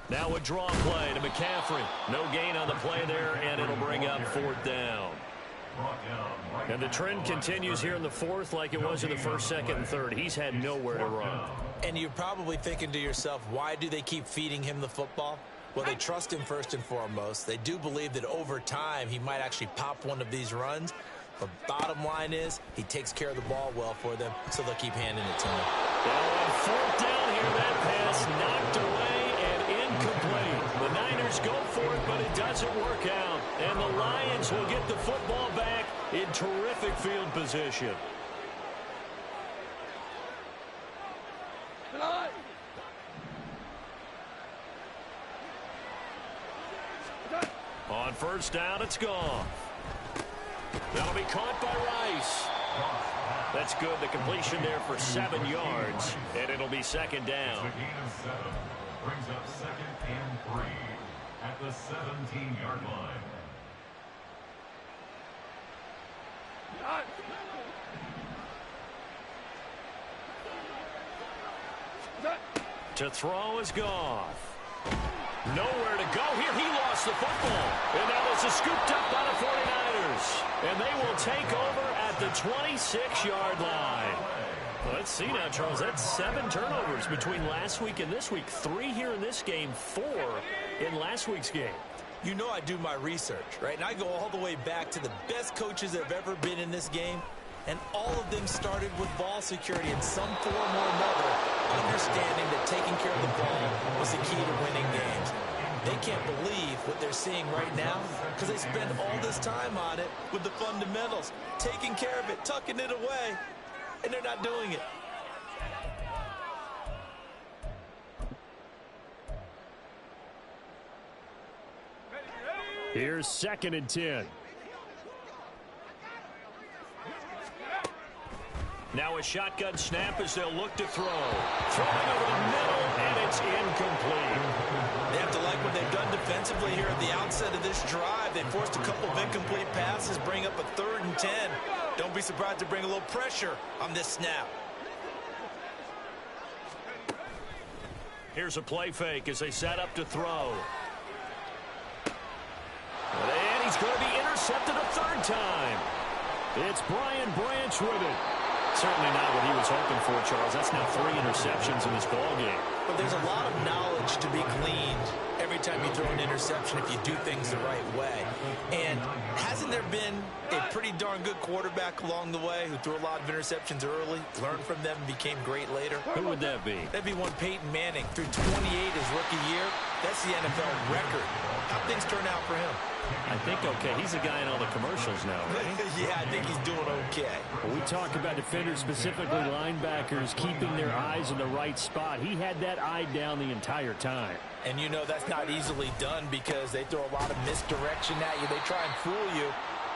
Now a draw play to McCaffrey. No gain on the play there, and it'll bring up 4th down. And the trend continues here in the 4th like it was in the 1st, 2nd, and 3rd. He's had nowhere to run. And you're probably thinking to yourself, why do they keep feeding him the football? Well, they trust him first and foremost. They do believe that over time he might actually pop one of these runs. But bottom line is he takes care of the ball well for them, so they'll keep handing it to him. Now on 4th down here, that pass knocked away and incomplete. The Niners go for it, but it doesn't work out. And the Lions will get the football back in terrific field position. On first down, it's gone. That'll be caught by Rice. That's good. The completion there for 7 yards, and it'll be second down. It's a gain of 7. Brings up 2nd and 3 at the 17-yard line. To throw is Goff. Nowhere to go here. He lost the football. And now this is scooped up by the 49ers. And they will take over at the 26-yard line. Well, let's see now, Charles. That's 7 turnovers between last week and this week. 3 here in this game, 4 in last week's game. You know I do my research, right? And I go all the way back to the best coaches that have ever been in this game. And all of them started with ball security in some form or another, understanding that taking care of the ball was the key to winning games. They can't believe what they're seeing right now because they spend all this time on it with the fundamentals, taking care of it, tucking it away, and they're not doing it. Here's 2nd and 10. Now a shotgun snap as they'll look to throw. Throwing over the middle, and it's incomplete. They have to like what they've done defensively here at the outset of this drive. They forced a couple of incomplete passes, bring up a 3rd and 10. Don't be surprised to bring a little pressure on this snap. Here's a play fake as they set up to throw. And he's going to be intercepted a 3rd time. It's Brian Branch with it. Certainly not what he was hoping for, Charles. That's now 3 interceptions in this ball game. But there's a lot of knowledge to be gleaned every time you throw an interception if you do things the right way. And hasn't there been a pretty darn good quarterback along the way who threw a lot of interceptions early, learned from them, and became great later? Who would that be? That'd be one Peyton Manning. Threw 28 his rookie year. That's the NFL record. How'd things turn out for him? I think okay. He's a guy in all the commercials now, right? Yeah, I think he's doing okay. When we talk about defenders, specifically linebackers, keeping their eyes in the right spot, he had that eye down the entire time. And you know that's not easily done because they throw a lot of misdirection at you. They try and fool you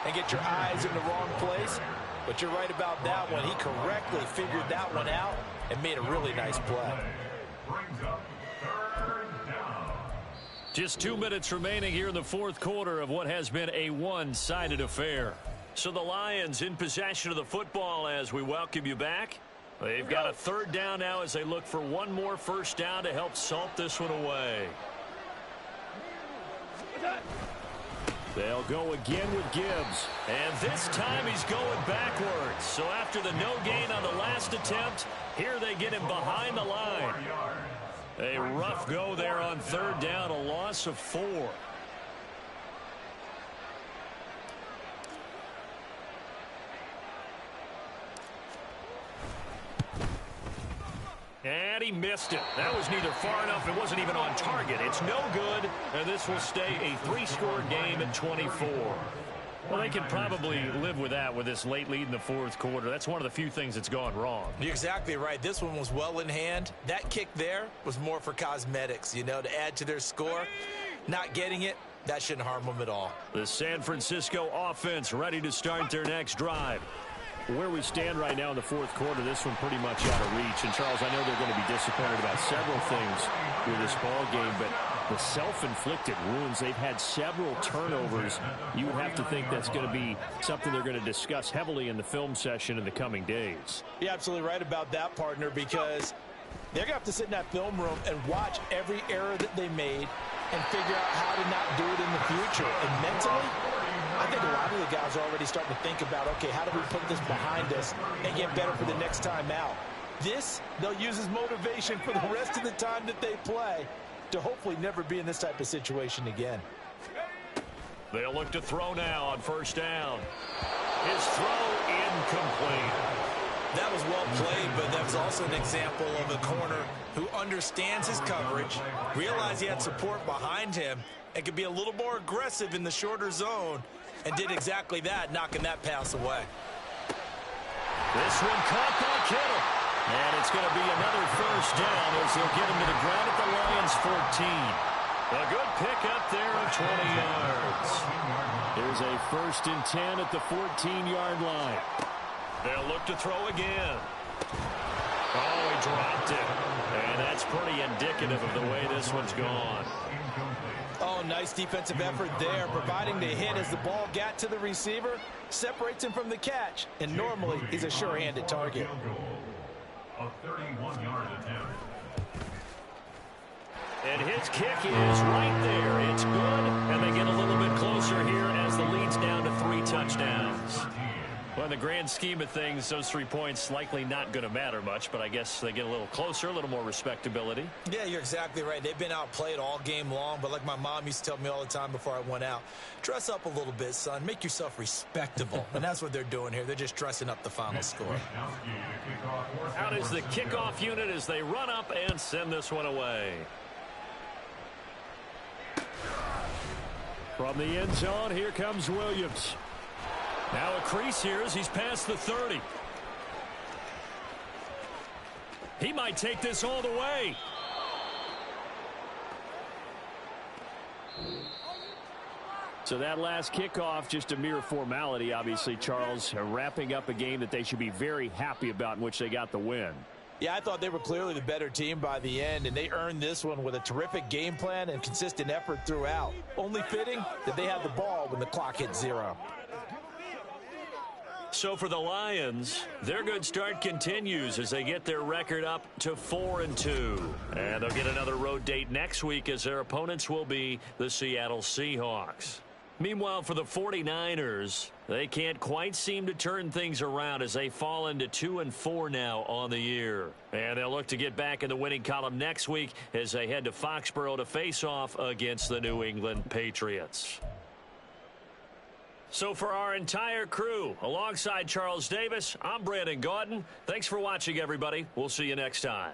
and get your eyes in the wrong place. But you're right about that one. He correctly figured that one out and made a really nice play. Brings up 3rd down. Just 2 minutes remaining here in the 4th quarter of what has been a one-sided affair. So the Lions in possession of the football as we welcome you back. They've got a 3rd down now as they look for one more first down to help salt this one away. They'll go again with Gibbs. And this time he's going backwards. So after the no gain on the last attempt, here they get him behind the line. A rough go there on 3rd down, a loss of 4. And he missed it. That was neither far enough. It wasn't even on target. It's no good, and this will stay a 3-score game at 24. Well, they can probably live with that with this late lead in the 4th quarter. That's one of the few things that's gone wrong. You're exactly right. This one was well in hand. That kick there was more for cosmetics, you know, to add to their score. Not getting it, that shouldn't harm them at all. The San Francisco offense ready to start their next drive. Where we stand right now in the 4th quarter, this one pretty much out of reach. And, Charles, I know they're going to be disappointed about several things with this ball game, but the self-inflicted wounds, they've had several turnovers. You would have to think that's going to be something they're going to discuss heavily in the film session in the coming days. You're absolutely right about that, partner, because they're going to have to sit in that film room and watch every error that they made and figure out how to not do it in the future. And mentally, I think a lot of the guys are already starting to think about, okay, how do we put this behind us and get better for the next time out? This, they'll use as motivation for the rest of the time that they play to hopefully never be in this type of situation again. They'll look to throw now on first down. His throw incomplete. That was well played, but that was also an example of a corner who understands his coverage, realized he had support behind him, and could be a little more aggressive in the shorter zone, and did exactly that, knocking that pass away. This one caught by Kittle. And it's going to be another first down as they'll get him to the ground at the Lions' 14. A good pick up there of 20 yards. Here's a 1st and 10 at the 14-yard line. They'll look to throw again. Oh, he dropped it. And that's pretty indicative of the way this one's gone. Oh, nice defensive effort there, providing the hit as the ball got to the receiver, separates him from the catch, and normally he's a sure-handed target. A 31-yard attempt. And his kick is right there. It's good, and they get a little bit closer here as the lead's down to 3 touchdowns. Well, in the grand scheme of things, those 3 points likely not going to matter much, but I guess they get a little closer, a little more respectability. Yeah, you're exactly right. They've been outplayed all game long, but like my mom used to tell me all the time before I went out, dress up a little bit, son. Make yourself respectable. And that's what they're doing here. They're just dressing up the final score. Out is the kickoff unit as they run up and send this one away. From the end zone, here comes Williams. Now a crease here as he's past the 30. He might take this all the way. So that last kickoff, just a mere formality, obviously, Charles, wrapping up a game that they should be very happy about in which they got the win. Yeah, I thought they were clearly the better team by the end, and they earned this one with a terrific game plan and consistent effort throughout. Only fitting that they had the ball when the clock hit 0. So for the Lions, their good start continues as they get their record up to 4-2. And they'll get another road date next week as their opponents will be the Seattle Seahawks. Meanwhile, for the 49ers, they can't quite seem to turn things around as they fall into 2-4 now on the year. And they'll look to get back in the winning column next week as they head to Foxborough to face off against the New England Patriots. So for our entire crew, alongside Charles Davis, I'm Brandon Gaudin. Thanks for watching, everybody. We'll see you next time.